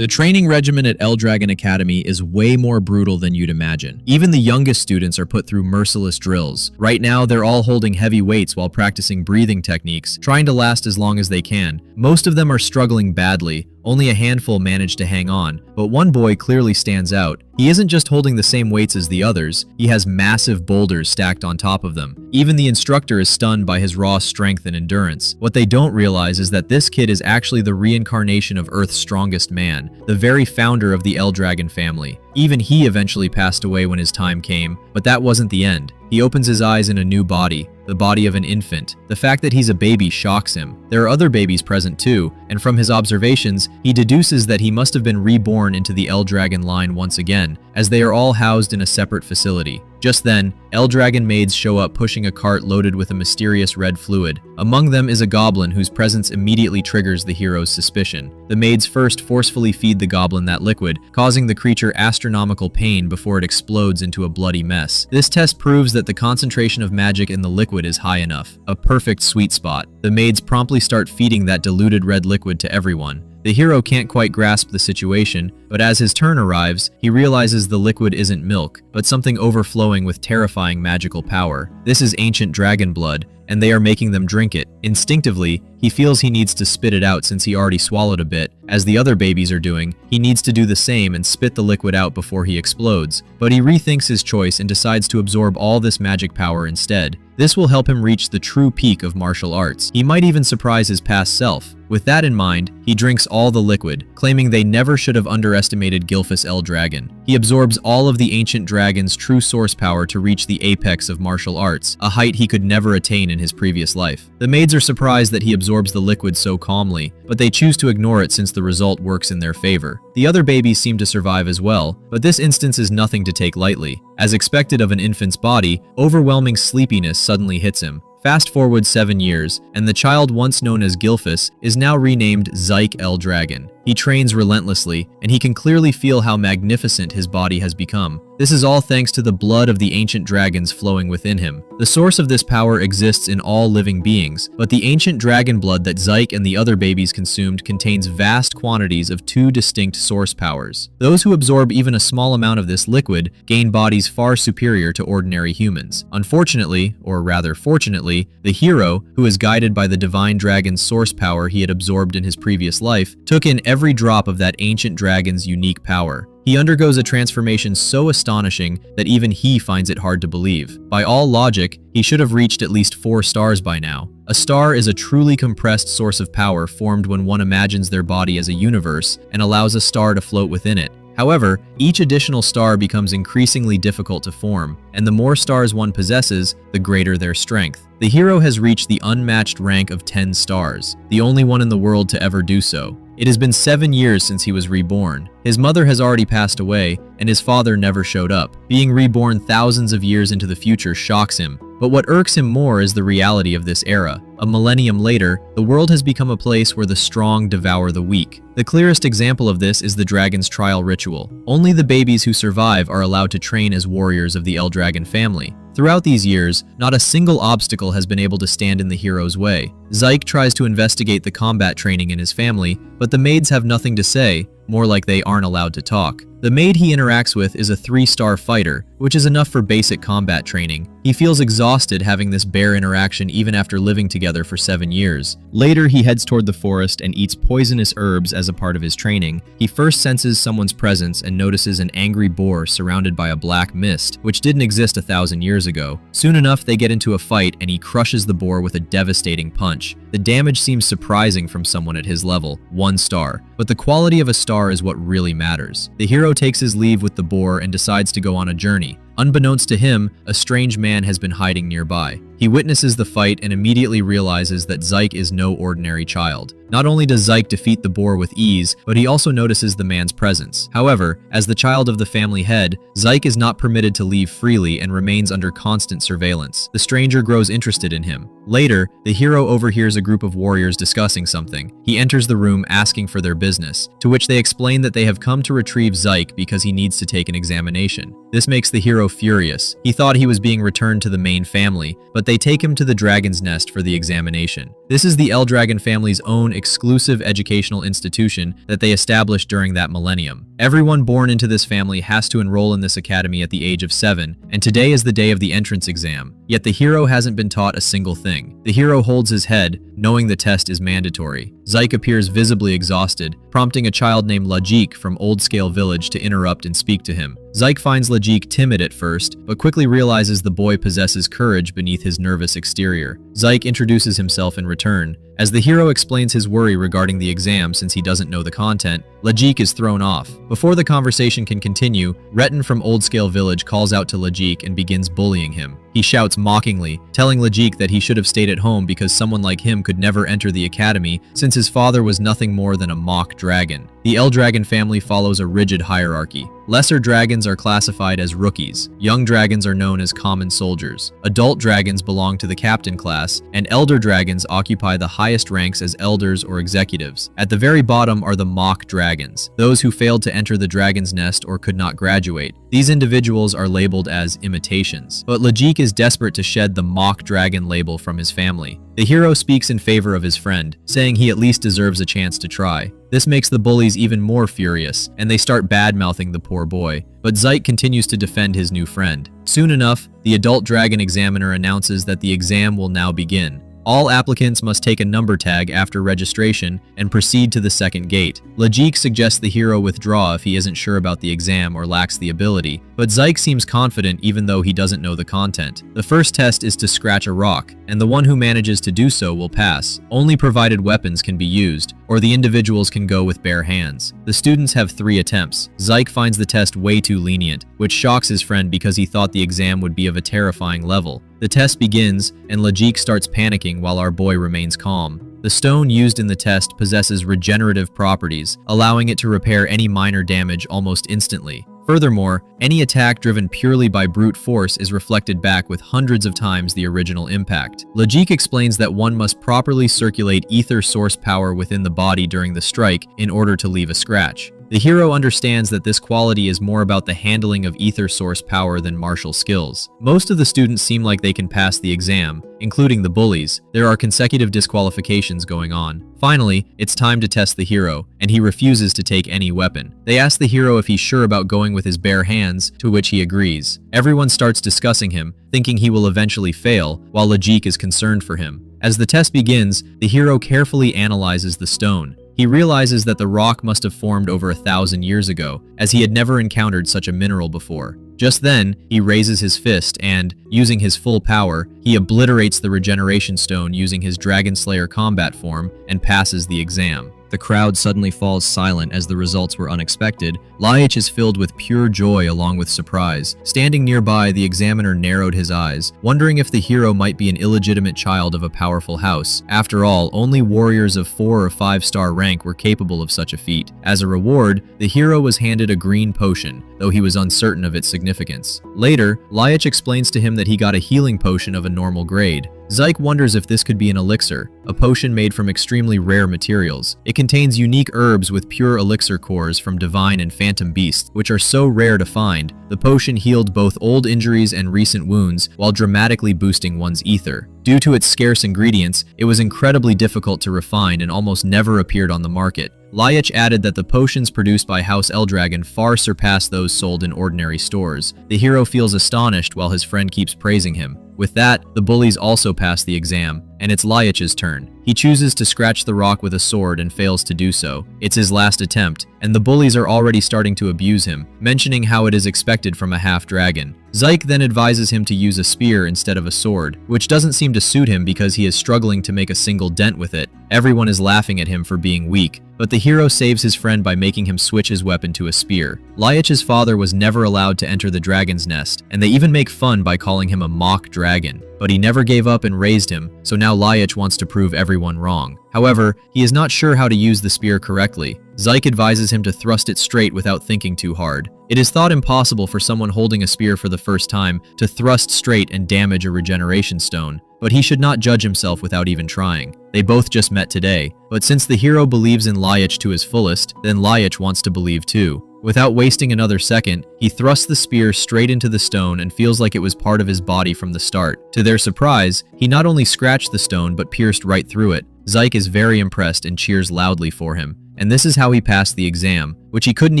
The training regimen at Dragon Academy is way more brutal than you'd imagine. Even the youngest students are put through merciless drills. Right now, they're all holding heavy weights while practicing breathing techniques, trying to last as long as they can. Most of them are struggling badly. Only a handful manage to hang on, but one boy clearly stands out. He isn't just holding the same weights as the others, he has massive boulders stacked on top of them. Even the instructor is stunned by his raw strength and endurance. What they don't realize is that this kid is actually the reincarnation of Earth's strongest man, the very founder of the Dragon family. Even he eventually passed away when his time came, but that wasn't the end. He opens his eyes in a new body, the body of an infant. The fact that he's a baby shocks him. There are other babies present too, and from his observations, he deduces that he must have been reborn into the Dragon line once again, as they are all housed in a separate facility. Just then, Dragon maids show up pushing a cart loaded with a mysterious red fluid. Among them is a goblin whose presence immediately triggers the hero's suspicion. The maids first forcefully feed the goblin that liquid, causing the creature astronomical pain before it explodes into a bloody mess. This test proves that the concentration of magic in the liquid is high enough, a perfect sweet spot. The maids promptly start feeding that diluted red liquid to everyone. The hero can't quite grasp the situation, but as his turn arrives, he realizes the liquid isn't milk, but something overflowing with terrifying magical power. This is ancient dragon blood, and they are making them drink it. Instinctively, he feels he needs to spit it out since he already swallowed a bit. As the other babies are doing, he needs to do the same and spit the liquid out before he explodes. But he rethinks his choice and decides to absorb all this magic power instead. This will help him reach the true peak of martial arts. He might even surprise his past self. With that in mind, he drinks all the liquid, claiming they never should have underestimated Gilfus Dragon. He absorbs all of the ancient dragon's true source power to reach the apex of martial arts, a height he could never attain in his previous life. The maids are surprised that he absorbs the liquid so calmly, but they choose to ignore it since the result works in their favor. The other babies seem to survive as well, but this instance is nothing to take lightly. As expected of an infant's body, overwhelming sleepiness suddenly hits him. Fast forward 7 years, and the child once known as Gilfus is now renamed Zyke Dragon. He trains relentlessly, and he can clearly feel how magnificent his body has become. This is all thanks to the blood of the ancient dragons flowing within him. The source of this power exists in all living beings, but the ancient dragon blood that Zyke and the other babies consumed contains vast quantities of two distinct source powers. Those who absorb even a small amount of this liquid gain bodies far superior to ordinary humans. Unfortunately, or rather fortunately, the hero, who is guided by the divine dragon's source power he had absorbed in his previous life, took in every drop of that ancient dragon's unique power. He undergoes a transformation so astonishing that even he finds it hard to believe. By all logic, he should have reached at least 4 stars by now. A star is a truly compressed source of power formed when one imagines their body as a universe and allows a star to float within it. However, each additional star becomes increasingly difficult to form, and the more stars one possesses, the greater their strength. The hero has reached the unmatched rank of 10 stars, the only one in the world to ever do so. It has been 7 years since he was reborn. His mother has already passed away, and his father never showed up. Being reborn thousands of years into the future shocks him, but what irks him more is the reality of this era. A millennium later, the world has become a place where the strong devour the weak. The clearest example of this is the dragon's trial ritual. Only the babies who survive are allowed to train as warriors of the Dragon family. Throughout these years, not a single obstacle has been able to stand in the hero's way. Zyke tries to investigate the combat training in his family, but the maids have nothing to say, more like they aren't allowed to talk. The maid he interacts with is a 3-star fighter, which is enough for basic combat training. He feels exhausted having this bare interaction even after living together for 7 years. Later, he heads toward the forest and eats poisonous herbs as a part of his training. He first senses someone's presence and notices an angry boar surrounded by a black mist, which didn't exist 1,000 years ago. Soon enough, they get into a fight and he crushes the boar with a devastating punch. The damage seems surprising from someone at his level, 1 star, but the quality of a star is what really matters. The hero takes his leave with the boar and decides to go on a journey. Unbeknownst to him, a strange man has been hiding nearby. He witnesses the fight and immediately realizes that Zyke is no ordinary child. Not only does Zyke defeat the boar with ease, but he also notices the man's presence. However, as the child of the family head, Zyke is not permitted to leave freely and remains under constant surveillance. The stranger grows interested in him. Later, the hero overhears a group of warriors discussing something. He enters the room asking for their business, to which they explain that they have come to retrieve Zyke because he needs to take an examination. This makes the hero hero furious. He thought he was being returned to the main family, but they take him to the dragon's nest for the examination. This is the Eldragon family's own exclusive educational institution that they established during that millennium. Everyone born into this family has to enroll in this academy at the age of 7, and today is the day of the entrance exam. Yet the hero hasn't been taught a single thing. The hero holds his head, knowing the test is mandatory. Zyke appears visibly exhausted, prompting a child named Lajik from Old Scale Village to interrupt and speak to him. Zyke finds Lajik timid at first, but quickly realizes the boy possesses courage beneath his nervous exterior. Zyke introduces himself in return. As the hero explains his worry regarding the exam since he doesn't know the content, Lajik is thrown off. Before the conversation can continue, Retin from Old Scale Village calls out to Lajik and begins bullying him. He shouts mockingly, telling Lajik that he should have stayed at home because someone like him could never enter the academy since his father was nothing more than a mock dragon. The Eldragon family follows a rigid hierarchy. Lesser dragons are classified as rookies, young dragons are known as common soldiers, adult dragons belong to the captain class, and elder dragons occupy the highest ranks as elders or executives. At the very bottom are the mock dragons, those who failed to enter the dragon's nest or could not graduate. These individuals are labeled as imitations, but Lajik is desperate to shed the mock dragon label from his family. The hero speaks in favor of his friend, saying he at least deserves a chance to try. This makes the bullies even more furious, and they start bad-mouthing the poor boy. But Zyke continues to defend his new friend. Soon enough, the adult dragon examiner announces that the exam will now begin. All applicants must take a number tag after registration and proceed to the second gate. Lajik suggests the hero withdraw if he isn't sure about the exam or lacks the ability, but Zyke seems confident even though he doesn't know the content. The first test is to scratch a rock, and the one who manages to do so will pass. Only provided weapons can be used, or the individuals can go with bare hands. The students have 3 attempts. Zyke finds the test way too lenient, which shocks his friend because he thought the exam would be of a terrifying level. The test begins, and Lajik starts panicking while our boy remains calm. The stone used in the test possesses regenerative properties, allowing it to repair any minor damage almost instantly. Furthermore, any attack driven purely by brute force is reflected back with hundreds of times the original impact. Lajik explains that one must properly circulate ether source power within the body during the strike in order to leave a scratch. The hero understands that this quality is more about the handling of ether source power than martial skills. Most of the students seem like they can pass the exam, including the bullies. There are consecutive disqualifications going on. Finally, it's time to test the hero, and he refuses to take any weapon. They ask the hero if he's sure about going with his bare hands, to which he agrees. Everyone starts discussing him, thinking he will eventually fail, while Lajik is concerned for him. As the test begins, the hero carefully analyzes the stone. He realizes that the rock must have formed over 1,000 years ago, as he had never encountered such a mineral before. Just then, he raises his fist and, using his full power, he obliterates the regeneration stone using his Dragon Slayer combat form and passes the exam. The crowd suddenly falls silent as the results were unexpected. Lajik is filled with pure joy along with surprise. Standing nearby, the examiner narrowed his eyes, wondering if the hero might be an illegitimate child of a powerful house. After all, only warriors of 4 or 5-star rank were capable of such a feat. As a reward, the hero was handed a green potion, though he was uncertain of its significance. Later, Lajik explains to him that he got a healing potion of a normal grade. Zyke wonders if this could be an elixir, a potion made from extremely rare materials. It contains unique herbs with pure elixir cores from divine and phantom beasts, which are so rare to find. The potion healed both old injuries and recent wounds while dramatically boosting one's ether. Due to its scarce ingredients, it was incredibly difficult to refine and almost never appeared on the market. Lajik added that the potions produced by House Eldragon far surpass those sold in ordinary stores. The hero feels astonished while his friend keeps praising him. With that, the bullies also pass the exam, and it's Lajik's turn. He chooses to scratch the rock with a sword and fails to do so. It's his last attempt, and the bullies are already starting to abuse him, mentioning how it is expected from a half-dragon. Zyke then advises him to use a spear instead of a sword, which doesn't seem to suit him because he is struggling to make a single dent with it. Everyone is laughing at him for being weak, but the hero saves his friend by making him switch his weapon to a spear. Lajik's father was never allowed to enter the dragon's nest, and they even make fun by calling him a mock dragon. But he never gave up and raised him, so now Lajik wants to prove everyone wrong. However, he is not sure how to use the spear correctly. Zyke advises him to thrust it straight without thinking too hard. It is thought impossible for someone holding a spear for the first time to thrust straight and damage a regeneration stone, but he should not judge himself without even trying. They both just met today, but since the hero believes in Lajik to his fullest, then Lajik wants to believe too. Without wasting another second, he thrusts the spear straight into the stone and feels like it was part of his body from the start. To their surprise, he not only scratched the stone but pierced right through it. Zyke is very impressed and cheers loudly for him. And this is how he passed the exam, which he couldn't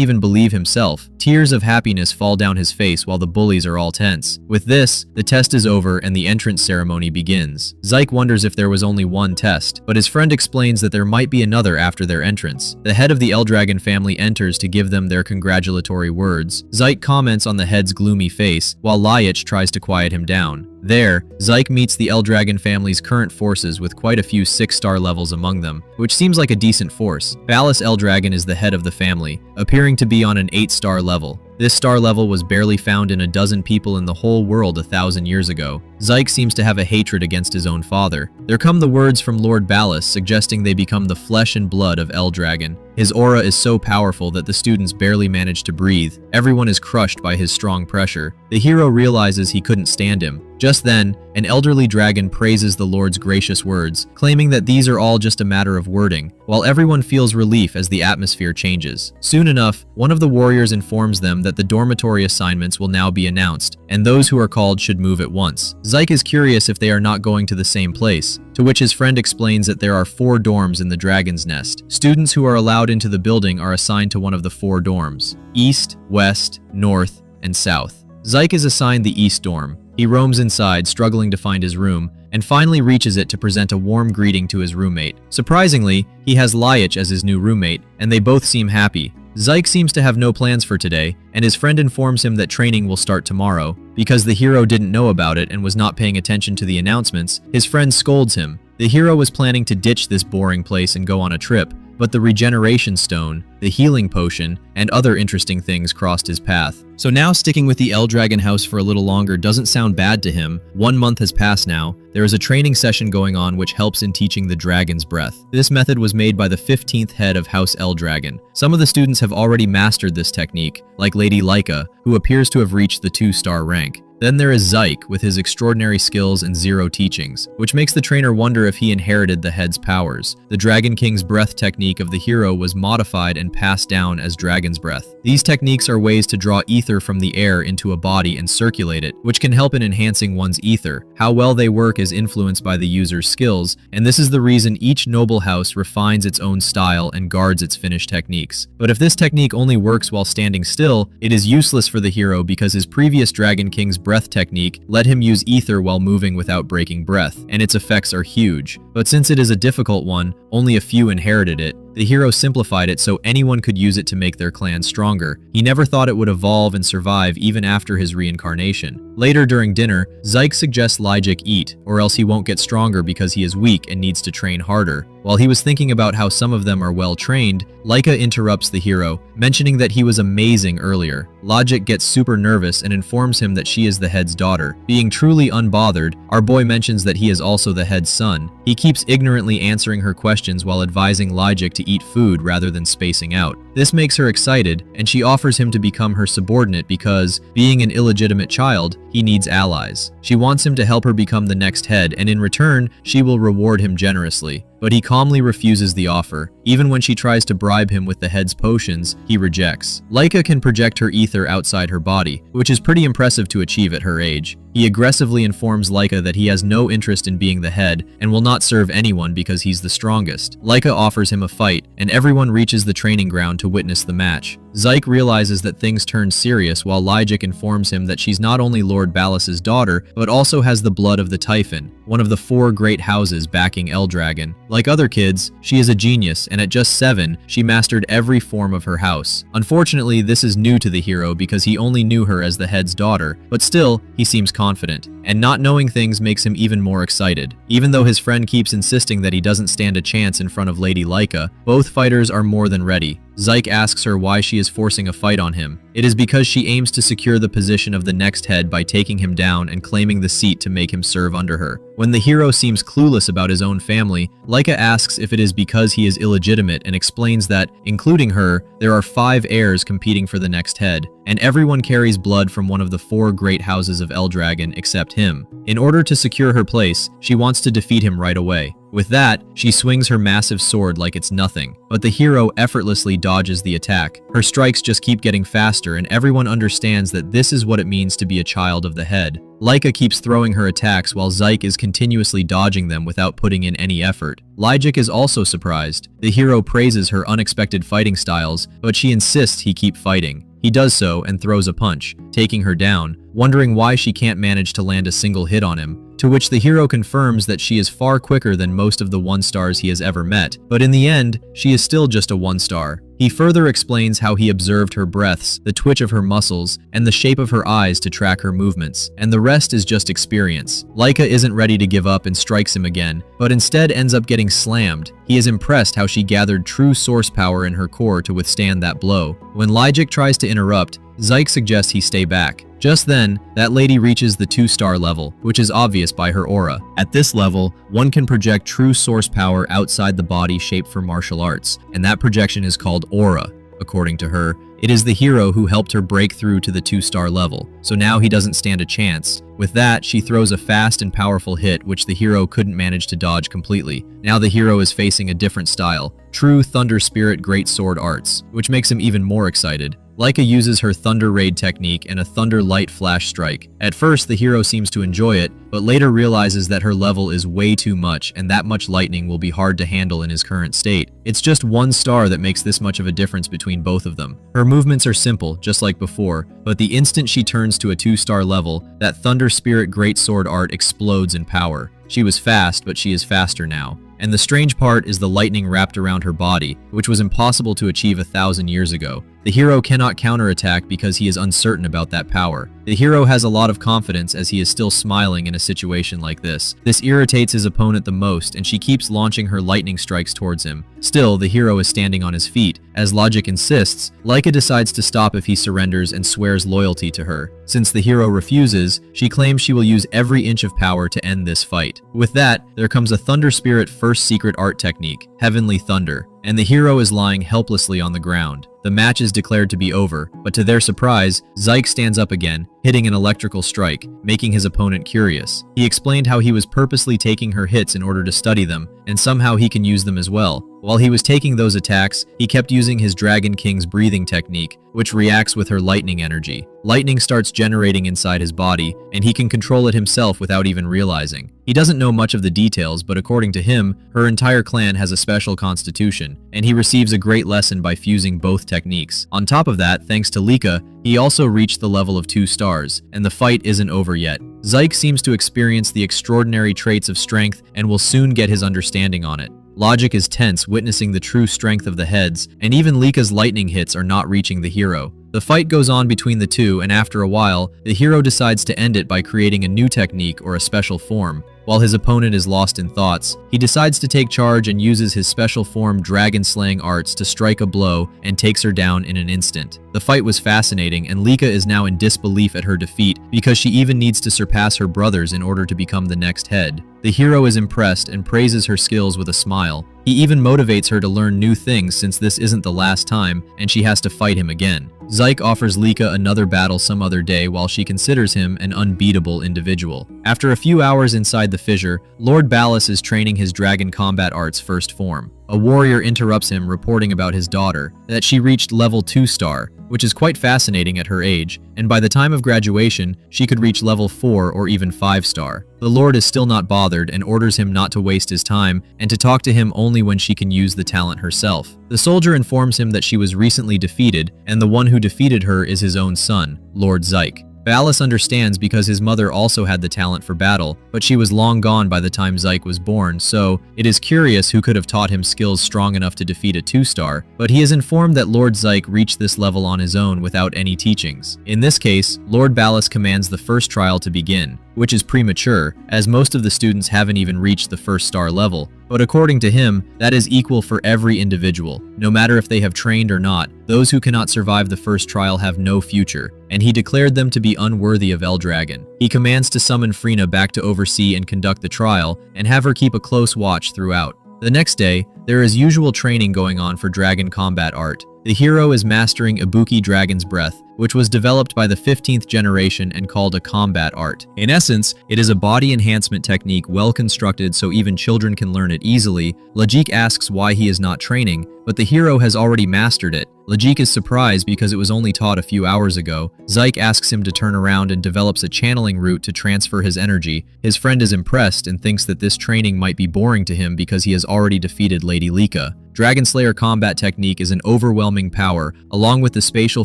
even believe himself. Tears of happiness fall down his face while the bullies are all tense. With this, the test is over and the entrance ceremony begins. Zyke wonders if there was only one test, but his friend explains that there might be another after their entrance. The head of the Eldragon family enters to give them their congratulatory words. Zyke comments on the head's gloomy face, while Lyach tries to quiet him down. There, Zyke meets the Eldragon family's current forces with quite a few 6-star levels among them, which seems like a decent force. Ballas Eldragon is the head of the family, appearing to be on an 8-star level. This star level was barely found in a dozen people in the whole world 1,000 years ago. Zyke seems to have a hatred against his own father. There come the words from Lord Ballas suggesting they become the flesh and blood of Eldragon. His aura is so powerful that the students barely manage to breathe. Everyone is crushed by his strong pressure. The hero realizes he couldn't stand him. Just then, an elderly dragon praises the Lord's gracious words, claiming that these are all just a matter of wording, while everyone feels relief as the atmosphere changes. Soon enough, one of the warriors informs them that the dormitory assignments will now be announced, and those who are called should move at once. Zyke is curious if they are not going to the same place, to which his friend explains that there are 4 dorms in the Dragon's Nest. Students who are allowed into the building are assigned to one of the 4 dorms: East, West, North, and South. Zyke is assigned the East dorm. He roams inside, struggling to find his room, and finally reaches it to present a warm greeting to his roommate. Surprisingly, he has Lyach as his new roommate, and they both seem happy. Zyke seems to have no plans for today, and his friend informs him that training will start tomorrow. Because the hero didn't know about it and was not paying attention to the announcements, his friend scolds him. The hero was planning to ditch this boring place and go on a trip, but the regeneration stone, the healing potion, and other interesting things crossed his path. So now sticking with the Eldragon house for a little longer doesn't sound bad to him. 1 month has passed now. There is a training session going on which helps in teaching the dragon's breath. This method was made by the 15th head of House Eldragon. Some of the students have already mastered this technique, like Lady Lyca, who appears to have reached the 2-star rank. Then there is Zyke with his extraordinary skills and 0 teachings, which makes the trainer wonder if he inherited the head's powers. The Dragon King's breath technique of the hero was modified and passed down as Dragon's Breath. These techniques are ways to draw ether from the air into a body and circulate it, which can help in enhancing one's ether. How well they work is influenced by the user's skills, and this is the reason each noble house refines its own style and guards its finished techniques. But if this technique only works while standing still, it is useless for the hero because his previous Dragon King's breath technique let him use ether while moving without breaking breath, and its effects are huge. But since it is a difficult one, only a few inherited it. The hero simplified it so anyone could use it to make their clan stronger. He never thought it would evolve and survive even after his reincarnation. Later during dinner, Zyke suggests Lyjik eat, or else he won't get stronger because he is weak and needs to train harder. While he was thinking about how some of them are well trained, Lyca interrupts the hero, mentioning that he was amazing earlier. Lyjik gets super nervous and informs him that she is the head's daughter. Being truly unbothered, our boy mentions that he is also the head's son. He keeps ignorantly answering her questions while advising Lyjik to eat food rather than spacing out. This makes her excited, and she offers him to become her subordinate because, being an illegitimate child, he needs allies. She wants him to help her become the next head, and in return, she will reward him generously. But he calmly refuses the offer. Even when she tries to bribe him with the head's potions, he rejects. Lyca can project her ether outside her body, which is pretty impressive to achieve at her age. He aggressively informs Lyca that he has no interest in being the head and will not serve anyone because he's the strongest. Lyca offers him a fight, and everyone reaches the training ground to witness the match. Zyke realizes that things turn serious while Lyjik informs him that she's not only Lord Ballas's daughter, but also has the blood of the Typhon, one of the 4 great houses backing Eldragon. Like other kids, she is a genius, and at just 7, she mastered every form of her house. Unfortunately, this is new to the hero because he only knew her as the head's daughter, but still, he seems confident. And not knowing things makes him even more excited. Even though his friend keeps insisting that he doesn't stand a chance in front of Lady Lyca, both fighters are more than ready. Zyke asks her why she is forcing a fight on him. It is because she aims to secure the position of the next head by taking him down and claiming the seat to make him serve under her. When the hero seems clueless about his own family, Lyca asks if it is because he is illegitimate and explains that, including her, there are 5 heirs competing for the next head, and everyone carries blood from one of the 4 great houses of Eldragon except him. In order to secure her place, she wants to defeat him right away. With that, she swings her massive sword like it's nothing, but the hero effortlessly dodges the attack. Her strikes just keep getting faster, and everyone understands that this is what it means to be a child of the head. Laika keeps throwing her attacks while Zyke is continuously dodging them without putting in any effort. Lyjik is also surprised. The hero praises her unexpected fighting styles, but she insists he keep fighting. He does so and throws a punch, taking her down, wondering why she can't manage to land a single hit on him, to which the hero confirms that she is far quicker than most of the 1-stars he has ever met, but in the end, she is still just a 1-star. He further explains how he observed her breaths, the twitch of her muscles, and the shape of her eyes to track her movements, and the rest is just experience. Laika isn't ready to give up and strikes him again, but instead ends up getting slammed. He is impressed how she gathered true source power in her core to withstand that blow. When Lyjik tries to interrupt, Zyke suggests he stay back. Just then, that lady reaches the 2-star level, which is obvious by her aura. At this level, one can project true source power outside the body shaped for martial arts, and that projection is called aura. According to her, it is the hero who helped her break through to the 2-star level, so now he doesn't stand a chance. With that, she throws a fast and powerful hit which the hero couldn't manage to dodge completely. Now the hero is facing a different style, true Thunder Spirit Great Sword Arts, which makes him even more excited. Laika uses her Thunder Raid technique and a Thunder Light Flash Strike. At first, the hero seems to enjoy it, but later realizes that her level is way too much and that much lightning will be hard to handle in his current state. It's just 1 star that makes this much of a difference between both of them. Her movements are simple, just like before, but the instant she turns to a 2-star level, that Thunder Spirit Great Sword Art explodes in power. She was fast, but she is faster now. And the strange part is the lightning wrapped around her body, which was impossible to achieve 1,000 years ago. The hero cannot counterattack because he is uncertain about that power. The hero has a lot of confidence as he is still smiling in a situation like this. This irritates his opponent the most, and she keeps launching her lightning strikes towards him. Still, the hero is standing on his feet. As Lyjik insists, Laika decides to stop if he surrenders and swears loyalty to her. Since the hero refuses, she claims she will use every inch of power to end this fight. With that, there comes a Thunder Spirit first secret art technique, Heavenly Thunder, and the hero is lying helplessly on the ground. The match is declared to be over, but to their surprise, Zyke stands up again, hitting an electrical strike, making his opponent curious. He explained how he was purposely taking her hits in order to study them, and somehow he can use them as well. While he was taking those attacks, he kept using his Dragon King's breathing technique, which reacts with her lightning energy. Lightning starts generating inside his body, and he can control it himself without even realizing. He doesn't know much of the details, but according to him, her entire clan has a special constitution, and he receives a great lesson by fusing both techniques. On top of that, thanks to Lika, he also reached the level of 2 stars, and the fight isn't over yet. Zyke seems to experience the extraordinary traits of strength and will soon get his understanding on it. Lyjik is tense, witnessing the true strength of the heads, and even Lika's lightning hits are not reaching the hero. The fight goes on between the two, and after a while, the hero decides to end it by creating a new technique or a special form. While his opponent is lost in thoughts, he decides to take charge and uses his special form dragon-slaying arts to strike a blow and takes her down in an instant. The fight was fascinating, and Lika is now in disbelief at her defeat because she even needs to surpass her brothers in order to become the next head. The hero is impressed and praises her skills with a smile. He even motivates her to learn new things since this isn't the last time and she has to fight him again. Zyke offers Lika another battle some other day while she considers him an unbeatable individual. After a few hours inside the fissure, Lord Ballas is training his dragon combat arts first form. A warrior interrupts him, reporting about his daughter, that she reached level 2 star, which is quite fascinating at her age, and by the time of graduation, she could reach level 4 or even 5 star. The Lord is still not bothered and orders him not to waste his time and to talk to him only when she can use the talent herself. The soldier informs him that she was recently defeated, and the one who defeated her is his own son, Lord Zyke. Ballas understands because his mother also had the talent for battle, but she was long gone by the time Zyke was born, so it is curious who could have taught him skills strong enough to defeat a 2-star, but he is informed that Lord Zyke reached this level on his own without any teachings. In this case, Lord Ballas commands the first trial to begin, which is premature, as most of the students haven't even reached the 1-star level, but according to him, that is equal for every individual. No matter if they have trained or not, those who cannot survive the first trial have no future, and he declared them to be unworthy of Eldragon. He commands to summon Frina back to oversee and conduct the trial, and have her keep a close watch throughout. The next day, there is usual training going on for Dragon Combat Art. The hero is mastering Ibuki Dragon's Breath, which was developed by the 15th generation and called a combat art. In essence, it is a body enhancement technique well constructed so even children can learn it easily. Lajik asks why he is not training, but the hero has already mastered it. Lajik is surprised because it was only taught a few hours ago. Zyke asks him to turn around and develops a channeling route to transfer his energy. His friend is impressed and thinks that this training might be boring to him because he has already defeated Lady Lika. Dragon Slayer combat technique is an overwhelming power, along with the spatial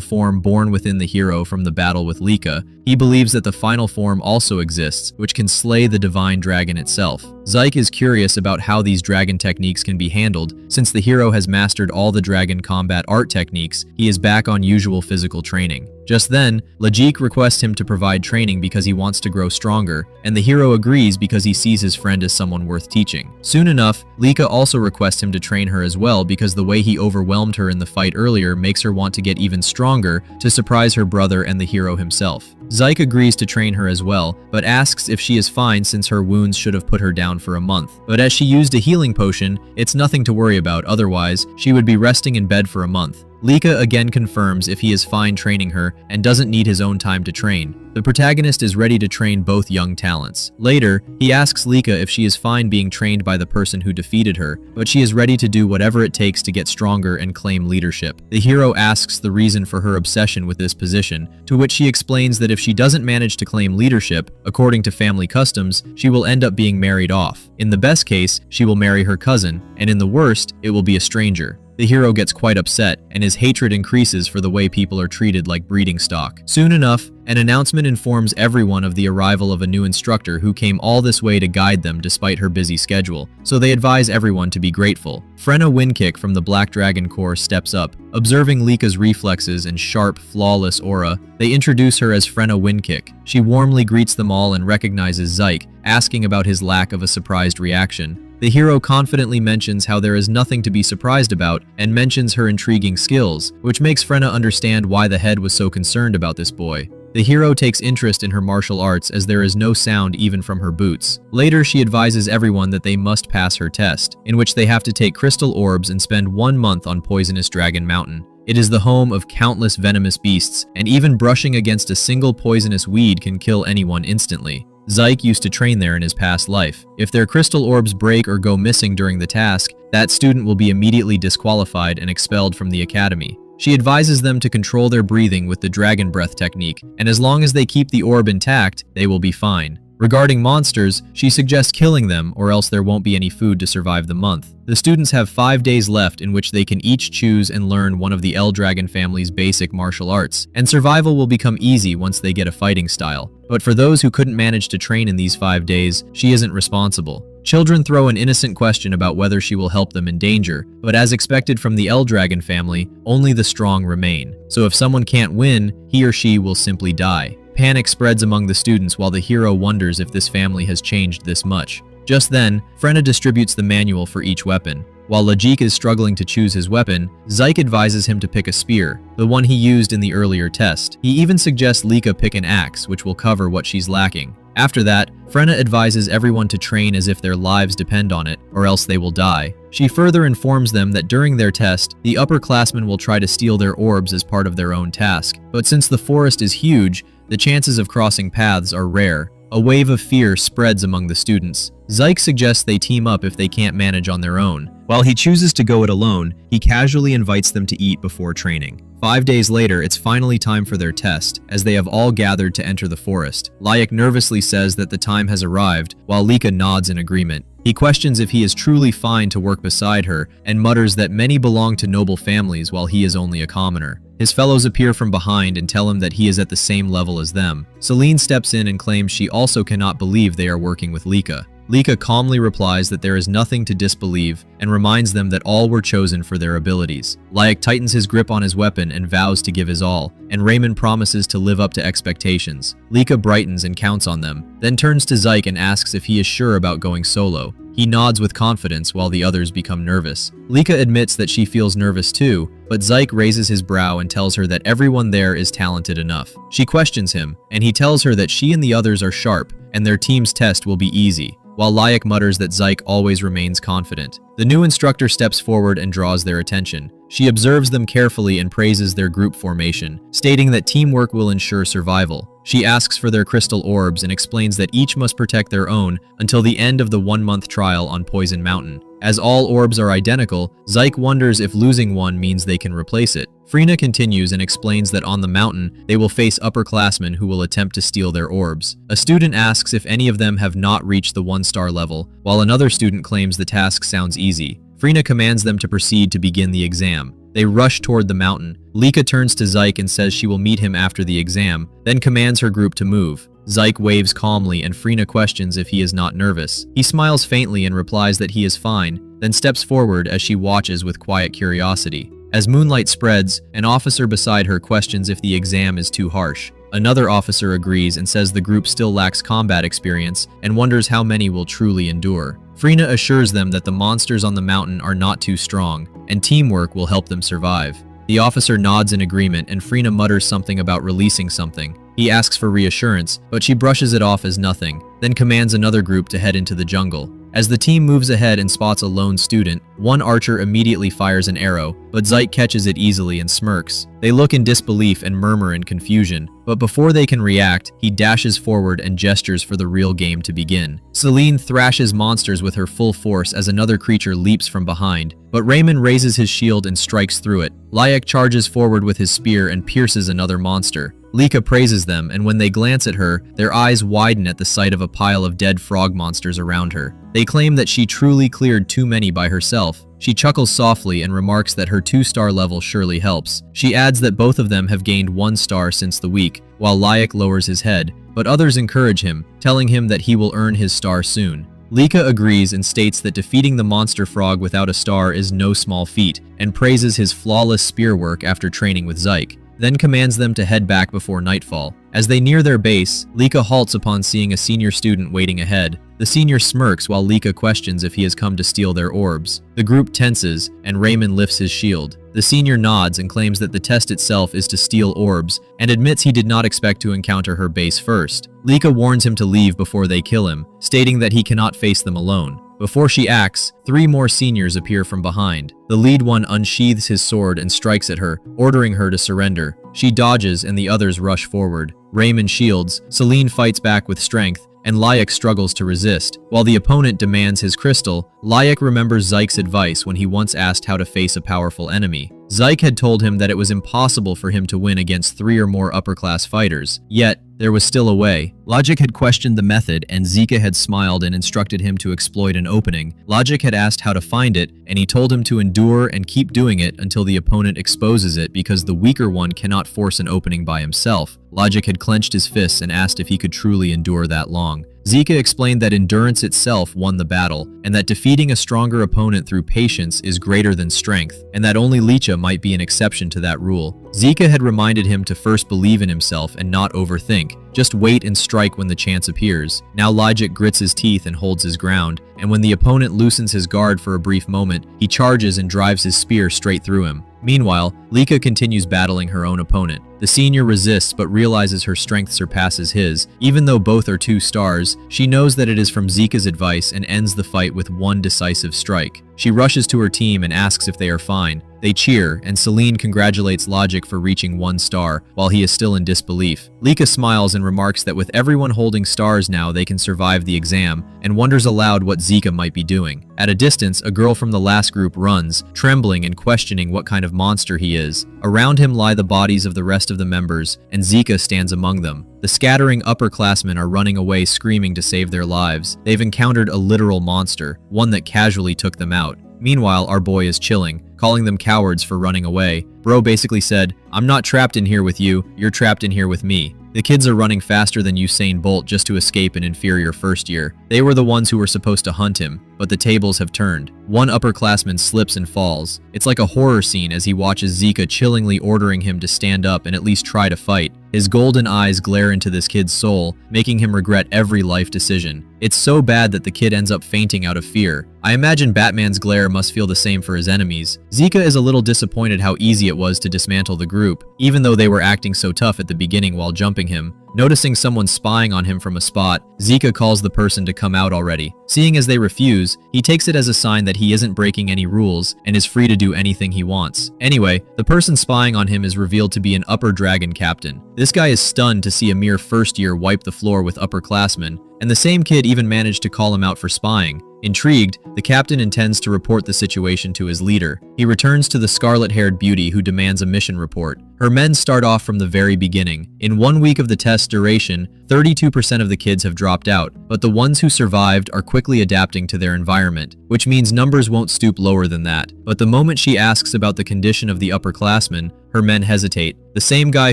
form born within the hero from the battle with Lika. He believes that the final form also exists, which can slay the divine dragon itself. Zyke is curious about how these dragon techniques can be handled. Since the hero has mastered all the dragon combat art techniques, he is back on usual physical training. Just then, Lajik requests him to provide training because he wants to grow stronger, and the hero agrees because he sees his friend as someone worth teaching. Soon enough, Lika also requests him to train her as well because the way he overwhelmed her in the fight earlier makes her want to get even stronger to surprise her brother and the hero himself. Zyke agrees to train her as well, but asks if she is fine since her wounds should have put her down for a month. But as she used a healing potion, it's nothing to worry about, otherwise, she would be resting in bed for a month. Lika again confirms if he is fine training her and doesn't need his own time to train. The protagonist is ready to train both young talents. Later, he asks Lika if she is fine being trained by the person who defeated her, but she is ready to do whatever it takes to get stronger and claim leadership. The hero asks the reason for her obsession with this position, to which she explains that if she doesn't manage to claim leadership, according to family customs, she will end up being married off. In the best case, she will marry her cousin, and in the worst, it will be a stranger. The hero gets quite upset, and his hatred increases for the way people are treated like breeding stock. Soon enough, an announcement informs everyone of the arrival of a new instructor who came all this way to guide them despite her busy schedule, so they advise everyone to be grateful. Frenna Windkick from the Black Dragon Corps steps up. Observing Lika's reflexes and sharp, flawless aura, they introduce her as Frenna Windkick. She warmly greets them all and recognizes Zyke, asking about his lack of a surprised reaction. The hero confidently mentions how there is nothing to be surprised about and mentions her intriguing skills, which makes Frenna understand why the head was so concerned about this boy. The hero takes interest in her martial arts as there is no sound even from her boots. Later, she advises everyone that they must pass her test, in which they have to take crystal orbs and spend 1 month on Poisonous Dragon Mountain. It is the home of countless venomous beasts, and even brushing against a single poisonous weed can kill anyone instantly. Zyke used to train there in his past life. If their crystal orbs break or go missing during the task, that student will be immediately disqualified and expelled from the academy. She advises them to control their breathing with the dragon breath technique, and as long as they keep the orb intact, they will be fine. Regarding monsters, she suggests killing them or else there won't be any food to survive the month. The students have 5 days left in which they can each choose and learn one of the L Dragon family's basic martial arts, and survival will become easy once they get a fighting style. But for those who couldn't manage to train in these 5 days, she isn't responsible. Children throw an innocent question about whether she will help them in danger, but as expected from the L Dragon family, only the strong remain. So if someone can't win, he or she will simply die. Panic spreads among the students while the hero wonders if this family has changed this much. Just then, Frenna distributes the manual for each weapon. While Lajik is struggling to choose his weapon, Zyke advises him to pick a spear, the one he used in the earlier test. He even suggests Lika pick an axe, which will cover what she's lacking. After that, Frenna advises everyone to train as if their lives depend on it, or else they will die. She further informs them that during their test, the upperclassmen will try to steal their orbs as part of their own task. But since the forest is huge, the chances of crossing paths are rare. A wave of fear spreads among the students. Zyke suggests they team up if they can't manage on their own. While he chooses to go it alone, he casually invites them to eat before training. 5 days later, it's finally time for their test, as they have all gathered to enter the forest. Layak nervously says that the time has arrived, while Lika nods in agreement. He questions if he is truly fine to work beside her, and mutters that many belong to noble families while he is only a commoner. His fellows appear from behind and tell him that he is at the same level as them. Celine steps in and claims she also cannot believe they are working with Lika. Lika calmly replies that there is nothing to disbelieve and reminds them that all were chosen for their abilities. Layak tightens his grip on his weapon and vows to give his all, and Raymond promises to live up to expectations. Lika brightens and counts on them, then turns to Zyke and asks if he is sure about going solo. He nods with confidence while the others become nervous. Lika admits that she feels nervous too, but Zyke raises his brow and tells her that everyone there is talented enough. She questions him, and he tells her that she and the others are sharp, and their team's test will be easy, while Layak mutters that Zyke always remains confident. The new instructor steps forward and draws their attention. She observes them carefully and praises their group formation, stating that teamwork will ensure survival. She asks for their crystal orbs and explains that each must protect their own until the end of the 1-month trial on Poison Mountain. As all orbs are identical, Zyke wonders if losing one means they can replace it. Frina continues and explains that on the mountain, they will face upperclassmen who will attempt to steal their orbs. A student asks if any of them have not reached the 1-star level, while another student claims the task sounds easy. Frina commands them to proceed to begin the exam. They rush toward the mountain. Lika turns to Zyke and says she will meet him after the exam, then commands her group to move. Zyke waves calmly and Frina questions if he is not nervous. He smiles faintly and replies that he is fine, then steps forward as she watches with quiet curiosity. As moonlight spreads, an officer beside her questions if the exam is too harsh. Another officer agrees and says the group still lacks combat experience and wonders how many will truly endure. Frina assures them that the monsters on the mountain are not too strong, and teamwork will help them survive. The officer nods in agreement and Frina mutters something about releasing something. He asks for reassurance, but she brushes it off as nothing, then commands another group to head into the jungle. As the team moves ahead and spots a lone student, one archer immediately fires an arrow, but Zyke catches it easily and smirks. They look in disbelief and murmur in confusion, but before they can react, he dashes forward and gestures for the real game to begin. Celine thrashes monsters with her full force as another creature leaps from behind, but Raymond raises his shield and strikes through it. Layak charges forward with his spear and pierces another monster. Lika praises them, and when they glance at her, their eyes widen at the sight of a pile of dead frog monsters around her. They claim that she truly cleared too many by herself. She chuckles softly and remarks that her 2-star level surely helps. She adds that both of them have gained 1 star since the week, while Layak lowers his head, but others encourage him, telling him that he will earn his star soon. Lika agrees and states that defeating the monster frog without a star is no small feat, and praises his flawless spear work after training with Zyke, then commands them to head back before nightfall. As they near their base, Lika halts upon seeing a senior student waiting ahead. The senior smirks while Lika questions if he has come to steal their orbs. The group tenses, and Raymond lifts his shield. The senior nods and claims that the test itself is to steal orbs, and admits he did not expect to encounter her base first. Lika warns him to leave before they kill him, stating that he cannot face them alone. Before she acts, 3 more seniors appear from behind. The lead one unsheathes his sword and strikes at her, ordering her to surrender. She dodges and the others rush forward. Raymond shields, Celine fights back with strength, and Layak struggles to resist. While the opponent demands his crystal, Layak remembers Zyke's advice when he once asked how to face a powerful enemy. Zyke had told him that it was impossible for him to win against 3 or more upper-class fighters, yet there was still a way. Logic had questioned the method, and Zika had smiled and instructed him to exploit an opening. Logic had asked how to find it, and he told him to endure and keep doing it until the opponent exposes it because the weaker one cannot force an opening by himself. Logic had clenched his fists and asked if he could truly endure that long. Zika explained that endurance itself won the battle, and that defeating a stronger opponent through patience is greater than strength, and that only Licha might be an exception to that rule. Zika had reminded him to first believe in himself and not overthink. Just wait and strike when the chance appears. Now Logic grits his teeth and holds his ground, and when the opponent loosens his guard for a brief moment, he charges and drives his spear straight through him. Meanwhile, Lika continues battling her own opponent. The senior resists but realizes her strength surpasses his. Even though both are 2 stars, she knows that it is from Zika's advice and ends the fight with one decisive strike. She rushes to her team and asks if they are fine. They cheer, and Celine congratulates Logic for reaching 1 star, while he is still in disbelief. Lika smiles and remarks that with everyone holding stars now they can survive the exam, and wonders aloud what Zika might be doing. At a distance, a girl from the last group runs, trembling and questioning what kind of monster he is. Around him lie the bodies of the rest of the members, and Zika stands among them. The scattering upperclassmen are running away screaming to save their lives. They've encountered a literal monster, one that casually took them out. Meanwhile, our boy is chilling, calling them cowards for running away. Bro basically said, "I'm not trapped in here with you, you're trapped in here with me." The kids are running faster than Usain Bolt just to escape an inferior first year. They were the ones who were supposed to hunt him, but the tables have turned. One upperclassman slips and falls. It's like a horror scene as he watches Zika chillingly ordering him to stand up and at least try to fight. His golden eyes glare into this kid's soul, making him regret every life decision. It's so bad that the kid ends up fainting out of fear. I imagine Batman's glare must feel the same for his enemies. Zika is a little disappointed how easy it was to dismantle the group, even though they were acting so tough at the beginning while jumping him. Noticing someone spying on him from a spot, Zika calls the person to come out already. Seeing as they refuse, he takes it as a sign that he isn't breaking any rules and is free to do anything he wants. Anyway, the person spying on him is revealed to be an upper dragon captain. This guy is stunned to see a mere first year wipe the floor with upperclassmen, and the same kid even managed to call him out for spying. Intrigued, the captain intends to report the situation to his leader. He returns to the scarlet-haired beauty who demands a mission report. Her men start off from the very beginning. In 1 week of the test duration, 32% of the kids have dropped out, but the ones who survived are quickly adapting to their environment, which means numbers won't stoop lower than that. But the moment she asks about the condition of the upperclassmen, her men hesitate. The same guy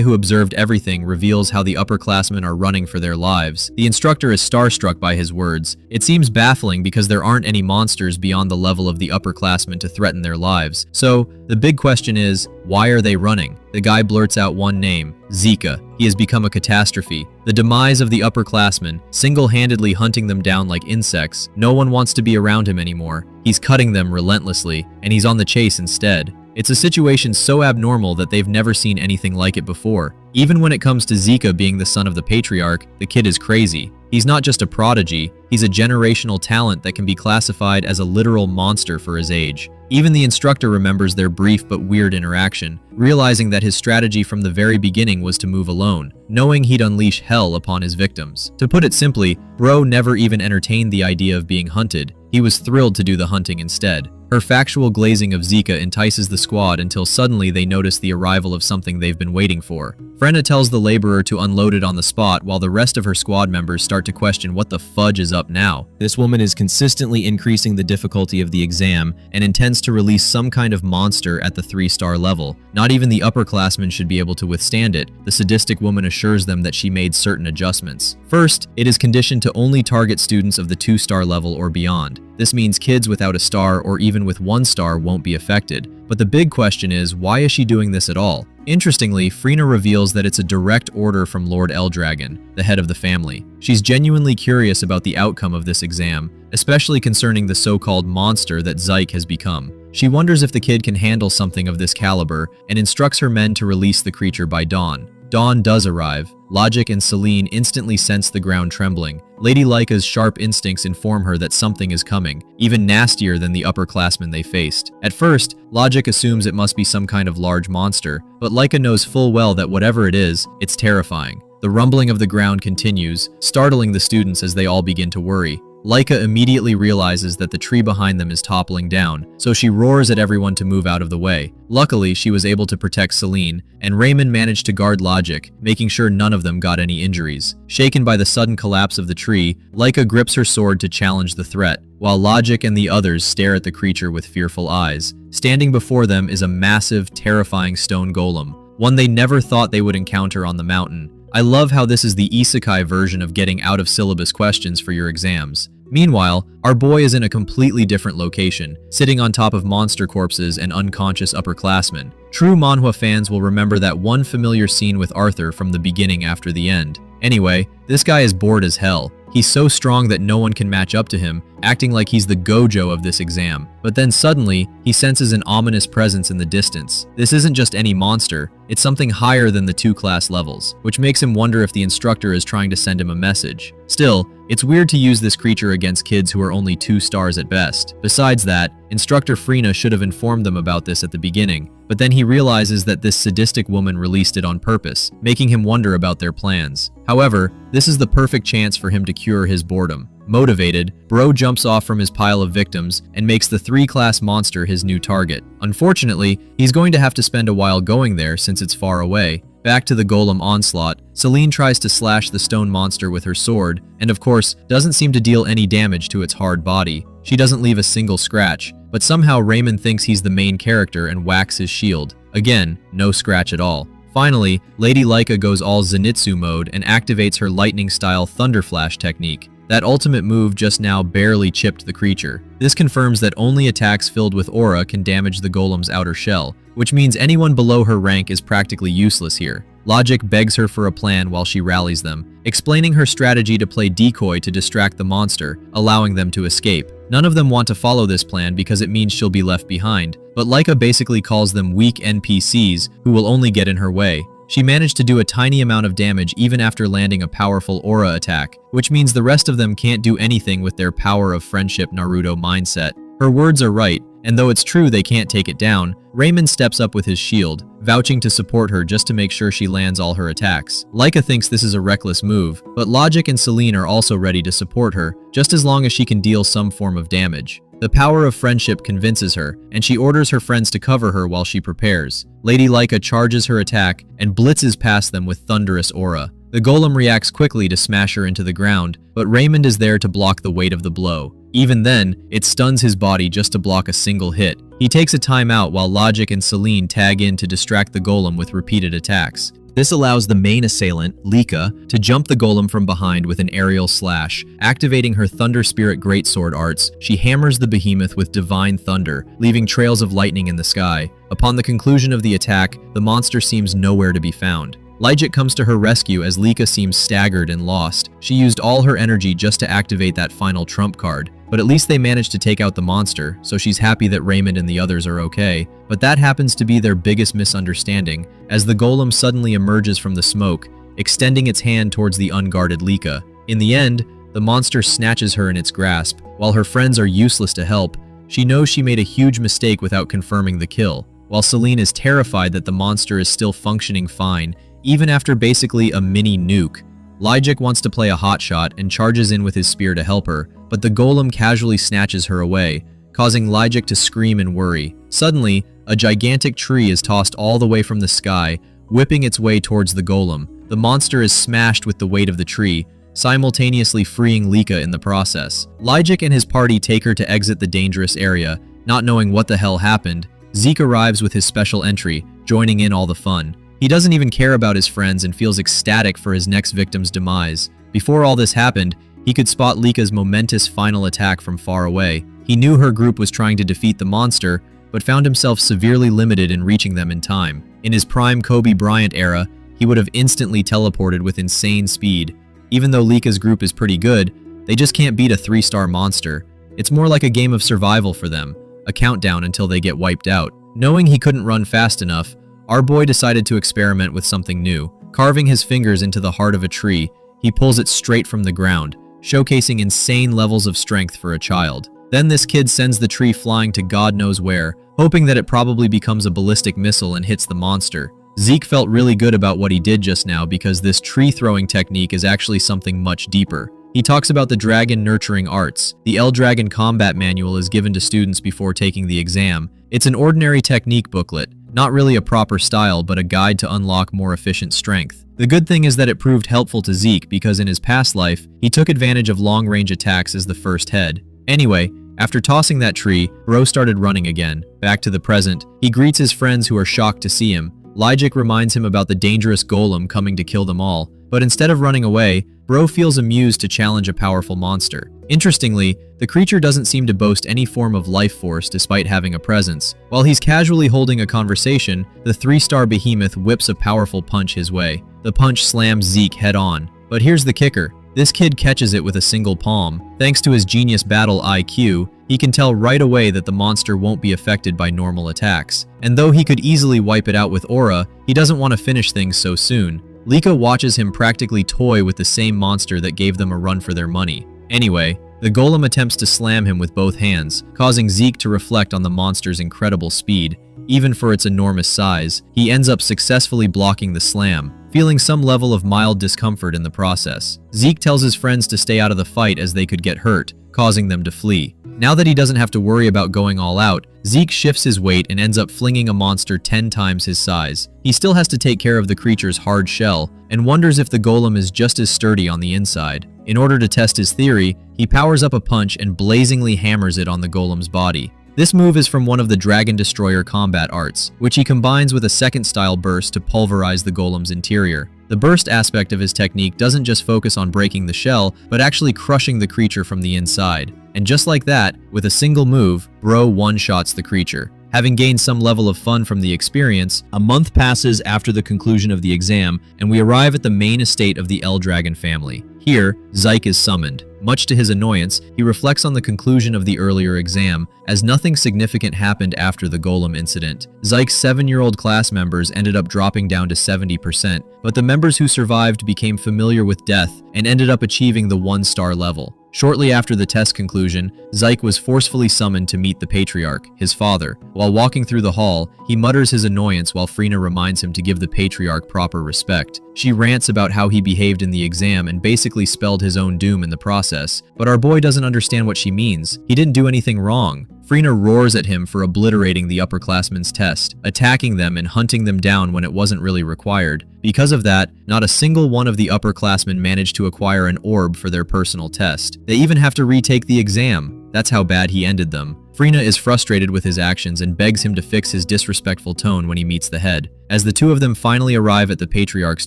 who observed everything reveals how the upperclassmen are running for their lives. The instructor is starstruck by his words. It seems baffling because there aren't any monsters beyond the level of the upperclassmen to threaten their lives. So, the big question is, why are they running? The guy blurts out one name, Zika. He has become a catastrophe. The demise of the upperclassmen, single-handedly hunting them down like insects. No one wants to be around him anymore. He's cutting them relentlessly, and he's on the chase instead. It's a situation so abnormal that they've never seen anything like it before. Even when it comes to Zika being the son of the patriarch, the kid is crazy. He's not just a prodigy, he's a generational talent that can be classified as a literal monster for his age. Even the instructor remembers their brief but weird interaction, realizing that his strategy from the very beginning was to move alone, knowing he'd unleash hell upon his victims. To put it simply, Bro never even entertained the idea of being hunted. He was thrilled to do the hunting instead. Her factual glazing of Zika entices the squad until suddenly they notice the arrival of something they've been waiting for. Frenna tells the laborer to unload it on the spot while the rest of her squad members start to question what the fudge is up now. This woman is consistently increasing the difficulty of the exam and intends to release some kind of monster at the 3-star level. Not even the upperclassmen should be able to withstand it. The sadistic woman assures them that she made certain adjustments. First, it is conditioned to only target students of the 2-star level or beyond. This means kids without a star or even with 1 star won't be affected. But the big question is, why is she doing this at all? Interestingly, Frina reveals that it's a direct order from Lord Eldragon, the head of the family. She's genuinely curious about the outcome of this exam, especially concerning the so-called monster that Zyke has become. She wonders if the kid can handle something of this caliber and instructs her men to release the creature by dawn. Dawn does arrive. Logic and Celine instantly sense the ground trembling. Lady Laika's sharp instincts inform her that something is coming, even nastier than the upperclassmen they faced. At first, Logic assumes it must be some kind of large monster, but Laika knows full well that whatever it is, it's terrifying. The rumbling of the ground continues, startling the students as they all begin to worry. Laika immediately realizes that the tree behind them is toppling down, so she roars at everyone to move out of the way. Luckily, she was able to protect Celine, and Raymond managed to guard Logic, making sure none of them got any injuries. Shaken by the sudden collapse of the tree, Laika grips her sword to challenge the threat, while Logic and the others stare at the creature with fearful eyes. Standing before them is a massive, terrifying stone golem, one they never thought they would encounter on the mountain. I love how this is the isekai version of getting out-of-syllabus questions for your exams. Meanwhile, our boy is in a completely different location, sitting on top of monster corpses and unconscious upperclassmen. True manhwa fans will remember that one familiar scene with Arthur from the beginning after the end. Anyway, this guy is bored as hell. He's so strong that no one can match up to him, acting like he's the Gojo of this exam. But then suddenly, he senses an ominous presence in the distance. This isn't just any monster, it's something higher than the 2 class levels, which makes him wonder if the instructor is trying to send him a message. Still, it's weird to use this creature against kids who are only 2 stars at best. Besides that, Instructor Frina should have informed them about this at the beginning, but then he realizes that this sadistic woman released it on purpose, making him wonder about their plans. However, this is the perfect chance for him to cure his boredom. Motivated, Bro jumps off from his pile of victims and makes the 3-class monster his new target. Unfortunately, he's going to have to spend a while going there since it's far away. Back to the golem onslaught, Celine tries to slash the stone monster with her sword, and of course, doesn't seem to deal any damage to its hard body. She doesn't leave a single scratch, but somehow Raymond thinks he's the main character and whacks his shield. Again, no scratch at all. Finally, Lady Laika goes all Zenitsu mode and activates her lightning-style Thunder Flash technique. That ultimate move just now barely chipped the creature. This confirms that only attacks filled with aura can damage the golem's outer shell, which means anyone below her rank is practically useless here. Logic begs her for a plan while she rallies them, explaining her strategy to play decoy to distract the monster, allowing them to escape. None of them want to follow this plan because it means she'll be left behind, but Laika basically calls them weak NPCs who will only get in her way. She managed to do a tiny amount of damage even after landing a powerful aura attack, which means the rest of them can't do anything with their power of friendship Naruto mindset. Her words are right, and though it's true they can't take it down, Raymond steps up with his shield, vouching to support her just to make sure she lands all her attacks. Leica thinks this is a reckless move, but Logic and Celine are also ready to support her, just as long as she can deal some form of damage. The power of friendship convinces her, and she orders her friends to cover her while she prepares. Lady Leica charges her attack and blitzes past them with thunderous aura. The golem reacts quickly to smash her into the ground, but Raymond is there to block the weight of the blow. Even then, it stuns his body just to block a single hit. He takes a timeout while Logic and Celine tag in to distract the golem with repeated attacks. This allows the main assailant, Leica, to jump the golem from behind with an aerial slash. Activating her Thunder Spirit Greatsword arts, she hammers the behemoth with divine thunder, leaving trails of lightning in the sky. Upon the conclusion of the attack, the monster seems nowhere to be found. Logic comes to her rescue as Leica seems staggered and lost. She used all her energy just to activate that final trump card, but at least they managed to take out the monster, so she's happy that Raymond and the others are okay. But that happens to be their biggest misunderstanding, as the golem suddenly emerges from the smoke, extending its hand towards the unguarded Leica. In the end, the monster snatches her in its grasp. While her friends are useless to help, she knows she made a huge mistake without confirming the kill. While Celine is terrified that the monster is still functioning fine, even after basically a mini nuke. Logic wants to play a hotshot and charges in with his spear to help her, but the golem casually snatches her away, causing Logic to scream and worry. Suddenly, a gigantic tree is tossed all the way from the sky, whipping its way towards the golem. The monster is smashed with the weight of the tree, simultaneously freeing Leica in the process. Logic and his party take her to exit the dangerous area. Not knowing what the hell happened, Zeke arrives with his special entry, joining in all the fun. He doesn't even care about his friends and feels ecstatic for his next victim's demise. Before all this happened, he could spot Leica's momentous final attack from far away. He knew her group was trying to defeat the monster, but found himself severely limited in reaching them in time. In his prime Kobe Bryant era, he would have instantly teleported with insane speed. Even though Leica's group is pretty good, they just can't beat a 3-star monster. It's more like a game of survival for them, a countdown until they get wiped out. Knowing he couldn't run fast enough, our boy decided to experiment with something new. Carving his fingers into the heart of a tree, he pulls it straight from the ground, showcasing insane levels of strength for a child. Then this kid sends the tree flying to God knows where, hoping that it probably becomes a ballistic missile and hits the monster. Zeke felt really good about what he did just now because this tree-throwing technique is actually something much deeper. He talks about the dragon nurturing arts. The L-Dragon combat manual is given to students before taking the exam. It's an ordinary technique booklet, not really a proper style, but a guide to unlock more efficient strength. The good thing is that it proved helpful to Zeke because in his past life, he took advantage of long-range attacks as the first head. Anyway, after tossing that tree, Bro started running again. Back to the present, he greets his friends who are shocked to see him. Logic reminds him about the dangerous golem coming to kill them all, but instead of running away, Bro feels amused to challenge a powerful monster. Interestingly, the creature doesn't seem to boast any form of life force despite having a presence. While he's casually holding a conversation, the 3-star behemoth whips a powerful punch his way. The punch slams Zeke head on. But here's the kicker. This kid catches it with a single palm. Thanks to his genius battle IQ, he can tell right away that the monster won't be affected by normal attacks. And though he could easily wipe it out with aura, he doesn't want to finish things so soon. Leica watches him practically toy with the same monster that gave them a run for their money. Anyway, the golem attempts to slam him with both hands, causing Zeke to reflect on the monster's incredible speed. Even for its enormous size, he ends up successfully blocking the slam, feeling some level of mild discomfort in the process. Zeke tells his friends to stay out of the fight as they could get hurt, causing them to flee. Now that he doesn't have to worry about going all out, Zeke shifts his weight and ends up flinging a monster 10 times his size. He still has to take care of the creature's hard shell, and wonders if the golem is just as sturdy on the inside. In order to test his theory, he powers up a punch and blazingly hammers it on the golem's body. This move is from one of the Dragon Destroyer combat arts, which he combines with a second-style burst to pulverize the golem's interior. The burst aspect of his technique doesn't just focus on breaking the shell, but actually crushing the creature from the inside. And just like that, with a single move, Bro one-shots the creature. Having gained some level of fun from the experience, a month passes after the conclusion of the exam, and we arrive at the main estate of the L-Dragon family. Here, Zyke is summoned. Much to his annoyance, he reflects on the conclusion of the earlier exam, as nothing significant happened after the golem incident. Zyk's 7-year-old class members ended up dropping down to 70%, but the members who survived became familiar with death and ended up achieving the 1-star level. Shortly after the test conclusion, Zyk was forcefully summoned to meet the patriarch, his father. While walking through the hall, he mutters his annoyance while Frina reminds him to give the patriarch proper respect. She rants about how he behaved in the exam and basically spelled his own doom in the process, but our boy doesn't understand what she means. He didn't do anything wrong. Frina roars at him for obliterating the upperclassmen's test, attacking them and hunting them down when it wasn't really required. Because of that, not a single one of the upperclassmen managed to acquire an orb for their personal test. They even have to retake the exam. That's how bad he ended them. Frina is frustrated with his actions and begs him to fix his disrespectful tone when he meets the head. As the two of them finally arrive at the patriarch's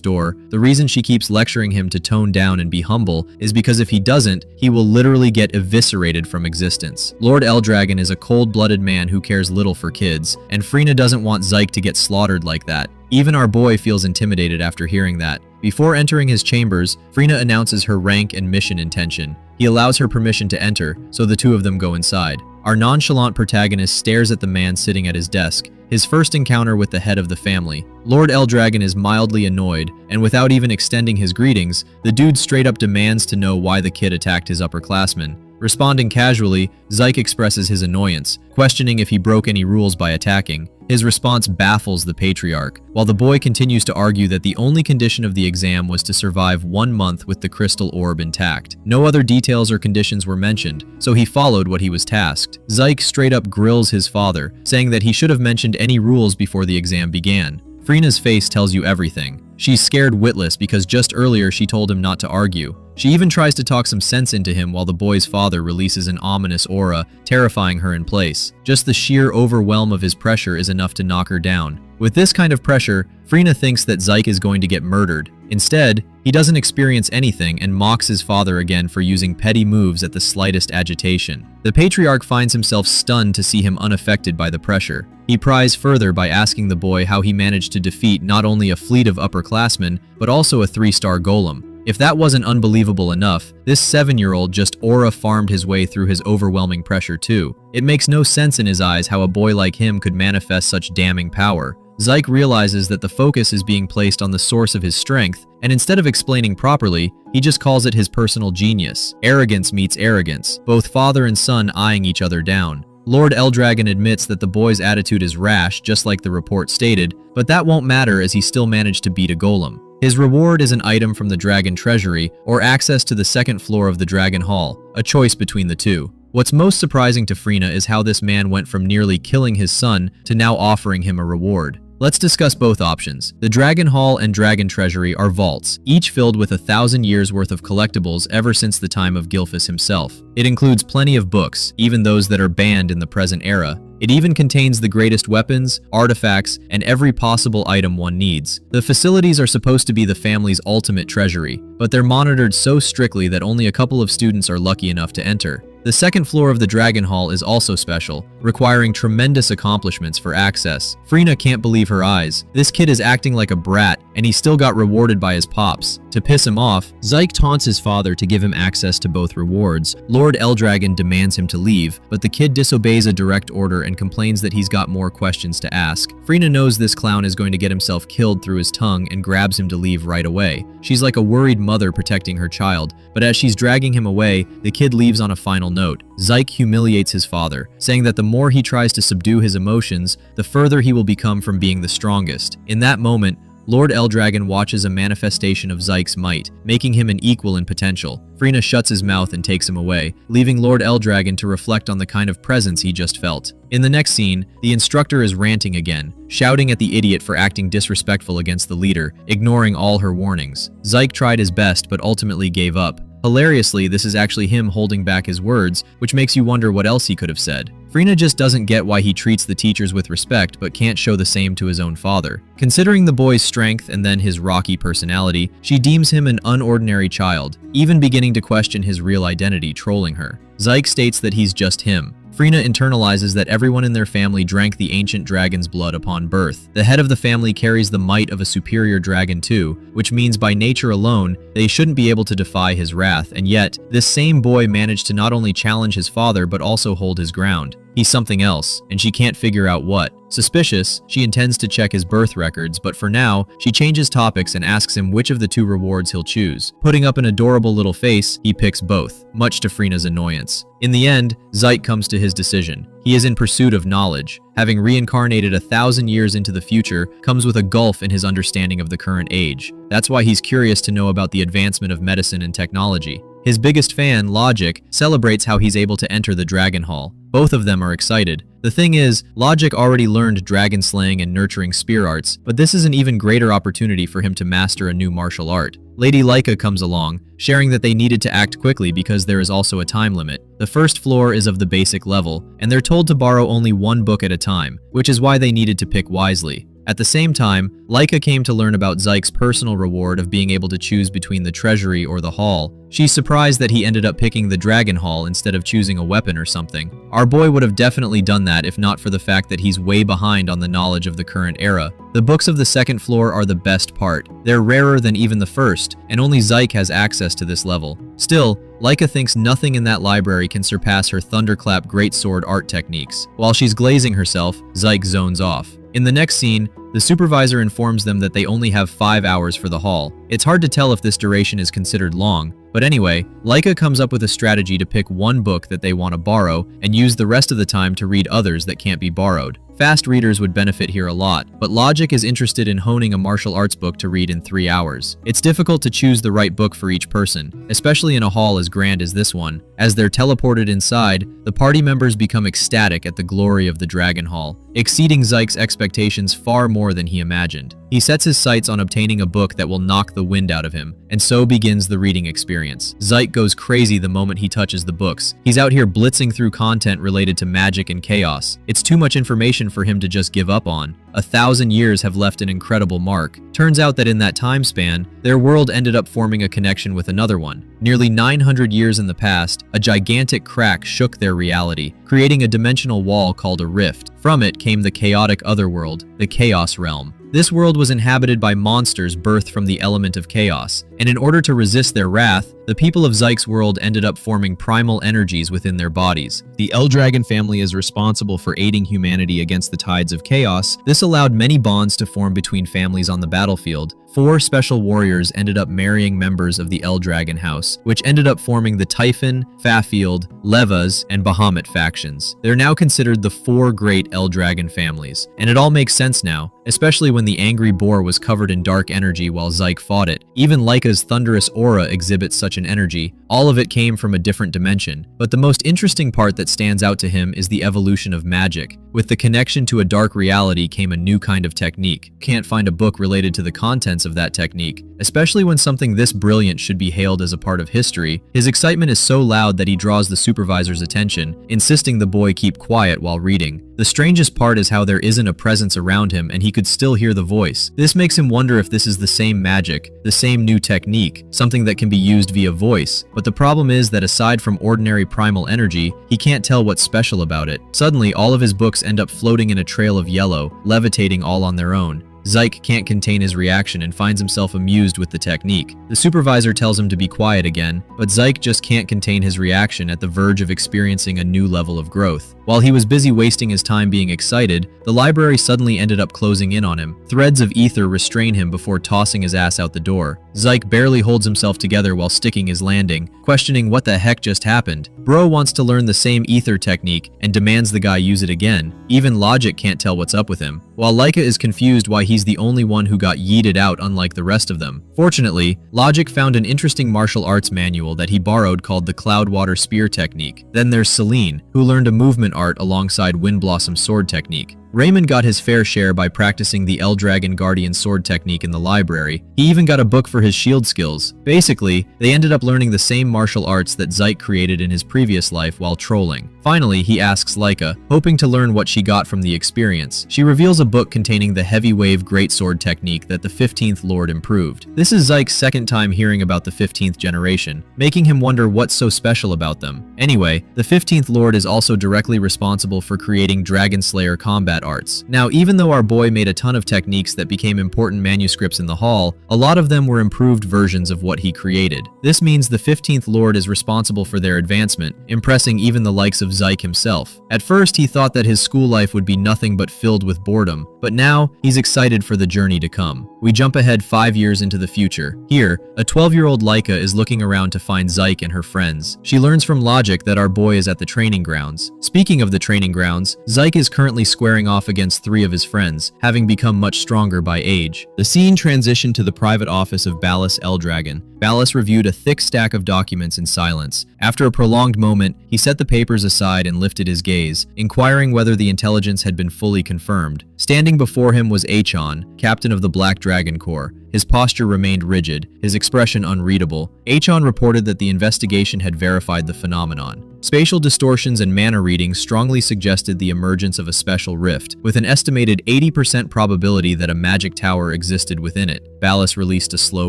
door, the reason she keeps lecturing him to tone down and be humble is because if he doesn't, he will literally get eviscerated from existence. Lord Eldragon is a cold-blooded man who cares little for kids, and Frina doesn't want Zyk to get slaughtered like that. Even our boy feels intimidated after hearing that. Before entering his chambers, Frina announces her rank and mission intention. He allows her permission to enter, so the two of them go inside. Our nonchalant protagonist stares at the man sitting at his desk, his first encounter with the head of the family. Lord Eldragon is mildly annoyed, and without even extending his greetings, the dude straight up demands to know why the kid attacked his upperclassmen. Responding casually, Zyk expresses his annoyance, questioning if he broke any rules by attacking. His response baffles the patriarch, while the boy continues to argue that the only condition of the exam was to survive 1 month with the crystal orb intact. No other details or conditions were mentioned, so he followed what he was tasked. Zyk straight up grills his father, saying that he should have mentioned any rules before the exam began. Frina's face tells you everything. She's scared witless because just earlier she told him not to argue. She even tries to talk some sense into him while the boy's father releases an ominous aura, terrifying her in place. Just the sheer overwhelm of his pressure is enough to knock her down. With this kind of pressure, Frina thinks that Zyk is going to get murdered. Instead, he doesn't experience anything and mocks his father again for using petty moves at the slightest agitation. The patriarch finds himself stunned to see him unaffected by the pressure. He pries further by asking the boy how he managed to defeat not only a fleet of upperclassmen, but also a 3-star golem. If that wasn't unbelievable enough, this 7-year-old just aura farmed his way through his overwhelming pressure too. It makes no sense in his eyes how a boy like him could manifest such damning power. Zyk realizes that the focus is being placed on the source of his strength, and instead of explaining properly, he just calls it his personal genius. Arrogance meets arrogance, both father and son eyeing each other down. Lord Eldragon admits that the boy's attitude is rash, just like the report stated, but that won't matter as he still managed to beat a golem. His reward is an item from the Dragon Treasury, or access to the 2nd floor of the Dragon Hall, a choice between the two. What's most surprising to Frina is how this man went from nearly killing his son to now offering him a reward. Let's discuss both options. The Dragon Hall and Dragon Treasury are vaults, each filled with 1,000 years worth of collectibles ever since the time of Gilphus himself. It includes plenty of books, even those that are banned in the present era. It even contains the greatest weapons, artifacts, and every possible item one needs. The facilities are supposed to be the family's ultimate treasury, but they're monitored so strictly that only a couple of students are lucky enough to enter. The 2nd floor of the Dragon Hall is also special, requiring tremendous accomplishments for access. Frina can't believe her eyes. This kid is acting like a brat, and he still got rewarded by his pops. To piss him off, Zyk taunts his father to give him access to both rewards. Lord Eldragon demands him to leave, but the kid disobeys a direct order and complains that he's got more questions to ask. Frina knows this clown is going to get himself killed through his tongue and grabs him to leave right away. She's like a worried mother protecting her child, but as she's dragging him away, the kid leaves on a final note. Zyk humiliates his father, saying that the more he tries to subdue his emotions, the further he will become from being the strongest. In that moment, Lord Eldragon watches a manifestation of Zyk's might, making him an equal in potential. Frina shuts his mouth and takes him away, leaving Lord Eldragon to reflect on the kind of presence he just felt. In the next scene, the instructor is ranting again, shouting at the idiot for acting disrespectful against the leader, ignoring all her warnings. Zyk tried his best but ultimately gave up. Hilariously, this is actually him holding back his words, which makes you wonder what else he could have said. Frina just doesn't get why he treats the teachers with respect but can't show the same to his own father. Considering the boy's strength and then his rocky personality, she deems him an unordinary child, even beginning to question his real identity, trolling her. Zyk states that he's just him. Frina internalizes that everyone in their family drank the ancient dragon's blood upon birth. The head of the family carries the might of a superior dragon too, which means by nature alone, they shouldn't be able to defy his wrath, and yet, this same boy managed to not only challenge his father but also hold his ground. He's something else, and she can't figure out what. Suspicious, she intends to check his birth records, but for now, she changes topics and asks him which of the two rewards he'll choose. Putting up an adorable little face, he picks both, much to Frina's annoyance. In the end, Zyke comes to his decision. He is in pursuit of knowledge. Having reincarnated 1,000 years into the future comes with a gulf in his understanding of the current age. That's why he's curious to know about the advancement of medicine and technology. His biggest fan, Logic, celebrates how he's able to enter the Dragon Hall. Both of them are excited. The thing is, Logic already learned dragon slaying and nurturing spear arts, but this is an even greater opportunity for him to master a new martial art. Lady Laika comes along, sharing that they needed to act quickly because there is also a time limit. The first floor is of the basic level, and they're told to borrow only one book at a time, which is why they needed to pick wisely. At the same time, Laika came to learn about Zyke's personal reward of being able to choose between the treasury or the hall. She's surprised that he ended up picking the Dragon Hall instead of choosing a weapon or something. Our boy would have definitely done that if not for the fact that he's way behind on the knowledge of the current era. The books of the second floor are the best part. They're rarer than even the first, and only Zyke has access to this level. Still, Laika thinks nothing in that library can surpass her Thunderclap greatsword art techniques. While she's glazing herself, Zyke zones off. In the next scene, the supervisor informs them that they only have 5 hours for the hall. It's hard to tell if this duration is considered long, but anyway, Laika comes up with a strategy to pick one book that they want to borrow and use the rest of the time to read others that can't be borrowed. Fast readers would benefit here a lot, but Logic is interested in honing a martial arts book to read in 3 hours. It's difficult to choose the right book for each person, especially in a hall as grand as this one. As they're teleported inside, the party members become ecstatic at the glory of the Dragon Hall, exceeding Zyke's expectations far more than he imagined. He sets his sights on obtaining a book that will knock the wind out of him, and so begins the reading experience. Zyke goes crazy the moment he touches the books. He's out here blitzing through content related to magic and chaos. It's too much information for him to just give up on. 1,000 years have left an incredible mark. Turns out that in that time span, their world ended up forming a connection with another one. Nearly 900 years in the past, a gigantic crack shook their reality, creating a dimensional wall called a rift. From it came the chaotic otherworld, the Chaos Realm. This world was inhabited by monsters birthed from the element of chaos, and in order to resist their wrath, the people of Zyke's world ended up forming primal energies within their bodies. The Eldragon family is responsible for aiding humanity against the tides of chaos. This allowed many bonds to form between families on the battlefield. 4 special warriors ended up marrying members of the Eldragon house, which ended up forming the Typhon, Fafield, Levas, and Bahamut factions. They're now considered the 4 great Eldragon families, and it all makes sense now, especially when the angry boar was covered in dark energy while Zyke fought it. Even Laika's thunderous aura exhibits such an energy. All of it came from a different dimension, but the most interesting part that stands out to him is the evolution of magic. With the connection to a dark reality came a new kind of technique. Can't find a book related to the contents of that technique, especially when something this brilliant should be hailed as a part of history. His excitement is so loud that he draws the supervisor's attention, insisting the boy keep quiet while reading. The strangest part is how there isn't a presence around him and he could still hear the voice. This makes him wonder if this is the same magic, the same new technique, something that can be used via voice. But the problem is that aside from ordinary primal energy, he can't tell what's special about it. Suddenly, all of his books end up floating in a trail of yellow, levitating all on their own. Zyke can't contain his reaction and finds himself amused with the technique. The supervisor tells him to be quiet again, but Zyke just can't contain his reaction at the verge of experiencing a new level of growth. While he was busy wasting his time being excited, the library suddenly ended up closing in on him. Threads of ether restrain him before tossing his ass out the door. Zyke barely holds himself together while sticking his landing, questioning what the heck just happened. Bro wants to learn the same ether technique and demands the guy use it again. Even Logic can't tell what's up with him, while Laika is confused why he's the only one who got yeeted out unlike the rest of them. Fortunately, Logic found an interesting martial arts manual that he borrowed called the Cloudwater Spear technique. Then there's Celine, who learned a movement art alongside Windblossom sword technique. Raymond got his fair share by practicing the Eldragon Guardian Sword technique in the library. He even got a book for his shield skills. Basically, they ended up learning the same martial arts that Zyke created in his previous life while trolling. Finally, he asks Laika, hoping to learn what she got from the experience. She reveals a book containing the Heavy Wave Greatsword technique that the 15th Lord improved. This is Zyke's second time hearing about the 15th generation, making him wonder what's so special about them. Anyway, the 15th Lord is also directly responsible for creating Dragon Slayer combat arts. Now, even though our boy made a ton of techniques that became important manuscripts in the hall, a lot of them were improved versions of what he created. This means the 15th Lord is responsible for their advancement, impressing even the likes of Zyke himself. At first, he thought that his school life would be nothing but filled with boredom, but now he's excited for the journey to come. We jump ahead 5 years into the future. Here, a 12-year-old Laika is looking around to find Zyke and her friends. She learns from logic that our boy is at the training grounds. Speaking of the training grounds, Zyke is currently squaring off against 3 of his friends, having become much stronger by age. The scene transitioned to the private office of Ballas Eldragon. Ballas reviewed a thick stack of documents in silence. After a prolonged moment, he set the papers aside and lifted his gaze, inquiring whether the intelligence had been fully confirmed. Standing before him was Achon, captain of the Black Dragon Corps. His posture remained rigid, his expression unreadable. Achon reported that the investigation had verified the phenomenon. Spatial distortions and mana readings strongly suggested the emergence of a special rift, with an estimated 80% probability that a magic tower existed within it. Ballas released a slow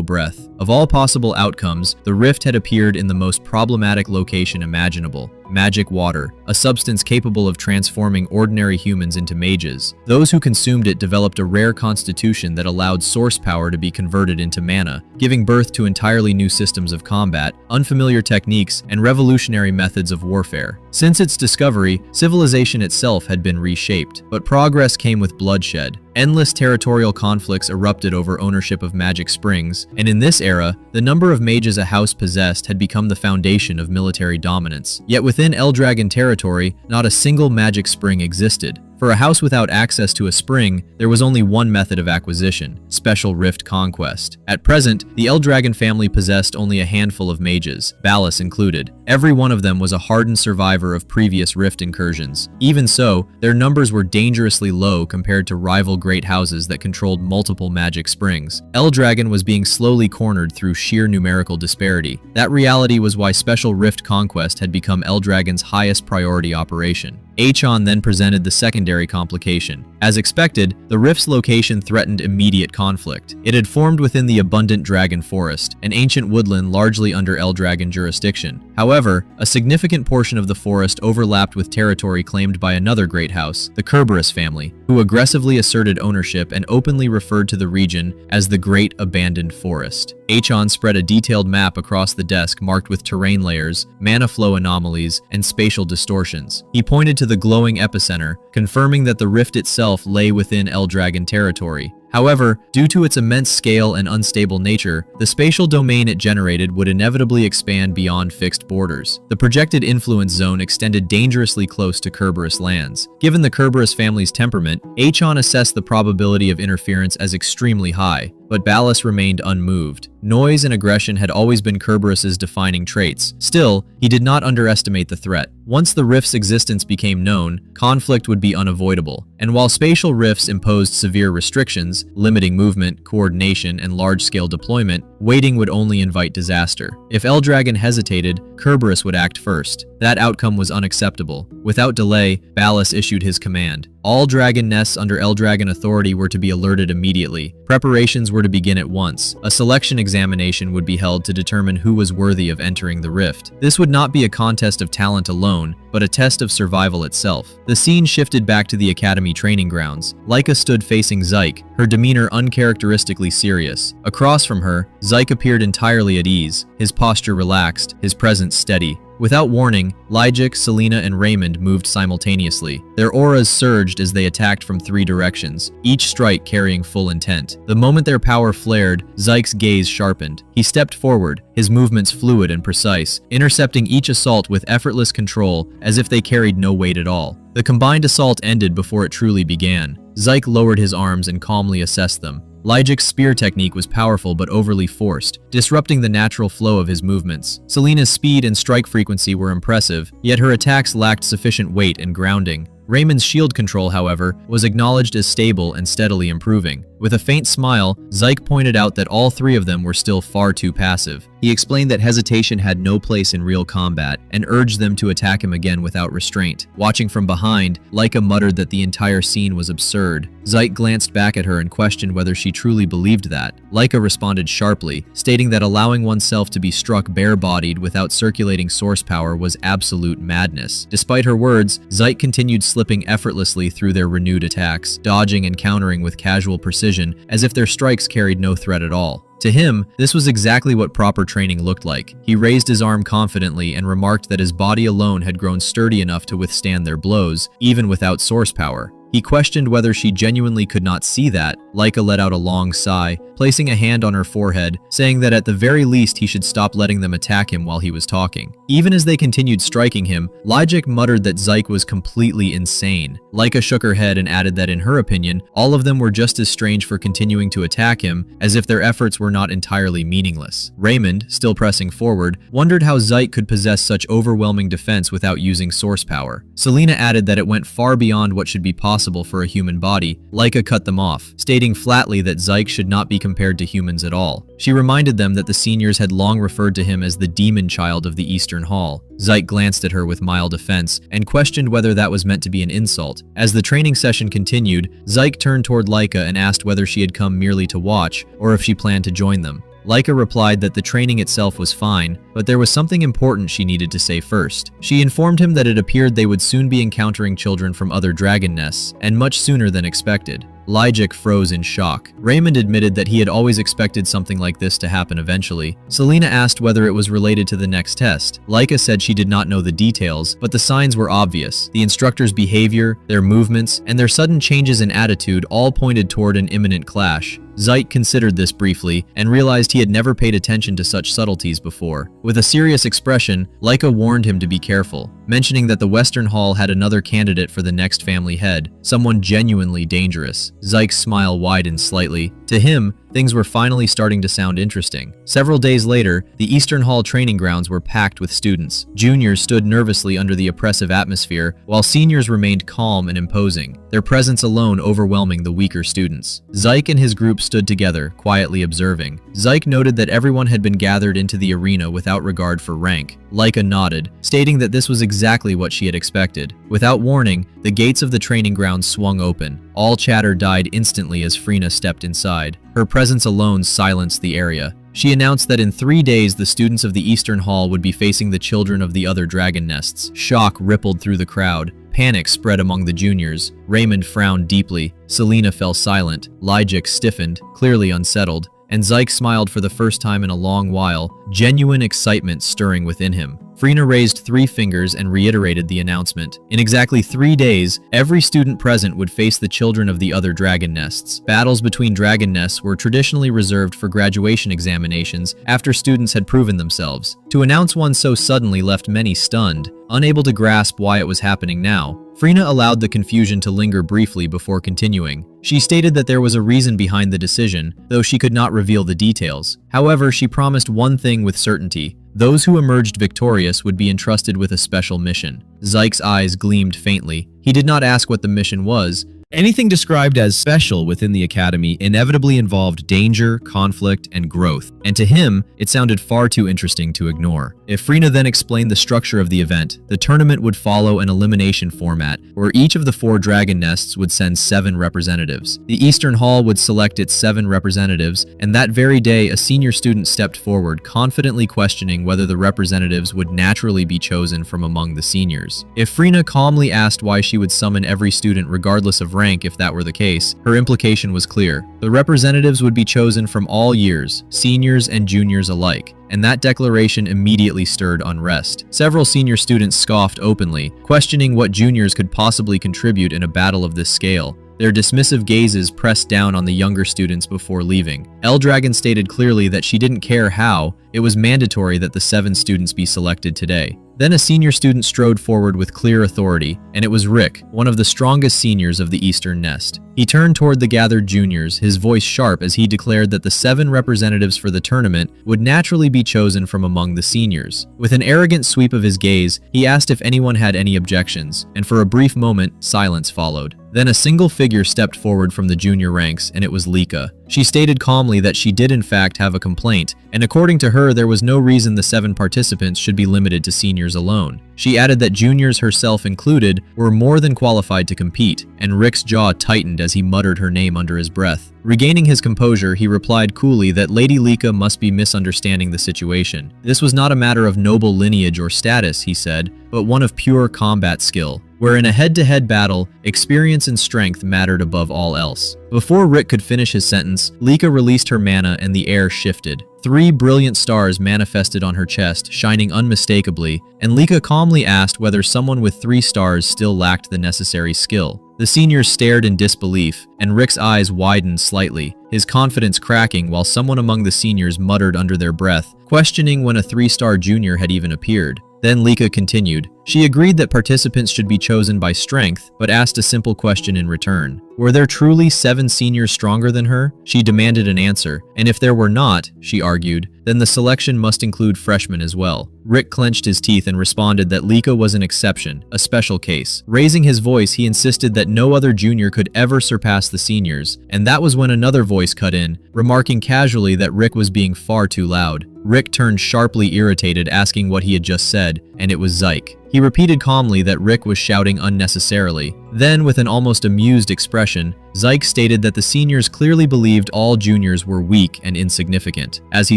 breath. Of all possible outcomes, the rift had appeared in the most problematic location imaginable: magic water, a substance capable of transforming ordinary humans into mages. Those who consumed it developed a rare constitution that allowed source power to be converted into mana, giving birth to entirely new systems of combat, unfamiliar techniques, and revolutionary methods of warfare. Since its discovery, civilization itself had been reshaped, but progress came with bloodshed. Endless territorial conflicts erupted over ownership of magic springs, and in this era, the number of mages a house possessed had become the foundation of military dominance. Yet within Eldragon territory, not a single magic spring existed. For a house without access to a spring, there was only one method of acquisition: Special Rift Conquest. At present, the Eldragon family possessed only a handful of mages, Ballas included. Every one of them was a hardened survivor of previous Rift incursions. Even so, their numbers were dangerously low compared to rival great houses that controlled multiple magic springs. Eldragon was being slowly cornered through sheer numerical disparity. That reality was why Special Rift Conquest had become Eldragon's highest priority operation. Achon then presented the secondary complication. As expected, the rift's location threatened immediate conflict. It had formed within the abundant Dragon Forest, an ancient woodland largely under Eldragon jurisdiction. However, a significant portion of the forest overlapped with territory claimed by another great house, the Kerberos family, who aggressively asserted ownership and openly referred to the region as the Great Abandoned Forest. Achon spread a detailed map across the desk marked with terrain layers, mana flow anomalies, and spatial distortions. He pointed to the glowing epicenter, confirming that the rift itself lay within Eldragon territory. However, due to its immense scale and unstable nature, the spatial domain it generated would inevitably expand beyond fixed borders. The projected influence zone extended dangerously close to Kerberos lands. Given the Kerberos family's temperament, Achon assessed the probability of interference as extremely high, but Ballas remained unmoved. Noise and aggression had always been Kerberos's defining traits. Still, he did not underestimate the threat. Once the rift's existence became known, conflict would be unavoidable. And while spatial rifts imposed severe restrictions, limiting movement, coordination, and large-scale deployment, waiting would only invite disaster. If Eldragon hesitated, Kerberos would act first. That outcome was unacceptable. Without delay, Ballas issued his command. All dragon nests under Eldragon authority were to be alerted immediately. Preparations were to begin at once. A selection examination would be held to determine who was worthy of entering the rift. This would not be a contest of talent alone, but a test of survival itself. The scene shifted back to the academy training grounds. Laika stood facing Zyke, her demeanor uncharacteristically serious. Across from her, Zyke appeared entirely at ease, his posture relaxed, his presence steady. Without warning, Lyjik, Selena, and Raymond moved simultaneously. Their auras surged as they attacked from 3 directions, each strike carrying full intent. The moment their power flared, Zyke's gaze sharpened. He stepped forward, his movements fluid and precise, intercepting each assault with effortless control as if they carried no weight at all. The combined assault ended before it truly began. Zyke lowered his arms and calmly assessed them. Lyjik's spear technique was powerful but overly forced, disrupting the natural flow of his movements. Selena's speed and strike frequency were impressive, yet her attacks lacked sufficient weight and grounding. Raymond's shield control, however, was acknowledged as stable and steadily improving. With a faint smile, Zyke pointed out that all three of them were still far too passive. He explained that hesitation had no place in real combat and urged them to attack him again without restraint. Watching from behind, Laika muttered that the entire scene was absurd. Zyke glanced back at her and questioned whether she truly believed that. Laika responded sharply, stating that allowing oneself to be struck bare-bodied without circulating source power was absolute madness. Despite her words, Zyke continued slipping effortlessly through their renewed attacks, dodging and countering with casual precision as if their strikes carried no threat at all. To him, this was exactly what proper training looked like. He raised his arm confidently and remarked that his body alone had grown sturdy enough to withstand their blows, even without source power. He questioned whether she genuinely could not see that. Laika let out a long sigh, placing a hand on her forehead, saying that at the very least he should stop letting them attack him while he was talking. Even as they continued striking him, Lijik muttered that Zyke was completely insane. Laika shook her head and added that in her opinion, all of them were just as strange for continuing to attack him, as if their efforts were not entirely meaningless. Raymond, still pressing forward, wondered how Zyke could possess such overwhelming defense without using source power. Selena added that it went far beyond what should be possible for a human body. Laika cut them off, stating flatly that Zyke should not be compared to humans at all. She reminded them that the seniors had long referred to him as the demon child of the Eastern Hall. Zyke glanced at her with mild offense and questioned whether that was meant to be an insult. As the training session continued, Zyke turned toward Laika and asked whether she had come merely to watch or if she planned to join them. Laika replied that the training itself was fine, but there was something important she needed to say first. She informed him that it appeared they would soon be encountering children from other dragon nests, and much sooner than expected. Lijik froze in shock. Raymond admitted that he had always expected something like this to happen eventually. Selena asked whether it was related to the next test. Laika said she did not know the details, but the signs were obvious. The instructor's behavior, their movements, and their sudden changes in attitude all pointed toward an imminent clash. Zyke considered this briefly and realized he had never paid attention to such subtleties before. With a serious expression, Laika warned him to be careful, mentioning that the Western Hall had another candidate for the next family head, someone genuinely dangerous. Zyke's smile widened slightly. To him, things were finally starting to sound interesting. Several days later, the Eastern Hall training grounds were packed with students. Juniors stood nervously under the oppressive atmosphere, while seniors remained calm and imposing, their presence alone overwhelming the weaker students. Zyke and his group stood together, quietly observing. Zyke noted that everyone had been gathered into the arena without regard for rank. Laika nodded, stating that this was exactly what she had expected. Without warning, the gates of the training grounds swung open. All chatter died instantly as Frina stepped inside. Her presence alone silenced the area. She announced that in 3 days the students of the Eastern Hall would be facing the children of the other dragon nests. Shock rippled through the crowd. Panic spread among the juniors. Raymond frowned deeply. Selena fell silent. Lijik stiffened, clearly unsettled. And Zyke smiled for the first time in a long while, genuine excitement stirring within him. Frina raised 3 fingers and reiterated the announcement. In exactly 3 days, every student present would face the children of the other dragon nests. Battles between dragon nests were traditionally reserved for graduation examinations after students had proven themselves. To announce one so suddenly left many stunned, unable to grasp why it was happening now. Frina allowed the confusion to linger briefly before continuing. She stated that there was a reason behind the decision, though she could not reveal the details. However, she promised one thing with certainty. Those who emerged victorious would be entrusted with a special mission. Zyke's eyes gleamed faintly. He did not ask what the mission was. Anything described as special within the academy inevitably involved danger, conflict, and growth, and to him, it sounded far too interesting to ignore. If Frina then explained the structure of the event, the tournament would follow an elimination format, where each of the 4 dragon nests would send 7 representatives. The Eastern Hall would select its 7 representatives, and that very day, a senior student stepped forward, confidently questioning whether the representatives would naturally be chosen from among the seniors. If Frina calmly asked why she would summon every student regardless of rank if that were the case, her implication was clear. The representatives would be chosen from all years, seniors and juniors alike, and that declaration immediately stirred unrest. Several senior students scoffed openly, questioning what juniors could possibly contribute in a battle of this scale. Their dismissive gazes pressed down on the younger students before leaving. Eldragon stated clearly that she didn't care how, it was mandatory that the 7 students be selected today. Then a senior student strode forward with clear authority, and it was Rick, one of the strongest seniors of the Eastern Nest. He turned toward the gathered juniors, his voice sharp as he declared that the 7 representatives for the tournament would naturally be chosen from among the seniors. With an arrogant sweep of his gaze, he asked if anyone had any objections, and for a brief moment, silence followed. Then a single figure stepped forward from the junior ranks, and it was Lika. She stated calmly that she did in fact have a complaint, and according to her, there was no reason the 7 participants should be limited to seniors alone. She added that juniors, herself included, were more than qualified to compete, and Rick's jaw tightened as he muttered her name under his breath. Regaining his composure, he replied coolly that Lady Lika must be misunderstanding the situation. This was not a matter of noble lineage or status, he said, but one of pure combat skill, where in a head-to-head battle, experience and strength mattered above all else. Before Rick could finish his sentence, Lika released her mana and the air shifted. 3 brilliant stars manifested on her chest, shining unmistakably, and Lika calmly asked whether someone with 3 stars still lacked the necessary skill. The seniors stared in disbelief, and Rick's eyes widened slightly, his confidence cracking while someone among the seniors muttered under their breath, questioning when a 3-star junior had even appeared. Then Lika continued. She agreed that participants should be chosen by strength, but asked a simple question in return. Were there truly 7 seniors stronger than her? She demanded an answer, and if there were not, she argued, then the selection must include freshmen as well. Rick clenched his teeth and responded that Lika was an exception, a special case. Raising his voice, he insisted that no other junior could ever surpass the seniors, and that was when another voice cut in, remarking casually that Rick was being far too loud. Rick turned sharply irritated, asking what he had just said, and it was Zyke. He repeated calmly that Rick was shouting unnecessarily. Then, with an almost amused expression, Zyke stated that the seniors clearly believed all juniors were weak and insignificant. As he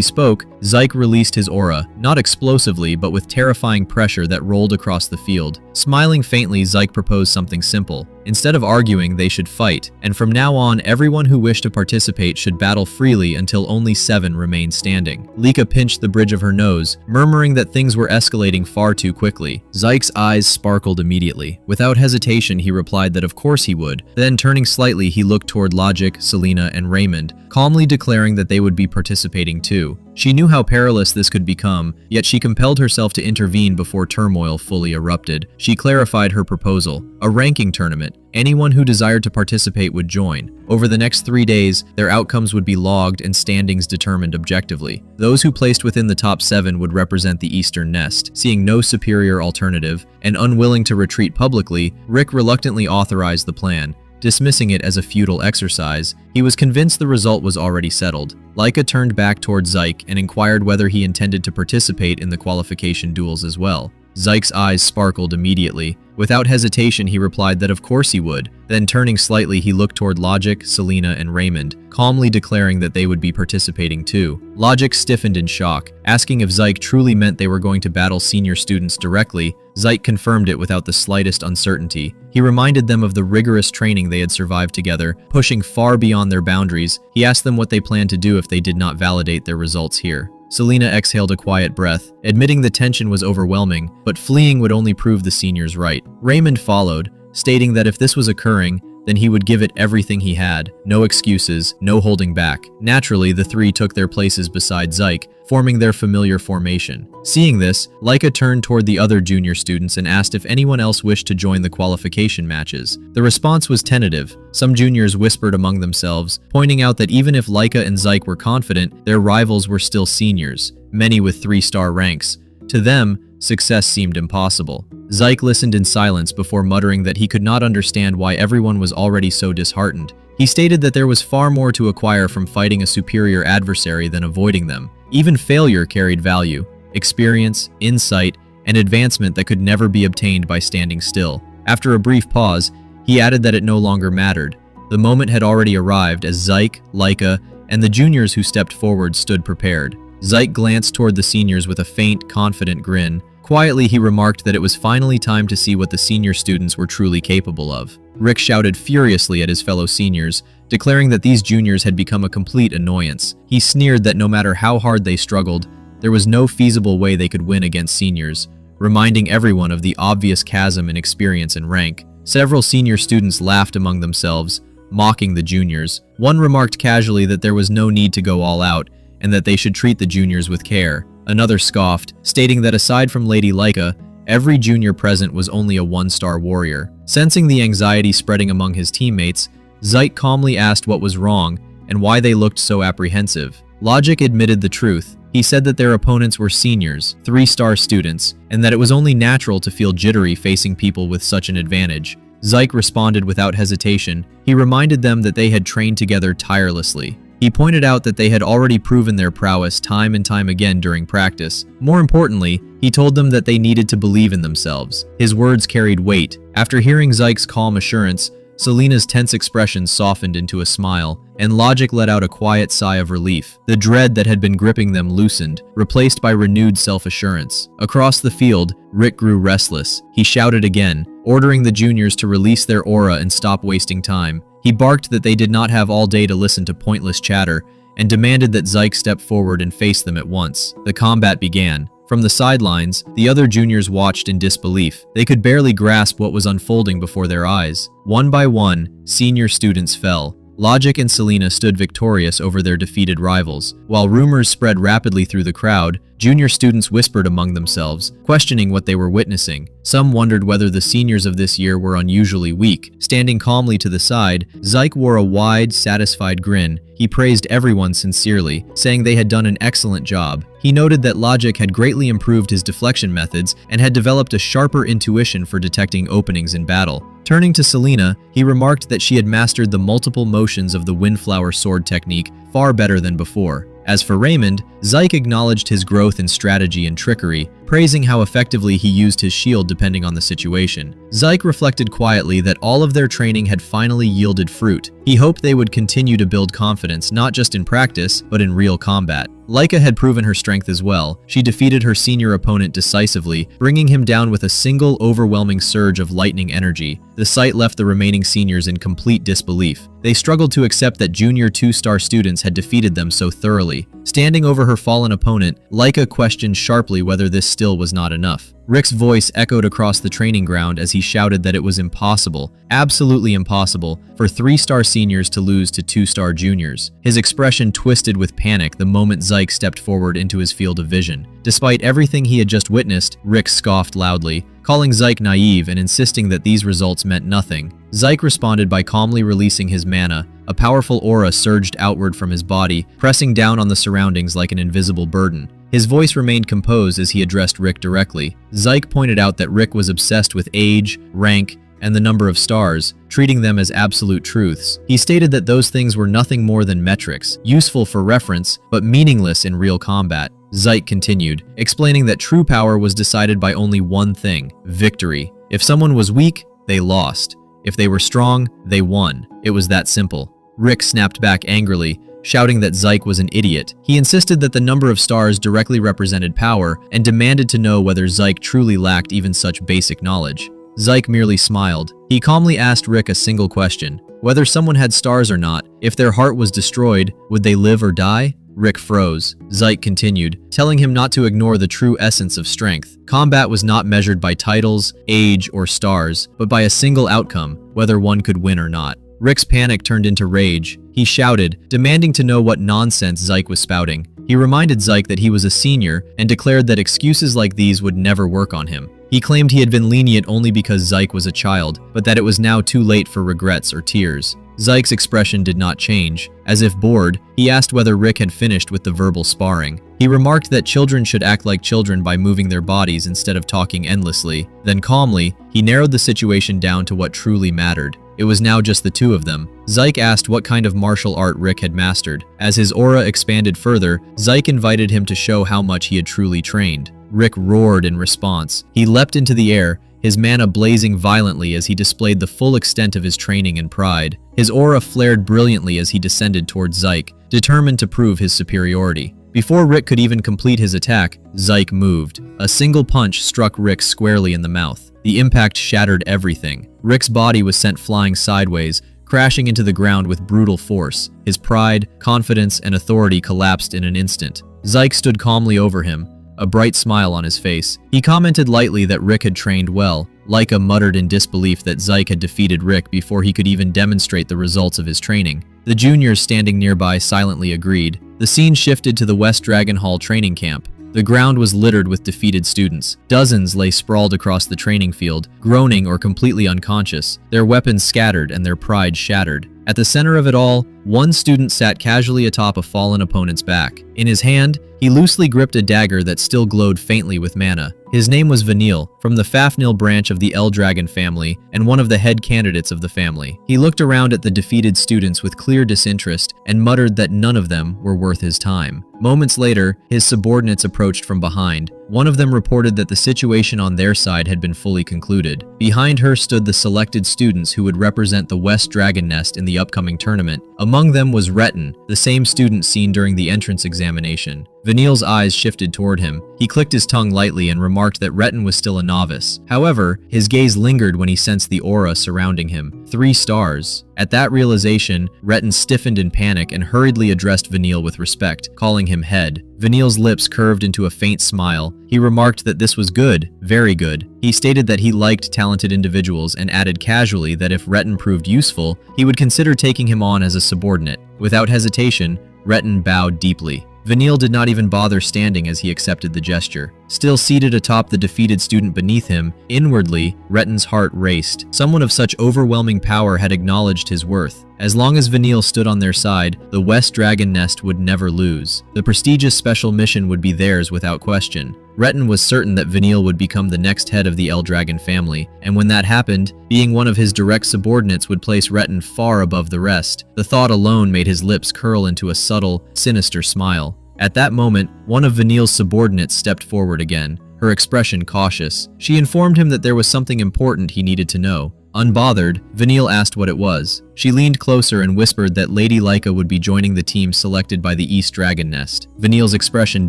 spoke, Zyke released his aura, not explosively but with terrifying pressure that rolled across the field. Smiling faintly, Zyke proposed something simple. Instead of arguing, they should fight, and from now on, everyone who wished to participate should battle freely until only 7 remained standing. Lika pinched the bridge of her nose, murmuring that things were escalating far too quickly. Zyke's eyes sparkled immediately. Without hesitation, he replied that of course he would. Then, turning slightly, he looked toward Logic, Selena, and Raymond, calmly declaring that they would be participating too. She knew how perilous this could become, yet she compelled herself to intervene before turmoil fully erupted. She clarified her proposal, a ranking tournament. Anyone who desired to participate would join. Over the next 3 days, their outcomes would be logged and standings determined objectively. Those who placed within the top 7 would represent the Eastern Nest. Seeing no superior alternative, and unwilling to retreat publicly, Rick reluctantly authorized the plan. Dismissing it as a futile exercise, he was convinced the result was already settled. Lika turned back toward Zyke and inquired whether he intended to participate in the qualification duels as well. Zyke's eyes sparkled immediately. Without hesitation, he replied that of course he would. Then turning slightly, he looked toward Logic, Selena, and Raymond, calmly declaring that they would be participating too. Logic stiffened in shock, asking if Zyke truly meant they were going to battle senior students directly. Zyke confirmed it without the slightest uncertainty. He reminded them of the rigorous training they had survived together, pushing far beyond their boundaries. He asked them what they planned to do if they did not validate their results here. Selena exhaled a quiet breath, admitting the tension was overwhelming, but fleeing would only prove the seniors right. Raymond followed, stating that if this was occurring, then he would give it everything he had. No excuses, no holding back. Naturally, the 3 took their places beside Zyke, forming their familiar formation. Seeing this, Lika turned toward the other junior students and asked if anyone else wished to join the qualification matches. The response was tentative. Some juniors whispered among themselves, pointing out that even if Lika and Zyke were confident, their rivals were still seniors, many with 3-star ranks. To them, success seemed impossible. Zyke listened in silence before muttering that he could not understand why everyone was already so disheartened. He stated that there was far more to acquire from fighting a superior adversary than avoiding them. Even failure carried value, experience, insight, and advancement that could never be obtained by standing still. After a brief pause, he added that it no longer mattered. The moment had already arrived as Zyke, Lika, and the juniors who stepped forward stood prepared. Zyke glanced toward the seniors with a faint, confident grin. Quietly, he remarked that it was finally time to see what the senior students were truly capable of. Rick shouted furiously at his fellow seniors, declaring that these juniors had become a complete annoyance. He sneered that no matter how hard they struggled, there was no feasible way they could win against seniors, reminding everyone of the obvious chasm in experience and rank. Several senior students laughed among themselves, mocking the juniors. One remarked casually that there was no need to go all out, and that they should treat the juniors with care. Another scoffed, stating that aside from Lady Lika, Every junior present was only a one-star warrior. Sensing the anxiety spreading among his teammates, Zyke calmly asked what was wrong and why they looked so apprehensive. Logic admitted the truth. He said that their opponents were seniors, 3-star students, and that it was only natural to feel jittery facing people with such an advantage. Zyke responded without hesitation. He reminded them that they had trained together tirelessly. He pointed out that they had already proven their prowess time and time again during practice. More importantly, he told them that they needed to believe in themselves. His words carried weight. After hearing Zyke's calm assurance, Selena's tense expression softened into a smile, and Logic let out a quiet sigh of relief. The dread that had been gripping them loosened, replaced by renewed self-assurance. Across the field, Rick grew restless. He shouted again, ordering the juniors to release their aura and stop wasting time. He barked that they did not have all day to listen to pointless chatter, and demanded that Zyke step forward and face them at once. The combat began. From the sidelines, the other juniors watched in disbelief. They could barely grasp what was unfolding before their eyes. One by one, senior students fell. Logic and Selena stood victorious over their defeated rivals. While rumors spread rapidly through the crowd, junior students whispered among themselves, questioning what they were witnessing. Some wondered whether the seniors of this year were unusually weak. Standing calmly to the side, Zyke wore a wide, satisfied grin. He praised everyone sincerely, saying they had done an excellent job. He noted that Logic had greatly improved his deflection methods and had developed a sharper intuition for detecting openings in battle. Turning to Selena, he remarked that she had mastered the multiple motions of the Windflower sword technique far better than before. As for Raymond, Zyke acknowledged his growth in strategy and trickery, praising how effectively he used his shield depending on the situation. Zyke reflected quietly that all of their training had finally yielded fruit. He hoped they would continue to build confidence not just in practice, but in real combat. Laika had proven her strength as well. She defeated her senior opponent decisively, bringing him down with a single overwhelming surge of lightning energy. The sight left the remaining seniors in complete disbelief. They struggled to accept that junior 2-star students had defeated them so thoroughly. Standing over her fallen opponent, Laika questioned sharply whether this still was not enough. Rick's voice echoed across the training ground as he shouted that it was impossible, absolutely impossible, for 3-star seniors to lose to 2-star juniors. His expression twisted with panic the moment Zyke stepped forward into his field of vision. Despite everything he had just witnessed, Rick scoffed loudly, calling Zyke naive and insisting that these results meant nothing. Zyke responded by calmly releasing his mana. A powerful aura surged outward from his body, pressing down on the surroundings like an invisible burden. His voice remained composed as he addressed Rick directly. Zyke pointed out that Rick was obsessed with age, rank, and the number of stars, treating them as absolute truths. He stated that those things were nothing more than metrics, useful for reference, but meaningless in real combat. Zyke continued, explaining that true power was decided by only one thing: victory. If someone was weak, they lost. If they were strong, they won. It was that simple. Rick snapped back angrily, shouting that Zyke was an idiot. He insisted that the number of stars directly represented power and demanded to know whether Zyke truly lacked even such basic knowledge. Zyke merely smiled. He calmly asked Rick a single question: whether someone had stars or not, if their heart was destroyed, would they live or die? Rick froze. Zyke continued, telling him not to ignore the true essence of strength. Combat was not measured by titles, age, or stars, but by a single outcome, whether one could win or not. Rick's panic turned into rage. He shouted, demanding to know what nonsense Zyke was spouting. He reminded Zyke that he was a senior and declared that excuses like these would never work on him. He claimed he had been lenient only because Zyke was a child, but that it was now too late for regrets or tears. Zyke's expression did not change. As if bored, he asked whether Rick had finished with the verbal sparring. He remarked that children should act like children by moving their bodies instead of talking endlessly. Then calmly, he narrowed the situation down to what truly mattered. It was now just the two of them. Zyke asked what kind of martial art Rick had mastered. As his aura expanded further, Zyke invited him to show how much he had truly trained. Rick roared in response. He leapt into the air, his mana blazing violently as he displayed the full extent of his training and pride. His aura flared brilliantly as he descended towards Zyke, determined to prove his superiority. Before Rick could even complete his attack, Zyke moved. A single punch struck Rick squarely in the mouth. The impact shattered everything. Rick's body was sent flying sideways, crashing into the ground with brutal force. His pride, confidence, and authority collapsed in an instant. Zyke stood calmly over him, a bright smile on his face. He commented lightly that Rick had trained well. Laika muttered in disbelief that Zyke had defeated Rick before he could even demonstrate the results of his training. The juniors standing nearby silently agreed. The scene shifted to the West Dragon Hall training camp. The ground was littered with defeated students. Dozens lay sprawled across the training field, groaning or completely unconscious, their weapons scattered and their pride shattered. At the center of it all, one student sat casually atop a fallen opponent's back. In his hand, he loosely gripped a dagger that still glowed faintly with mana. His name was Vanille, from the Fafnir branch of the Eldragon family, and one of the head candidates of the family. He looked around at the defeated students with clear disinterest and muttered that none of them were worth his time. Moments later, his subordinates approached from behind. One of them reported that the situation on their side had been fully concluded. Behind her stood the selected students who would represent the West Dragon Nest in the upcoming tournament. Among them was Retin, the same student seen during the entrance examination. Vanille's eyes shifted toward him. He clicked his tongue lightly and remarked that Retin was still a novice. However, his gaze lingered when he sensed the aura surrounding him. 3 stars. At that realization, Retin stiffened in panic and hurriedly addressed Vanille with respect, calling him head. Vanille's lips curved into a faint smile. He remarked that this was good, very good. He stated that he liked talented individuals and added casually that if Retin proved useful, he would consider taking him on as a subordinate. Without hesitation, Retin bowed deeply. Vanille did not even bother standing as he accepted the gesture. Still seated atop the defeated student beneath him, inwardly, Retin's heart raced. Someone of such overwhelming power had acknowledged his worth. As long as Vanille stood on their side, the West Dragon Nest would never lose. The prestigious special mission would be theirs without question. Retin was certain that Vanille would become the next head of the Eldragon family, and when that happened, being one of his direct subordinates would place Retin far above the rest. The thought alone made his lips curl into a subtle, sinister smile. At that moment, one of Vanille's subordinates stepped forward again, her expression cautious. She informed him that there was something important he needed to know. Unbothered, Vanille asked what it was. She leaned closer and whispered that Lady Laika would be joining the team selected by the East Dragon Nest. Vanille's expression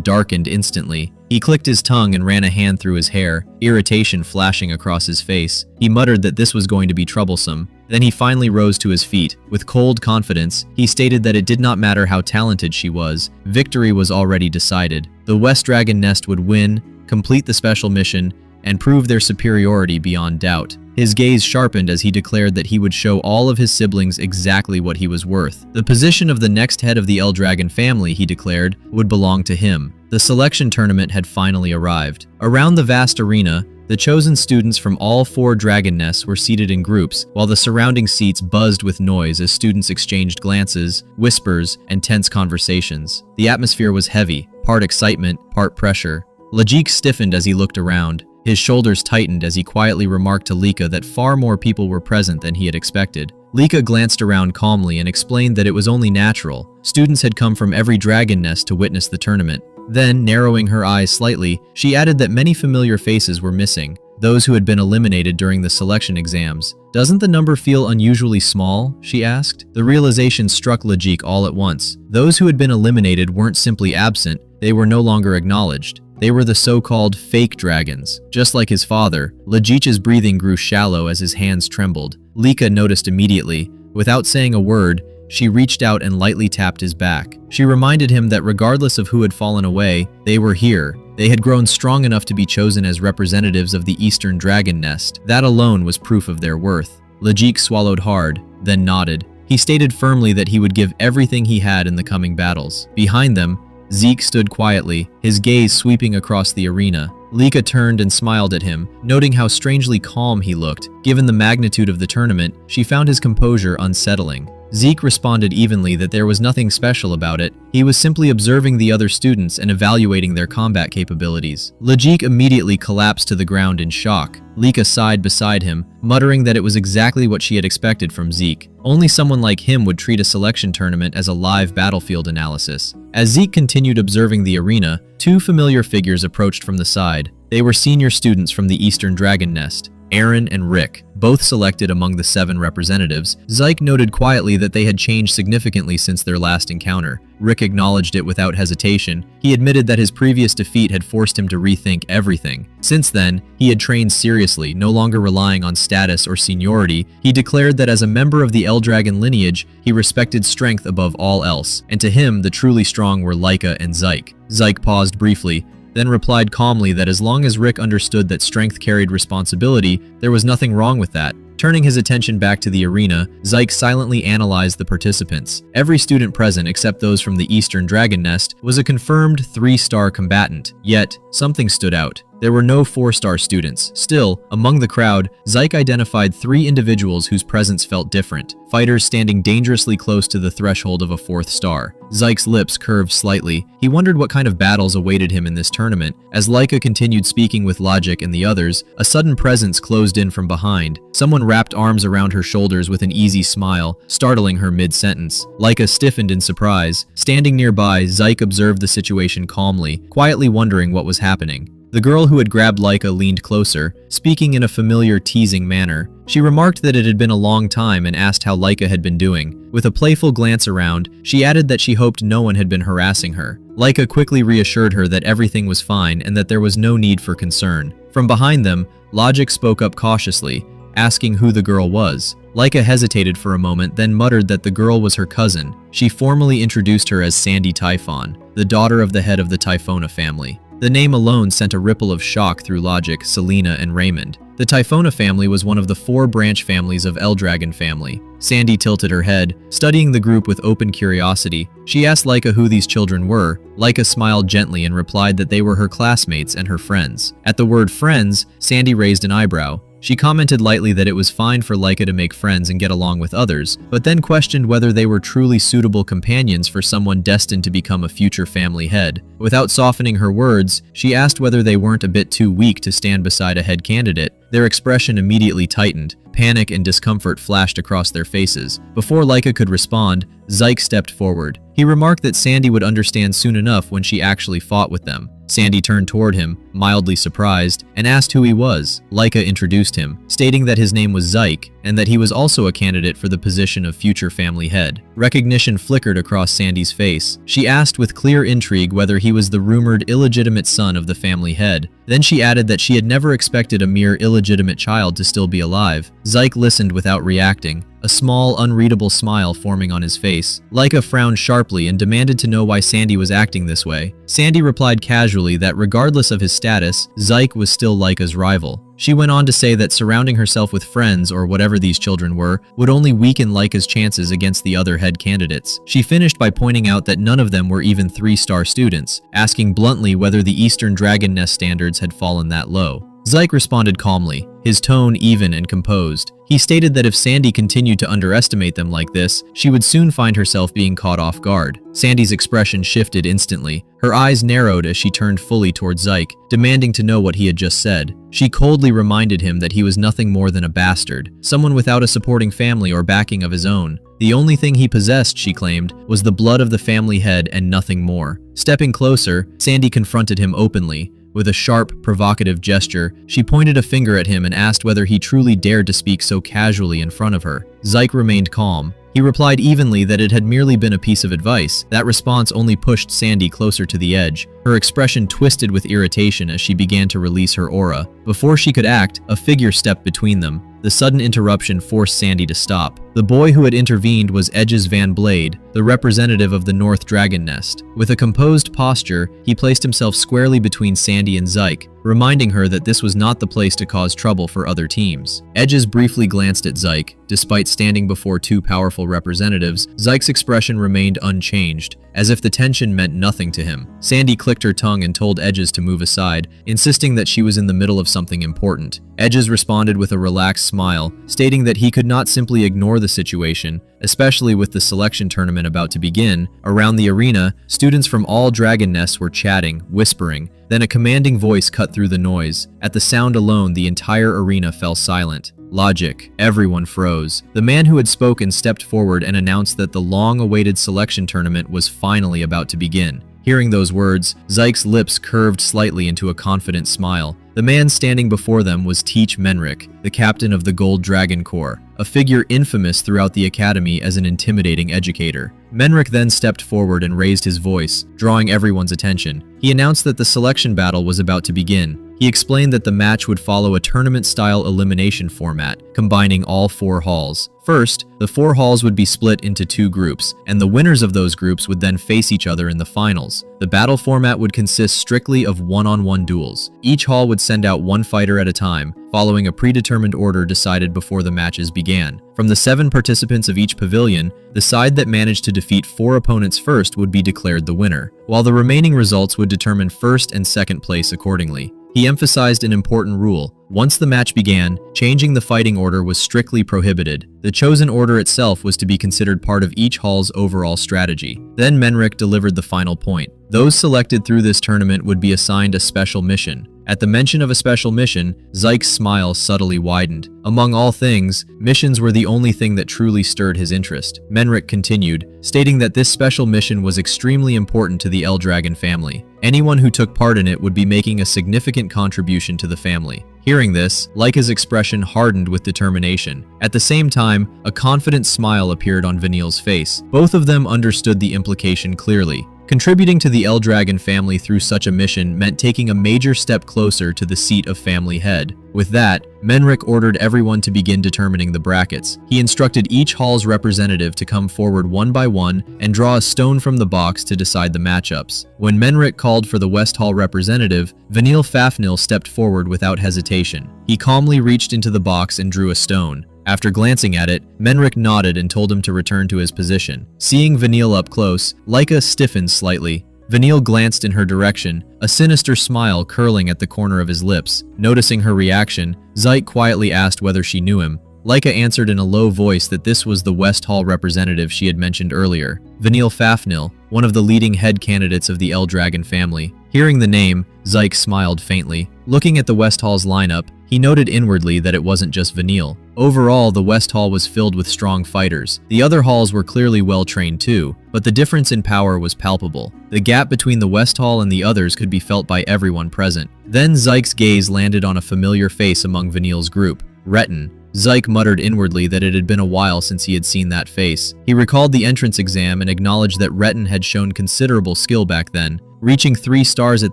darkened instantly. He clicked his tongue and ran a hand through his hair, irritation flashing across his face. He muttered that this was going to be troublesome. Then he finally rose to his feet. With cold confidence, he stated that it did not matter how talented she was. Victory was already decided. The West Dragon Nest would win, complete the special mission, and prove their superiority beyond doubt. His gaze sharpened as he declared that he would show all of his siblings exactly what he was worth. The position of the next head of the Eldragon family, he declared, would belong to him. The selection tournament had finally arrived. Around the vast arena, the chosen students from all 4 dragon nests were seated in groups, while the surrounding seats buzzed with noise as students exchanged glances, whispers, and tense conversations. The atmosphere was heavy, part excitement, part pressure. Lajik stiffened as he looked around. His shoulders tightened as he quietly remarked to Lika that far more people were present than he had expected. Lika glanced around calmly and explained that it was only natural. Students had come from every dragon nest to witness the tournament. Then, narrowing her eyes slightly, she added that many familiar faces were missing, those who had been eliminated during the selection exams. "Doesn't the number feel unusually small?" she asked. The realization struck Lajik all at once. Those who had been eliminated weren't simply absent, they were no longer acknowledged. They were the so-called fake dragons. Just like his father, Lajic's breathing grew shallow as his hands trembled. Lika noticed immediately. Without saying a word, she reached out and lightly tapped his back. She reminded him that regardless of who had fallen away, they were here. They had grown strong enough to be chosen as representatives of the Eastern Dragon Nest. That alone was proof of their worth. Lajik swallowed hard, then nodded. He stated firmly that he would give everything he had in the coming battles. Behind them, Zeke stood quietly, his gaze sweeping across the arena. Lika turned and smiled at him, noting how strangely calm he looked. Given the magnitude of the tournament, she found his composure unsettling. Zeke responded evenly that there was nothing special about it. He was simply observing the other students and evaluating their combat capabilities. Lajik immediately collapsed to the ground in shock. Lika sighed beside him, muttering that it was exactly what she had expected from Zeke. Only someone like him would treat a selection tournament as a live battlefield analysis. As Zeke continued observing the arena, 2 familiar figures approached from the side. They were senior students from the Eastern Dragon Nest, Aaron and Rick, both selected among the 7 representatives. Zyke noted quietly that they had changed significantly since their last encounter. Rick acknowledged it without hesitation. He admitted that his previous defeat had forced him to rethink everything. Since then, he had trained seriously, no longer relying on status or seniority. He declared that as a member of the Eldragon lineage, he respected strength above all else, and to him, the truly strong were Laika and Zyke. Zyke paused briefly, then replied calmly that as long as Rick understood that strength carried responsibility, there was nothing wrong with that. Turning his attention back to the arena, Zyke silently analyzed the participants. Every student present, except those from the Eastern Dragon Nest, was a confirmed 3-star combatant. Yet, something stood out. There were no 4-star students. Still, among the crowd, Zyke identified 3 individuals whose presence felt different, fighters standing dangerously close to the threshold of a 4th star. Zyke's lips curved slightly. He wondered what kind of battles awaited him in this tournament. As Laika continued speaking with Logic and the others, a sudden presence closed in from behind. Someone wrapped arms around her shoulders with an easy smile, startling her mid-sentence. Laika stiffened in surprise. Standing nearby, Zyke observed the situation calmly, quietly wondering what was happening. The girl who had grabbed Laika leaned closer, speaking in a familiar, teasing manner. She remarked that it had been a long time and asked how Laika had been doing. With a playful glance around, she added that she hoped no one had been harassing her. Laika quickly reassured her that everything was fine and that there was no need for concern. From behind them, Logic spoke up cautiously, asking who the girl was. Laika hesitated for a moment, then muttered that the girl was her cousin. She formally introduced her as Sandy Typhon, the daughter of the head of the Typhona family. The name alone sent a ripple of shock through Logic, Selena, and Raymond. The Typhona family was one of the 4 branch families of Eldragon family. Sandy tilted her head, studying the group with open curiosity. She asked Laika who these children were. Laika smiled gently and replied that they were her classmates and her friends. At the word friends, Sandy raised an eyebrow. She commented lightly that it was fine for Laika to make friends and get along with others, but then questioned whether they were truly suitable companions for someone destined to become a future family head. Without softening her words, she asked whether they weren't a bit too weak to stand beside a head candidate. Their expression immediately tightened. Panic and discomfort flashed across their faces. Before Laika could respond, Zyke stepped forward. He remarked that Sandy would understand soon enough when she actually fought with them. Sandy turned toward him, mildly surprised, and asked who he was. Laika introduced him, stating that his name was Zyke, and that he was also a candidate for the position of future family head. Recognition flickered across Sandy's face. She asked with clear intrigue whether he was the rumored illegitimate son of the family head. Then she added that she had never expected a mere illegitimate child to still be alive. Zyke listened without reacting, a small, unreadable smile forming on his face. Laika frowned sharply and demanded to know why Sandy was acting this way. Sandy replied casually that regardless of his status, Zyke was still Laika's rival. She went on to say that surrounding herself with friends, or whatever these children were, would only weaken Laika's chances against the other head candidates. She finished by pointing out that none of them were even 3-star students, asking bluntly whether the Eastern Dragon Nest standards had fallen that low. Zyke responded calmly, his tone even and composed. He stated that if Sandy continued to underestimate them like this, she would soon find herself being caught off guard. Sandy's expression shifted instantly. Her eyes narrowed as she turned fully towards Zyke, demanding to know what he had just said. She coldly reminded him that he was nothing more than a bastard, someone without a supporting family or backing of his own. The only thing he possessed, she claimed, was the blood of the family head and nothing more. Stepping closer, Sandy confronted him openly. With a sharp, provocative gesture, she pointed a finger at him and asked whether he truly dared to speak so casually in front of her. Zyke remained calm. He replied evenly that it had merely been a piece of advice. That response only pushed Sandy closer to the edge. Her expression twisted with irritation as she began to release her aura. Before she could act, a figure stepped between them. The sudden interruption forced Sandy to stop. The boy who had intervened was Edges Van Blade, the representative of the North Dragon Nest. With a composed posture, he placed himself squarely between Sandy and Zyke, reminding her that this was not the place to cause trouble for other teams. Edges briefly glanced at Zyke. Despite standing before 2 powerful representatives, Zyke's expression remained unchanged, as if the tension meant nothing to him. Sandy clicked her tongue and told Edges to move aside, insisting that she was in the middle of something important. Edges responded with a relaxed smile, stating that he could not simply ignore the situation, especially with the selection tournament about to begin. Around the arena, students from all dragon nests were chatting, whispering. Then a commanding voice cut through the noise. At the sound alone, the entire arena fell silent. Logic. Everyone froze. The man who had spoken stepped forward and announced that the long-awaited selection tournament was finally about to begin. Hearing those words, Zyke's lips curved slightly into a confident smile. The man standing before them was Teach Menric, the captain of the Gold Dragon Corps, a figure infamous throughout the academy as an intimidating educator. Menric then stepped forward and raised his voice, drawing everyone's attention. He announced that the selection battle was about to begin. He explained that the match would follow a tournament-style elimination format, combining all 4 halls. First, the 4 halls would be split into 2 groups, and the winners of those groups would then face each other in the finals. The battle format would consist strictly of one-on-one duels. Each hall would send out 1 fighter at a time, following a predetermined order decided before the matches began. From the 7 participants of each pavilion, the side that managed to defeat 4 opponents first would be declared the winner, while the remaining results would determine first and second place accordingly. He emphasized an important rule. Once the match began, changing the fighting order was strictly prohibited. The chosen order itself was to be considered part of each hall's overall strategy. Then Menric delivered the final point. Those selected through this tournament would be assigned a special mission. At the mention of a special mission, Zyke's smile subtly widened. Among all things, missions were the only thing that truly stirred his interest. Menric continued, stating that this special mission was extremely important to the Eldragon family. Anyone who took part in it would be making a significant contribution to the family. Hearing this, Laika's expression hardened with determination. At the same time, a confident smile appeared on Vanille's face. Both of them understood the implication clearly. Contributing to the Eldragon family through such a mission meant taking a major step closer to the seat of family head. With that, Menric ordered everyone to begin determining the brackets. He instructed each hall's representative to come forward one by one and draw a stone from the box to decide the matchups. When Menric called for the West Hall representative, Vanille Fafnir stepped forward without hesitation. He calmly reached into the box and drew a stone. After glancing at it, Menric nodded and told him to return to his position. Seeing Vanille up close, Laika stiffened slightly. Vanille glanced in her direction, a sinister smile curling at the corner of his lips. Noticing her reaction, Zyke quietly asked whether she knew him. Laika answered in a low voice that this was the West Hall representative she had mentioned earlier, Vanille Fafnir, one of the leading head candidates of the Eldragon family. Hearing the name, Zyke smiled faintly. Looking at the West Hall's lineup, he noted inwardly that it wasn't just Vanille. Overall, the West Hall was filled with strong fighters. The other halls were clearly well-trained too, but the difference in power was palpable. The gap between the West Hall and the others could be felt by everyone present. Then Zyke's gaze landed on a familiar face among Vanille's group, Retin. Zyke muttered inwardly that it had been a while since he had seen that face. He recalled the entrance exam and acknowledged that Retin had shown considerable skill back then. Reaching 3 stars at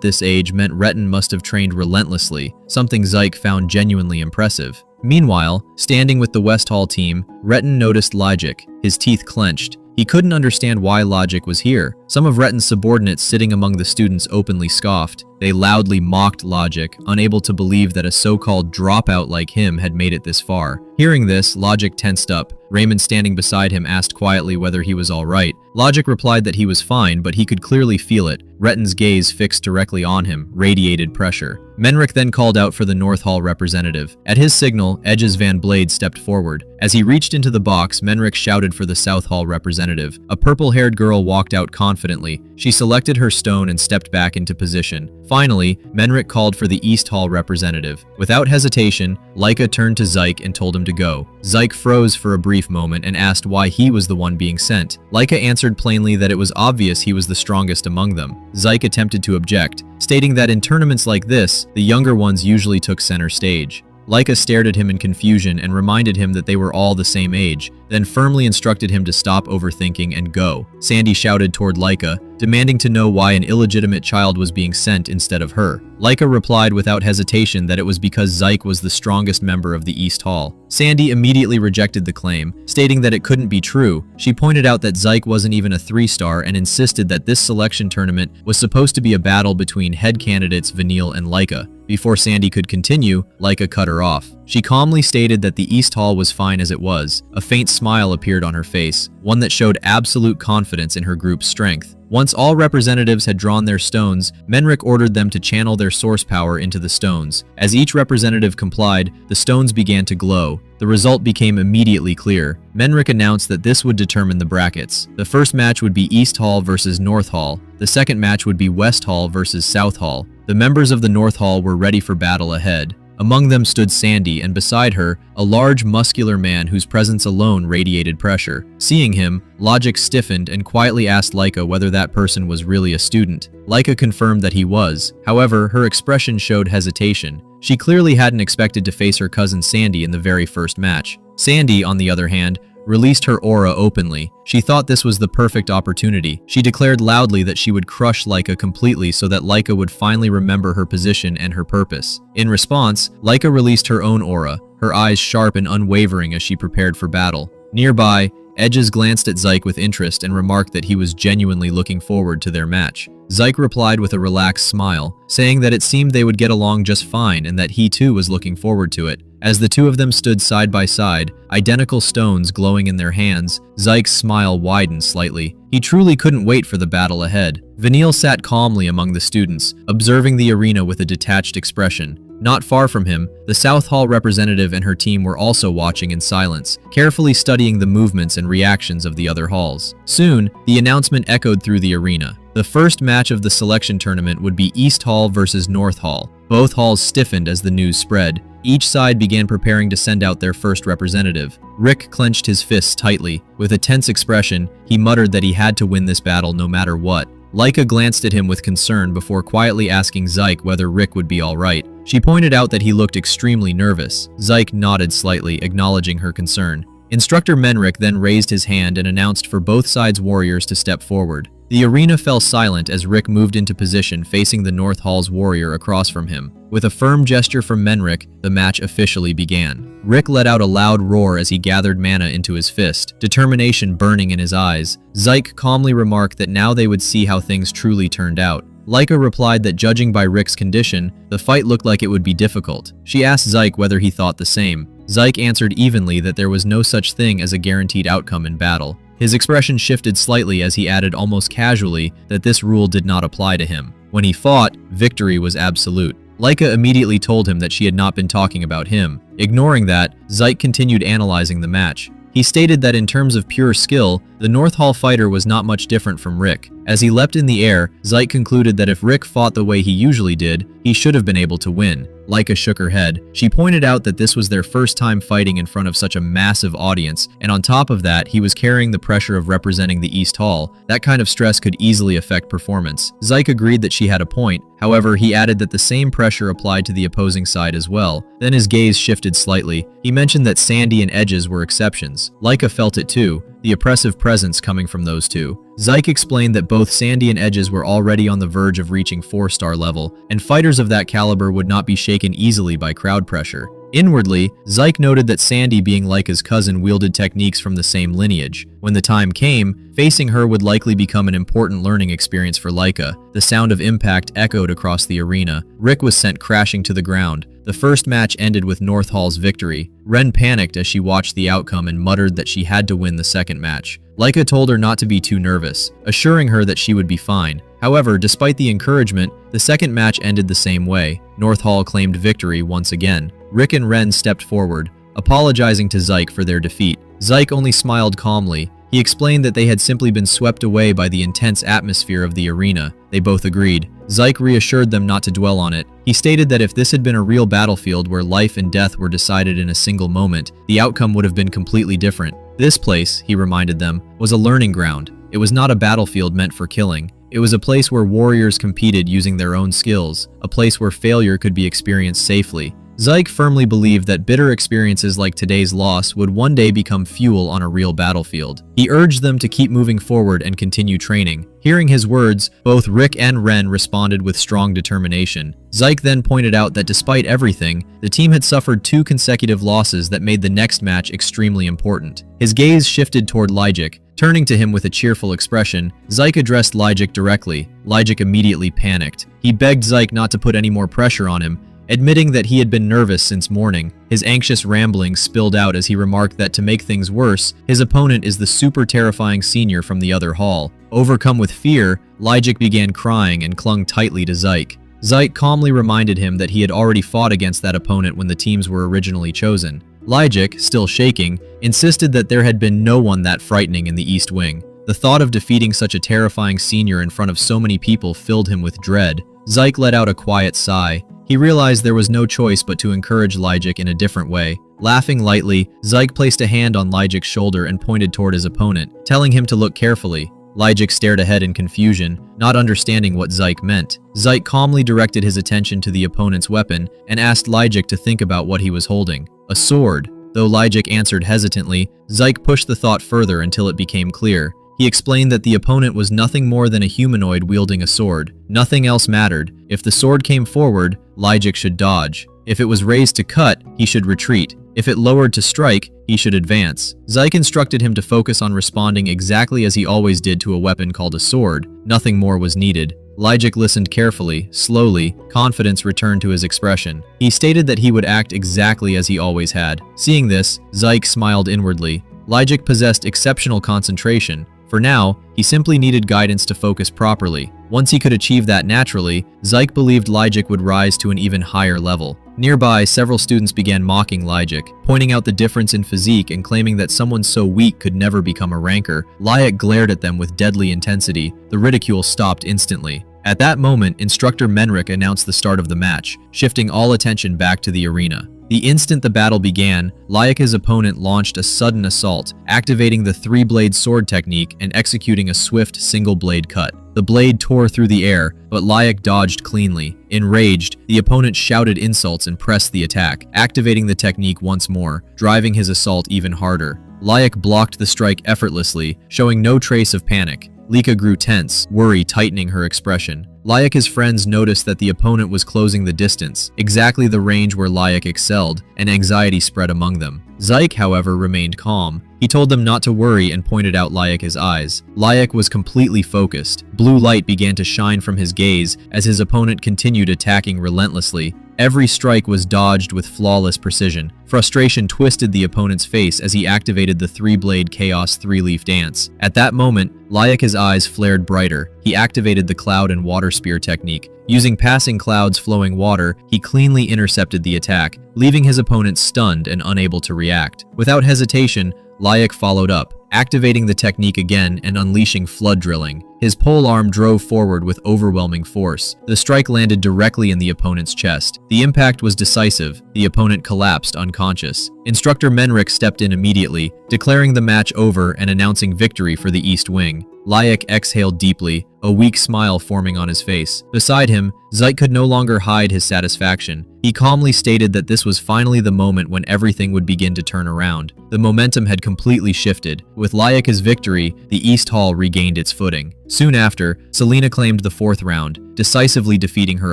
this age meant Retin must have trained relentlessly, something Zyke found genuinely impressive. Meanwhile, standing with the West Hall team, Retin noticed Logic, his teeth clenched. He couldn't understand why Logic was here. Some of Retin's subordinates sitting among the students openly scoffed. They loudly mocked Logic, unable to believe that a so-called dropout like him had made it this far. Hearing this, Logic tensed up. Raymond standing beside him asked quietly whether he was all right. Logic replied that he was fine, but he could clearly feel it. Retin's gaze fixed directly on him, radiated pressure. Menric then called out for the North Hall representative. At his signal, Edges Van Blade stepped forward. As he reached into the box, Menric shouted for the South Hall representative. A purple-haired girl walked out confidently. She selected her stone and stepped back into position. Finally, Menric called for the East Hall representative. Without hesitation, Laika turned to Zyke and told him to go. Zyke froze for a brief moment and asked why he was the one being sent. Laika answered plainly that it was obvious he was the strongest among them. Zyke attempted to object, stating that in tournaments like this, the younger ones usually took center stage. Laika stared at him in confusion and reminded him that they were all the same age, then firmly instructed him to stop overthinking and go. Sandy shouted toward Laika, demanding to know why an illegitimate child was being sent instead of her. Laika replied without hesitation that it was because Zyke was the strongest member of the East Hall. Sandy immediately rejected the claim, stating that it couldn't be true. She pointed out that Zyke wasn't even a 3-star and insisted that this selection tournament was supposed to be a battle between head candidates Vanille and Laika. Before Sandy could continue, Laika cut her off. She calmly stated that the East Hall was fine as it was. A faint smile appeared on her face, one that showed absolute confidence in her group's strength. Once all representatives had drawn their stones, Menric ordered them to channel their source power into the stones. As each representative complied, the stones began to glow. The result became immediately clear. Menric announced that this would determine the brackets. The first match would be East Hall versus North Hall. The second match would be West Hall versus South Hall. The members of the North Hall were ready for battle ahead. Among them stood Sandy, and beside her, a large, muscular man whose presence alone radiated pressure. Seeing him, Logic stiffened and quietly asked Laika whether that person was really a student. Laika confirmed that he was. However, her expression showed hesitation. She clearly hadn't expected to face her cousin Sandy in the very first match. Sandy, on the other hand, released her aura openly. She thought this was the perfect opportunity. She declared loudly that she would crush Laika completely so that Laika would finally remember her position and her purpose. In response, Laika released her own aura, her eyes sharp and unwavering as she prepared for battle. Nearby, Edges glanced at Zyke with interest and remarked that he was genuinely looking forward to their match. Zyke replied with a relaxed smile, saying that it seemed they would get along just fine and that he too was looking forward to it. As the two of them stood side by side, identical stones glowing in their hands, Zyke's smile widened slightly. He truly couldn't wait for the battle ahead. Vanille sat calmly among the students, observing the arena with a detached expression. Not far from him, the South Hall representative and her team were also watching in silence, carefully studying the movements and reactions of the other halls. Soon, the announcement echoed through the arena. The first match of the selection tournament would be East Hall versus North Hall. Both halls stiffened as the news spread. Each side began preparing to send out their first representative. Rick clenched his fists tightly. With a tense expression, he muttered that he had to win this battle no matter what. Laika glanced at him with concern before quietly asking Zyke whether Rick would be alright. She pointed out that he looked extremely nervous. Zyke nodded slightly, acknowledging her concern. Instructor Menrick then raised his hand and announced for both sides' warriors to step forward. The arena fell silent as Rick moved into position facing the North Hall's warrior across from him. With a firm gesture from Menrick, the match officially began. Rick let out a loud roar as he gathered mana into his fist, determination burning in his eyes. Zyke calmly remarked that now they would see how things truly turned out. Laika replied that judging by Rick's condition, the fight looked like it would be difficult. She asked Zyke whether he thought the same. Zyke answered evenly that there was no such thing as a guaranteed outcome in battle. His expression shifted slightly as he added almost casually that this rule did not apply to him. When he fought, victory was absolute. Laika immediately told him that she had not been talking about him. Ignoring that, Zyke continued analyzing the match. He stated that in terms of pure skill, the North Hall fighter was not much different from Rick. As he leapt in the air, Zyke concluded that if Rick fought the way he usually did, he should have been able to win. Laika shook her head. She pointed out that this was their first time fighting in front of such a massive audience, and on top of that, he was carrying the pressure of representing the East Hall. That kind of stress could easily affect performance. Zyke agreed that she had a point. However, he added that the same pressure applied to the opposing side as well. Then his gaze shifted slightly. He mentioned that Sandy and Edges were exceptions. Laika felt it too, the oppressive presence coming from those two. Zyke explained that both Sandy and Edges were already on the verge of reaching 4-star level, and fighters of that caliber would not be shaken easily by crowd pressure. Inwardly, Zyke noted that Sandy, being Laika's cousin, wielded techniques from the same lineage. When the time came, facing her would likely become an important learning experience for Laika. The sound of impact echoed across the arena. Rick was sent crashing to the ground. The first match ended with North Hall's victory. Ren panicked as she watched the outcome and muttered that she had to win the second match. Laika told her not to be too nervous, assuring her that she would be fine. However, despite the encouragement, the second match ended the same way. North Hall claimed victory once again. Rick and Ren stepped forward, apologizing to Zyke for their defeat. Zyke only smiled calmly. He explained that they had simply been swept away by the intense atmosphere of the arena. They both agreed. Zyke reassured them not to dwell on it. He stated that if this had been a real battlefield where life and death were decided in a single moment, the outcome would have been completely different. This place, he reminded them, was a learning ground. It was not a battlefield meant for killing. It was a place where warriors competed using their own skills, a place where failure could be experienced safely. Zyke firmly believed that bitter experiences like today's loss would one day become fuel on a real battlefield. He urged them to keep moving forward and continue training. Hearing his words, both Rick and Ren responded with strong determination. Zyke then pointed out that despite everything, the team had suffered 2 consecutive losses that made the next match extremely important. His gaze shifted toward Lyjik. Turning to him with a cheerful expression, Zyke addressed Lyjik directly. Lyjik immediately panicked. He begged Zyke not to put any more pressure on him, admitting that he had been nervous since morning. His anxious ramblings spilled out as he remarked that to make things worse, his opponent is the super terrifying senior from the other hall. Overcome with fear, Lyjik began crying and clung tightly to Zyke. Zyke calmly reminded him that he had already fought against that opponent when the teams were originally chosen. Lyjik, still shaking, insisted that there had been no one that frightening in the East Wing. The thought of defeating such a terrifying senior in front of so many people filled him with dread. Zyke let out a quiet sigh. He realized there was no choice but to encourage Lyjik in a different way. Laughing lightly, Zyke placed a hand on Lyjik's shoulder and pointed toward his opponent, telling him to look carefully. Lyjik stared ahead in confusion, not understanding what Zyke meant. Zyke calmly directed his attention to the opponent's weapon and asked Lyjik to think about what he was holding. A sword. Though Lijik answered hesitantly, Zyke pushed the thought further until it became clear. He explained that the opponent was nothing more than a humanoid wielding a sword. Nothing else mattered. If the sword came forward, Lijik should dodge. If it was raised to cut, he should retreat. If it lowered to strike, he should advance. Zyke instructed him to focus on responding exactly as he always did to a weapon called a sword. Nothing more was needed. Lijik listened carefully, slowly. Confidence returned to his expression. He stated that he would act exactly as he always had. Seeing this, Zyke smiled inwardly. Lijik possessed exceptional concentration. For now, he simply needed guidance to focus properly. Once he could achieve that naturally, Zyke believed Lijik would rise to an even higher level. Nearby, several students began mocking Lijik, pointing out the difference in physique and claiming that someone so weak could never become a ranker. Lijik glared at them with deadly intensity. The ridicule stopped instantly. At that moment, Instructor Menric announced the start of the match, shifting all attention back to the arena. The instant the battle began, Lijik's opponent launched a sudden assault, activating the three-blade sword technique and executing a swift single-blade cut. The blade tore through the air, but Lijik dodged cleanly. Enraged, the opponent shouted insults and pressed the attack, activating the technique once more, driving his assault even harder. Lijik blocked the strike effortlessly, showing no trace of panic. Lika grew tense, worry tightening her expression. Lijik's friends noticed that the opponent was closing the distance, exactly the range where Lijik excelled, and anxiety spread among them. Zyke, however, remained calm. He told them not to worry and pointed out Lijik's eyes. Lijik was completely focused. Blue light began to shine from his gaze as his opponent continued attacking relentlessly. Every strike was dodged with flawless precision. Frustration twisted the opponent's face as he activated the three-blade Chaos three-leaf dance. At that moment, Lijik's eyes flared brighter. He activated the cloud and water spear technique. Using passing clouds flowing water, he cleanly intercepted the attack, leaving his opponent stunned and unable to react. Without hesitation, Lijik followed up, activating the technique again and unleashing flood drilling. His pole arm drove forward with overwhelming force. The strike landed directly in the opponent's chest. The impact was decisive. The opponent collapsed unconscious. Instructor Menric stepped in immediately, declaring the match over and announcing victory for the East Wing. Lijik exhaled deeply, a weak smile forming on his face. Beside him, Zyke could no longer hide his satisfaction. He calmly stated that this was finally the moment when everything would begin to turn around. The momentum had completely shifted. With Lijik's victory, the East Hall regained its footing. Soon after, Selena claimed the fourth round, decisively defeating her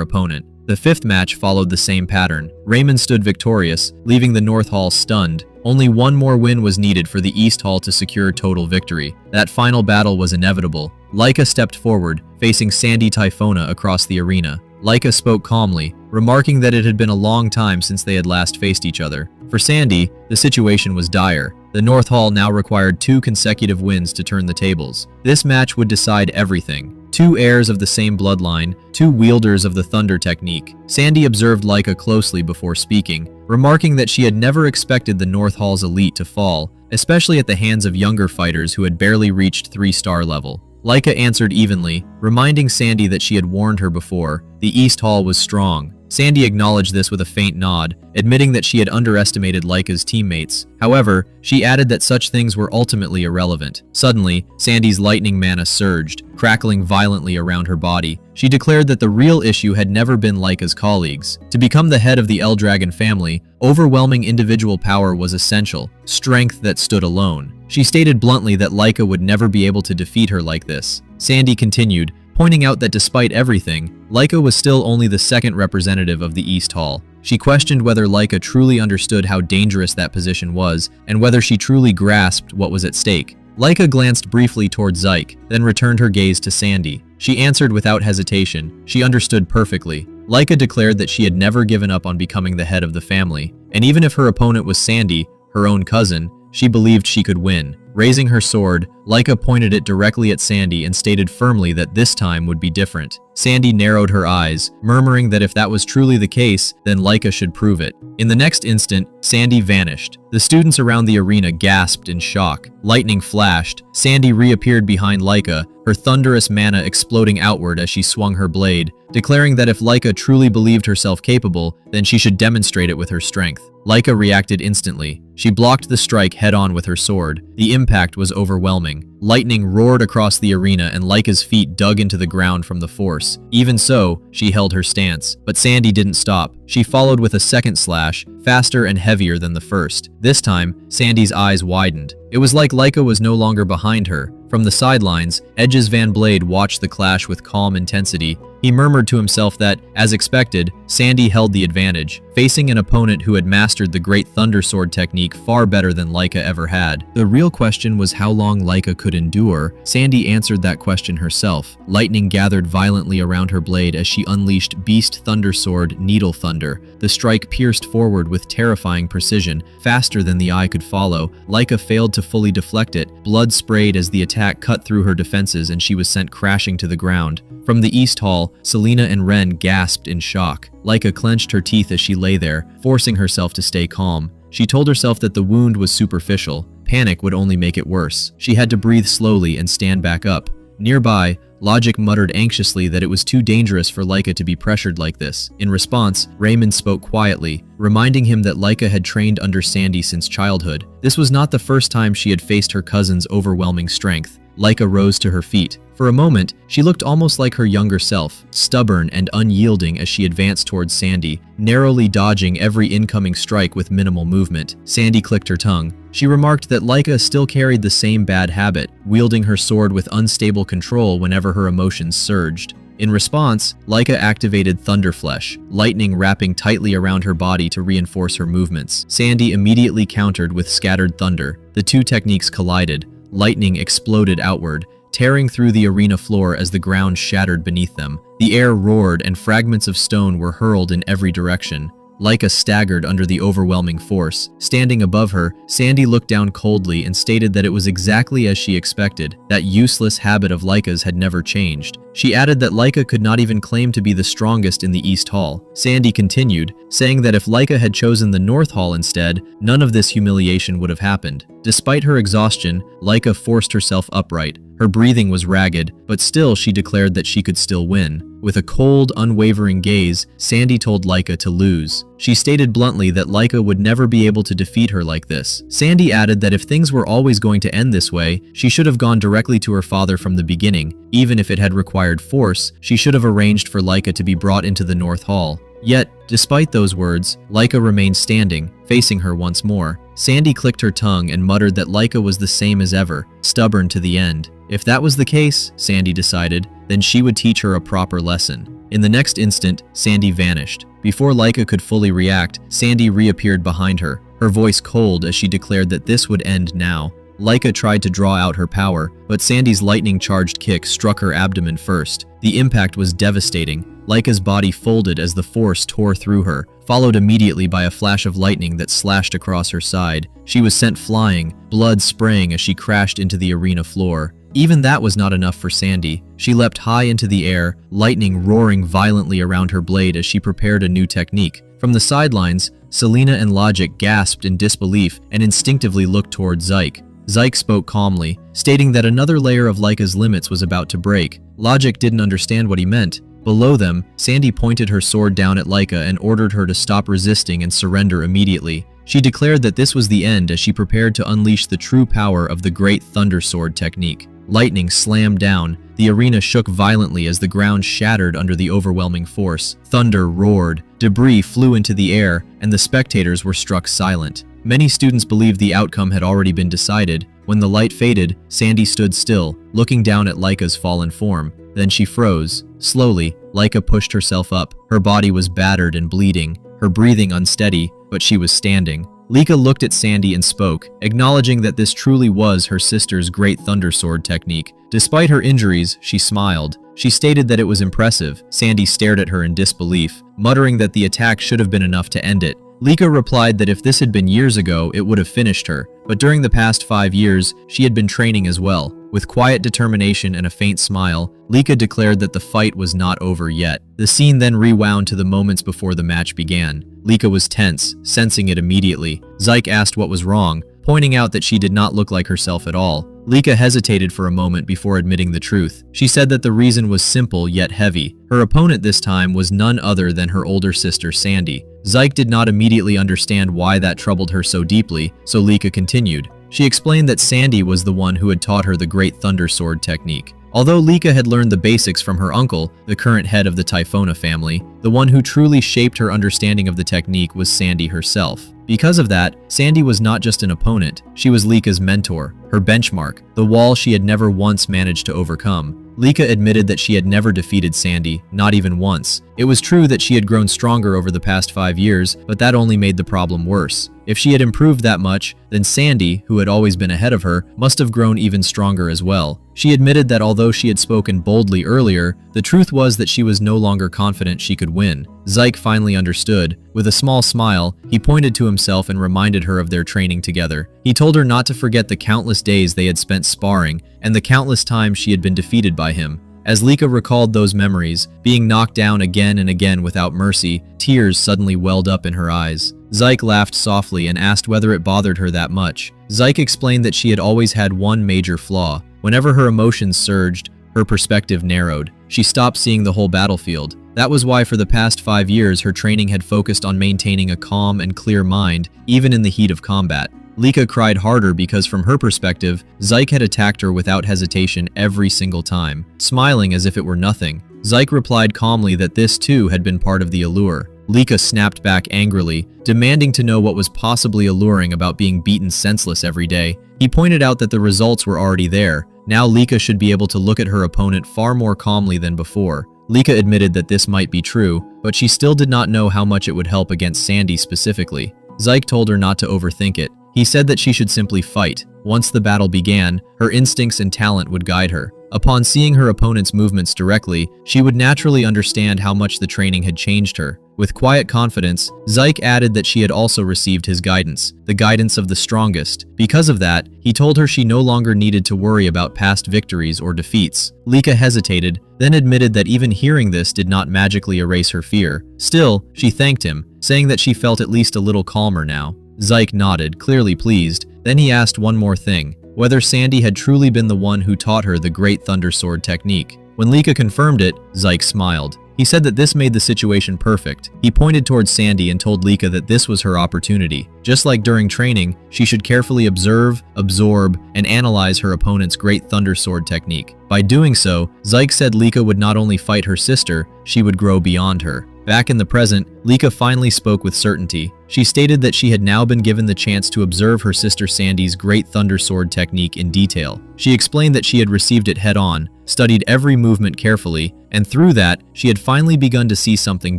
opponent. The fifth match followed the same pattern. Raymond stood victorious, leaving the North Hall stunned. Only one more win was needed for the East Hall to secure total victory. That final battle was inevitable. Lika stepped forward, facing Sandy Typhona across the arena. Lika spoke calmly, remarking that it had been a long time since they had last faced each other. For Sandy, the situation was dire. The North Hall now required 2 consecutive wins to turn the tables. This match would decide everything. 2 heirs of the same bloodline, 2 wielders of the Thunder technique. Sandy observed Lika closely before speaking, remarking that she had never expected the North Hall's elite to fall, especially at the hands of younger fighters who had barely reached 3-star level. Lika answered evenly, reminding Sandy that she had warned her before. The East Hall was strong. Sandy acknowledged this with a faint nod, admitting that she had underestimated Lika's teammates. However, she added that such things were ultimately irrelevant. Suddenly, Sandy's lightning mana surged, crackling violently around her body. She declared that the real issue had never been Lika's colleagues. To become the head of the Eldragon family, overwhelming individual power was essential, strength that stood alone. She stated bluntly that Lika would never be able to defeat her like this. Sandy continued, pointing out that despite everything, Lika was still only the second representative of the East Hall. She questioned whether Lika truly understood how dangerous that position was, and whether she truly grasped what was at stake. Lika glanced briefly towards Zyke, then returned her gaze to Sandy. She answered without hesitation. She understood perfectly. Lika declared that she had never given up on becoming the head of the family, and even if her opponent was Sandy, her own cousin, she believed she could win. Raising her sword, Lika pointed it directly at Sandy and stated firmly that this time would be different. Sandy narrowed her eyes, murmuring that if that was truly the case, then Lika should prove it. In the next instant, Sandy vanished. The students around the arena gasped in shock. Lightning flashed. Sandy reappeared behind Lika, her thunderous mana exploding outward as she swung her blade, declaring that if Lika truly believed herself capable, then she should demonstrate it with her strength. Lika reacted instantly. She blocked the strike head-on with her sword. The impact was overwhelming. happening. Lightning roared across the arena and Laika's feet dug into the ground from the force. Even so, she held her stance. But Sandy didn't stop. She followed with a second slash, faster and heavier than the first. This time, Sandy's eyes widened. It was like Laika was no longer behind her. From the sidelines, Edge's Van Blade watched the clash with calm intensity. He murmured to himself that, as expected, Sandy held the advantage, facing an opponent who had mastered the great Thunder Sword technique far better than Laika ever had. The real question was how long Laika could endure. Sandy answered that question herself. Lightning gathered violently around her blade as she unleashed Beast Thunder Sword Needle Thunder. The strike pierced forward with terrifying precision, faster than the eye could follow. Laika failed to fully deflect it. Blood sprayed as the attack cut through her defenses and she was sent crashing to the ground. From the East Hall, Selena and Ren gasped in shock. Laika clenched her teeth as she lay there, forcing herself to stay calm. She told herself that the wound was superficial. Panic would only make it worse. She had to breathe slowly and stand back up. Nearby, Logic muttered anxiously that it was too dangerous for Laika to be pressured like this. In response, Raymond spoke quietly, reminding him that Laika had trained under Sandy since childhood. This was not the first time she had faced her cousin's overwhelming strength. Laika rose to her feet. For a moment, she looked almost like her younger self, stubborn and unyielding as she advanced towards Sandy, narrowly dodging every incoming strike with minimal movement. Sandy clicked her tongue. She remarked that Laika still carried the same bad habit, wielding her sword with unstable control whenever her emotions surged. In response, Laika activated Thunderflesh, lightning wrapping tightly around her body to reinforce her movements. Sandy immediately countered with Scattered Thunder. The two techniques collided. Lightning exploded outward, tearing through the arena floor as the ground shattered beneath them. The air roared and fragments of stone were hurled in every direction. Laika staggered under the overwhelming force. Standing above her, Sandy looked down coldly and stated that it was exactly as she expected. That useless habit of Laika's had never changed. She added that Laika could not even claim to be the strongest in the East Hall. Sandy continued, saying that if Laika had chosen the North Hall instead, none of this humiliation would have happened. Despite her exhaustion, Laika forced herself upright. Her breathing was ragged, but still she declared that she could still win. With a cold, unwavering gaze, Sandy told Laika to lose. She stated bluntly that Laika would never be able to defeat her like this. Sandy added that if things were always going to end this way, she should have gone directly to her father from the beginning. Even if it had required force, she should have arranged for Laika to be brought into the North Hall. Yet, despite those words, Laika remained standing, facing her once more. Sandy clicked her tongue and muttered that Laika was the same as ever, stubborn to the end. If that was the case, Sandy decided, then she would teach her a proper lesson. In the next instant, Sandy vanished. Before Laika could fully react, Sandy reappeared behind her, her voice cold as she declared that this would end now. Laika tried to draw out her power, but Sandy's lightning-charged kick struck her abdomen first. The impact was devastating. Laika's body folded as the force tore through her, followed immediately by a flash of lightning that slashed across her side. She was sent flying, blood spraying as she crashed into the arena floor. Even that was not enough for Sandy. She leapt high into the air, lightning roaring violently around her blade as she prepared a new technique. From the sidelines, Selena and Logic gasped in disbelief and instinctively looked toward Zyke. Zyke spoke calmly, stating that another layer of Laika's limits was about to break. Logic didn't understand what he meant. Below them, Sandy pointed her sword down at Laika and ordered her to stop resisting and surrender immediately. She declared that this was the end as she prepared to unleash the true power of the great Thunder Sword technique. Lightning slammed down. The arena shook violently as the ground shattered under the overwhelming force. Thunder roared. Debris flew into the air, and the spectators were struck silent. Many students believed the outcome had already been decided. When the light faded, Sandy stood still, looking down at Laika's fallen form. Then she froze. Slowly, Laika pushed herself up. Her body was battered and bleeding, her breathing unsteady, but she was standing. Laika looked at Sandy and spoke, acknowledging that this truly was her sister's great Thunder Sword technique. Despite her injuries, she smiled. She stated that it was impressive. Sandy stared at her in disbelief, muttering that the attack should have been enough to end it. Laika replied that if this had been years ago, it would have finished her. But during the past 5 years, she had been training as well. With quiet determination and a faint smile, Laika declared that the fight was not over yet. The scene then rewound to the moments before the match began. Laika was tense, sensing it immediately. Zyke asked what was wrong, pointing out that she did not look like herself at all. Laika hesitated for a moment before admitting the truth. She said that the reason was simple yet heavy. Her opponent this time was none other than her older sister Sandy. Zyke did not immediately understand why that troubled her so deeply, so Laika continued. She explained that Sandy was the one who had taught her the Great Thunder Sword technique. Although Lika had learned the basics from her uncle, the current head of the Typhona family, the one who truly shaped her understanding of the technique was Sandy herself. Because of that, Sandy was not just an opponent, she was Lika's mentor, her benchmark, the wall she had never once managed to overcome. Lika admitted that she had never defeated Sandy, not even once. It was true that she had grown stronger over the past 5 years, but that only made the problem worse. If she had improved that much, then Sandy, who had always been ahead of her, must have grown even stronger as well. She admitted that although she had spoken boldly earlier, the truth was that she was no longer confident she could win. Zyke finally understood. With a small smile, he pointed to himself and reminded her of their training together. He told her not to forget the countless days they had spent sparring and the countless times she had been defeated by him. As Lika recalled those memories, being knocked down again and again without mercy, tears suddenly welled up in her eyes. Zyke laughed softly and asked whether it bothered her that much. Zyke explained that she had always had one major flaw. Whenever her emotions surged, her perspective narrowed. She stopped seeing the whole battlefield. That was why for the past 5 years her training had focused on maintaining a calm and clear mind, even in the heat of combat. Lika cried harder because from her perspective, Zyke had attacked her without hesitation every single time, smiling as if it were nothing. Zyke replied calmly that this too had been part of the allure. Lika snapped back angrily, demanding to know what was possibly alluring about being beaten senseless every day. He pointed out that the results were already there. Now Lika should be able to look at her opponent far more calmly than before. Lika admitted that this might be true, but she still did not know how much it would help against Sandy specifically. Zyke told her not to overthink it. He said that she should simply fight. Once the battle began, her instincts and talent would guide her. Upon seeing her opponent's movements directly, she would naturally understand how much the training had changed her. With quiet confidence, Zyke added that she had also received his guidance, the guidance of the strongest. Because of that, he told her she no longer needed to worry about past victories or defeats. Lika hesitated, then admitted that even hearing this did not magically erase her fear. Still, she thanked him, saying that she felt at least a little calmer now. Zyke nodded, clearly pleased. Then he asked one more thing, whether Sandy had truly been the one who taught her the Great Thunder Sword technique. When Lika confirmed it, Zyke smiled. He said that this made the situation perfect. He pointed towards Sandy and told Lika that this was her opportunity. Just like during training, she should carefully observe, absorb, and analyze her opponent's Great Thunder Sword technique. By doing so, Zyke said Lika would not only fight her sister, she would grow beyond her. Back in the present, Lika finally spoke with certainty. She stated that she had now been given the chance to observe her sister Sandy's Great Thunder Sword technique in detail. She explained that she had received it head-on, studied every movement carefully, and through that, she had finally begun to see something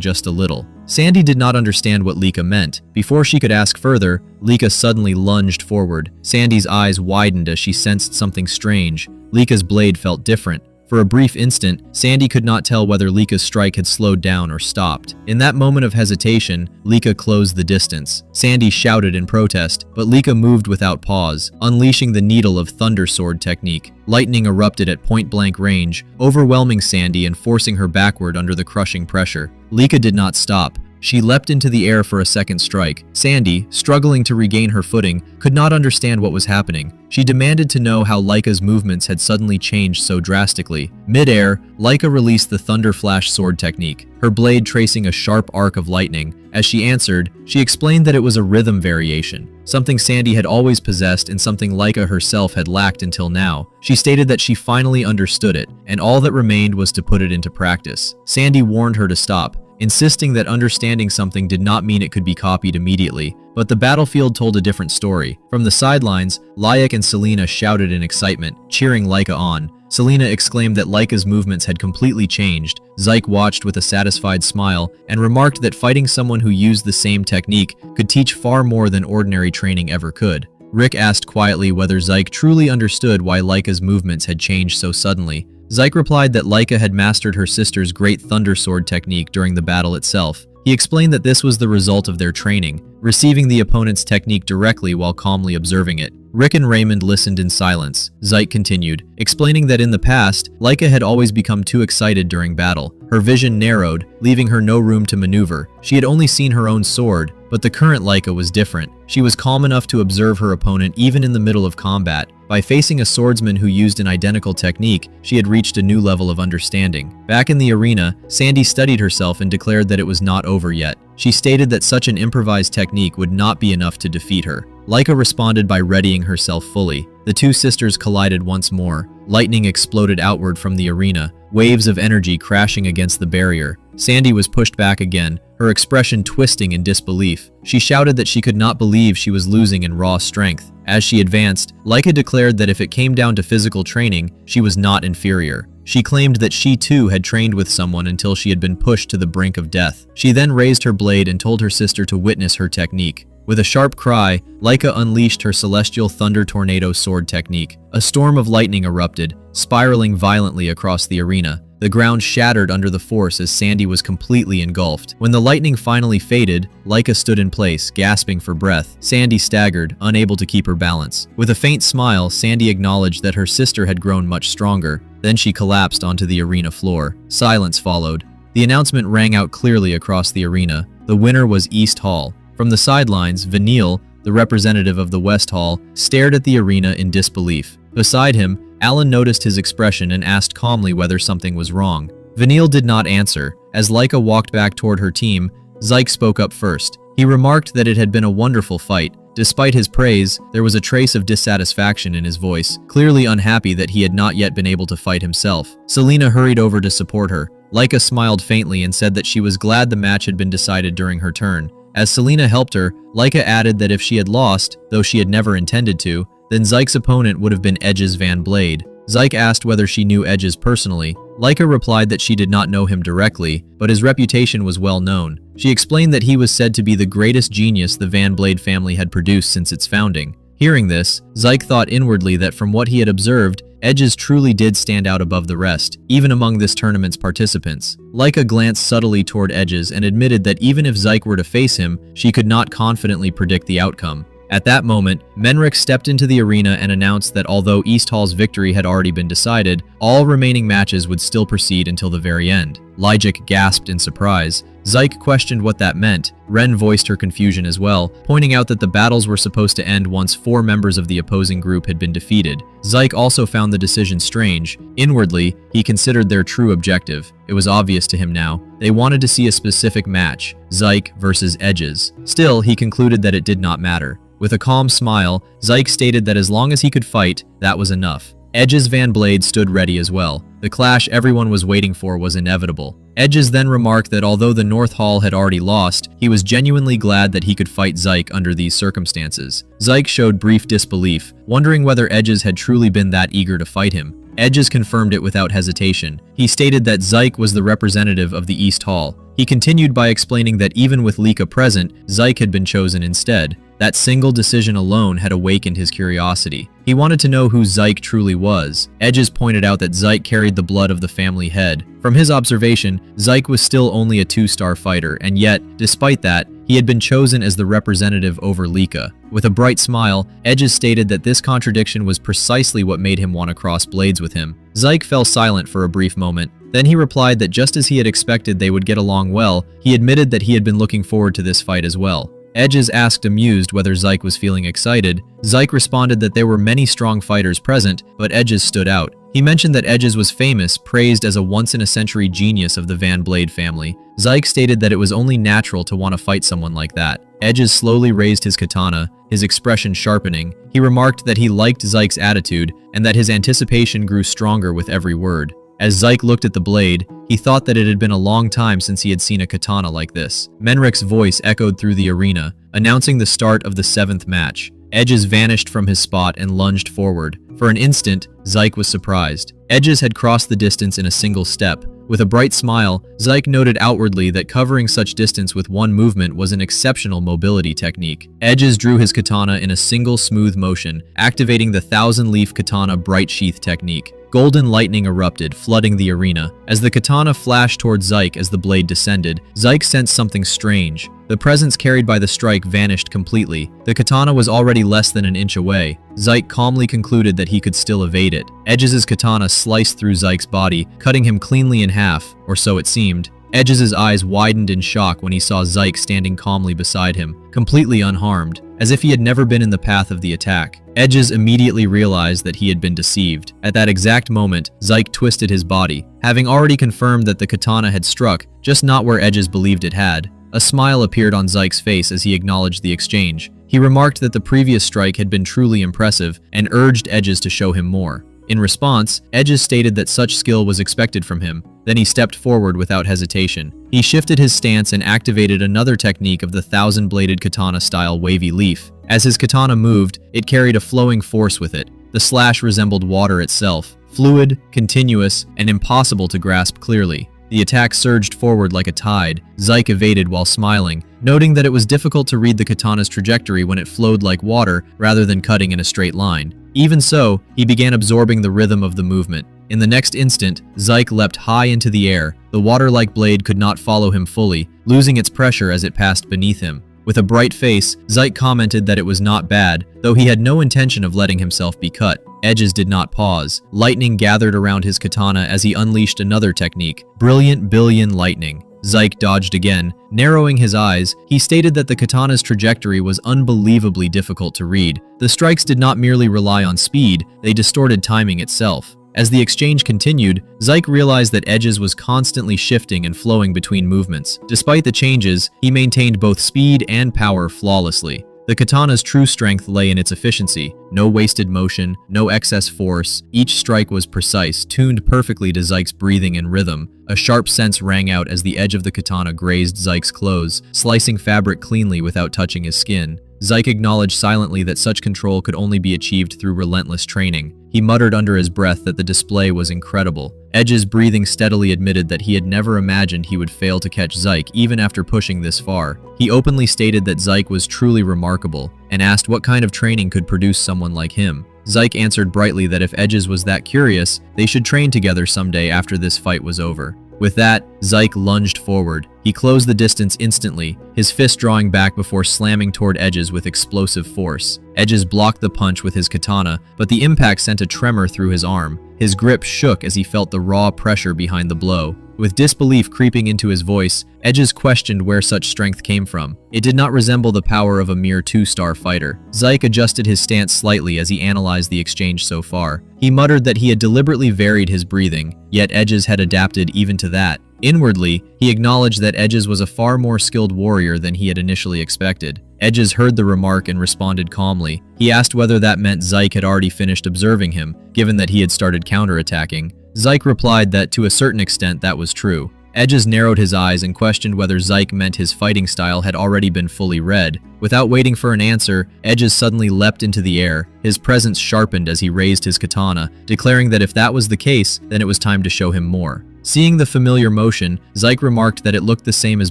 just a little. Sandy did not understand what Lika meant. Before she could ask further, Lika suddenly lunged forward. Sandy's eyes widened as she sensed something strange. Lika's blade felt different. For a brief instant, Sandy could not tell whether Lika's strike had slowed down or stopped. In that moment of hesitation, Lika closed the distance. Sandy shouted in protest, but Lika moved without pause, unleashing the needle of Thunder Sword technique. Lightning erupted at point-blank range, overwhelming Sandy and forcing her backward under the crushing pressure. Lika did not stop. She leapt into the air for a second strike. Sandy, struggling to regain her footing, could not understand what was happening. She demanded to know how Lika's movements had suddenly changed so drastically. Mid-air, Lika released the Thunder Flash Sword technique, her blade tracing a sharp arc of lightning. As she answered, she explained that it was a rhythm variation, something Sandy had always possessed and something Lika herself had lacked until now. She stated that she finally understood it, and all that remained was to put it into practice. Sandy warned her to stop, insisting that understanding something did not mean it could be copied immediately. But the battlefield told a different story. From the sidelines, Lyak and Selena shouted in excitement, cheering Lika on. Selena exclaimed that Lika's movements had completely changed. Zyke watched with a satisfied smile and remarked that fighting someone who used the same technique could teach far more than ordinary training ever could. Rick asked quietly whether Zyke truly understood why Lika's movements had changed so suddenly. Zyke replied that Lika had mastered her sister's Great Thunder Sword technique during the battle itself. He explained that this was the result of their training, receiving the opponent's technique directly while calmly observing it. Rick and Raymond listened in silence. Zyke continued, explaining that in the past, Lika had always become too excited during battle. Her vision narrowed, leaving her no room to maneuver. She had only seen her own sword, but the current Lika was different. She was calm enough to observe her opponent even in the middle of combat. By facing a swordsman who used an identical technique, she had reached a new level of understanding. Back in the arena, Sandy studied herself and declared that it was not over yet. She stated that such an improvised technique would not be enough to defeat her. Laika responded by readying herself fully. The two sisters collided once more. Lightning exploded outward from the arena, waves of energy crashing against the barrier. Sandy was pushed back again, her expression twisting in disbelief. She shouted that she could not believe she was losing in raw strength. As she advanced, Laika declared that if it came down to physical training, she was not inferior. She claimed that she too had trained with someone until she had been pushed to the brink of death. She then raised her blade and told her sister to witness her technique. With a sharp cry, Laika unleashed her celestial thunder tornado sword technique. A storm of lightning erupted, spiraling violently across the arena. The ground shattered under the force as Sandy was completely engulfed. When the lightning finally faded, Laika stood in place, gasping for breath. Sandy staggered, unable to keep her balance. With a faint smile, Sandy acknowledged that her sister had grown much stronger. Then she collapsed onto the arena floor. Silence followed. The announcement rang out clearly across the arena. The winner was East Hall. From the sidelines, Vanille, the representative of the West Hall, stared at the arena in disbelief. Beside him, Alan noticed his expression and asked calmly whether something was wrong. Vanille did not answer. As Laika walked back toward her team, Zyke spoke up first. He remarked that it had been a wonderful fight. Despite his praise, there was a trace of dissatisfaction in his voice, clearly unhappy that he had not yet been able to fight himself. Selena hurried over to support her. Laika smiled faintly and said that she was glad the match had been decided during her turn. As Selena helped her, Laika added that if she had lost, though she had never intended to, then Zyke's opponent would have been Edge's Van Blade. Zyke asked whether she knew Edges personally. Laika replied that she did not know him directly, but his reputation was well known. She explained that he was said to be the greatest genius the Van Blade family had produced since its founding. Hearing this, Zyke thought inwardly that from what he had observed, Edges truly did stand out above the rest, even among this tournament's participants. Laika glanced subtly toward Edges and admitted that even if Zyke were to face him, she could not confidently predict the outcome. At that moment, Menric stepped into the arena and announced that although East Hall's victory had already been decided, all remaining matches would still proceed until the very end. Lyjik gasped in surprise. Zyke questioned what that meant. Ren voiced her confusion as well, pointing out that the battles were supposed to end once 4 members of the opposing group had been defeated. Zyke also found the decision strange. Inwardly, he considered their true objective. It was obvious to him now. They wanted to see a specific match, Zyke versus Edges. Still, he concluded that it did not matter. With a calm smile, Zyke stated that as long as he could fight, that was enough. Edges Van Blade stood ready as well. The clash everyone was waiting for was inevitable. Edges then remarked that although the North Hall had already lost, he was genuinely glad that he could fight Zyke under these circumstances. Zyke showed brief disbelief, wondering whether Edges had truly been that eager to fight him. Edges confirmed it without hesitation. He stated that Zyke was the representative of the East Hall. He continued by explaining that even with Lika present, Zyke had been chosen instead. That single decision alone had awakened his curiosity. He wanted to know who Zyke truly was. Edges pointed out that Zyke carried the blood of the family head. From his observation, Zyke was still only a 2-star fighter, and yet, despite that, he had been chosen as the representative over Lika. With a bright smile, Edges stated that this contradiction was precisely what made him want to cross blades with him. Zyke fell silent for a brief moment. Then he replied that just as he had expected they would get along well, he admitted that he had been looking forward to this fight as well. Edges asked amused whether Zyke was feeling excited. Zyke responded that there were many strong fighters present, but Edges stood out. He mentioned that Edges was famous, praised as a once-in-a-century genius of the Van Blade family. Zyke stated that it was only natural to want to fight someone like that. Edges slowly raised his katana, his expression sharpening. He remarked that he liked Zyke's attitude, and that his anticipation grew stronger with every word. As Zyke looked at the blade, he thought that it had been a long time since he had seen a katana like this. Menric's voice echoed through the arena, announcing the start of the 7th match. Edges vanished from his spot and lunged forward. For an instant, Zyke was surprised. Edges had crossed the distance in a single step. With a bright smile, Zyke noted outwardly that covering such distance with one movement was an exceptional mobility technique. Edges drew his katana in a single smooth motion, activating the 1,000-leaf katana bright sheath technique. Golden lightning erupted, flooding the arena. As the katana flashed toward Zyke as the blade descended, Zyke sensed something strange. The presence carried by the strike vanished completely. The katana was already less than an inch away. Zyke calmly concluded that he could still evade it. Edges' katana sliced through Zyke's body, cutting him cleanly in half, or so it seemed. Edges' eyes widened in shock when he saw Zyke standing calmly beside him, completely unharmed, as if he had never been in the path of the attack. Edges immediately realized that he had been deceived. At that exact moment, Zyke twisted his body, having already confirmed that the katana had struck, just not where Edges believed it had. A smile appeared on Zyke's face as he acknowledged the exchange. He remarked that the previous strike had been truly impressive and urged Edges to show him more. In response, Edges stated that such skill was expected from him. Then he stepped forward without hesitation. He shifted his stance and activated another technique of the thousand-bladed katana-style wavy leaf. As his katana moved, it carried a flowing force with it. The slash resembled water itself, fluid, continuous, and impossible to grasp clearly. The attack surged forward like a tide. Zyke evaded while smiling, noting that it was difficult to read the katana's trajectory when it flowed like water rather than cutting in a straight line. Even so, he began absorbing the rhythm of the movement. In the next instant, Zyke leapt high into the air. The water-like blade could not follow him fully, losing its pressure as it passed beneath him. With a bright face, Zyke commented that it was not bad, though he had no intention of letting himself be cut. Edges did not pause. Lightning gathered around his katana as he unleashed another technique, Brilliant Billion Lightning. Zyke dodged again. Narrowing his eyes, he stated that the katana's trajectory was unbelievably difficult to read. The strikes did not merely rely on speed, they distorted timing itself. As the exchange continued, Zyke realized that Edges was constantly shifting and flowing between movements. Despite the changes, he maintained both speed and power flawlessly. The katana's true strength lay in its efficiency. No wasted motion, no excess force. Each strike was precise, tuned perfectly to Zyke's breathing and rhythm. A sharp sense rang out as the edge of the katana grazed Zyke's clothes, slicing fabric cleanly without touching his skin. Zyke acknowledged silently that such control could only be achieved through relentless training. He muttered under his breath that the display was incredible. Edges, breathing steadily, admitted that he had never imagined he would fail to catch Zyke even after pushing this far. He openly stated that Zyke was truly remarkable and asked what kind of training could produce someone like him. Zyke answered brightly that if Edges was that curious, they should train together someday after this fight was over. With that, Zyke lunged forward. He closed the distance instantly, his fist drawing back before slamming toward Edges with explosive force. Edges blocked the punch with his katana, but the impact sent a tremor through his arm. His grip shook as he felt the raw pressure behind the blow. With disbelief creeping into his voice, Edges questioned where such strength came from. It did not resemble the power of a mere two-star fighter. Zyke adjusted his stance slightly as he analyzed the exchange so far. He muttered that he had deliberately varied his breathing, yet Edges had adapted even to that. Inwardly, he acknowledged that Edges was a far more skilled warrior than he had initially expected. Edges heard the remark and responded calmly. He asked whether that meant Zyke had already finished observing him, given that he had started counterattacking. Zyke replied that to a certain extent that was true. Edges narrowed his eyes and questioned whether Zyke meant his fighting style had already been fully read. Without waiting for an answer, Edges suddenly leapt into the air. His presence sharpened as he raised his katana, declaring that if that was the case, then it was time to show him more. Seeing the familiar motion, Zyke remarked that it looked the same as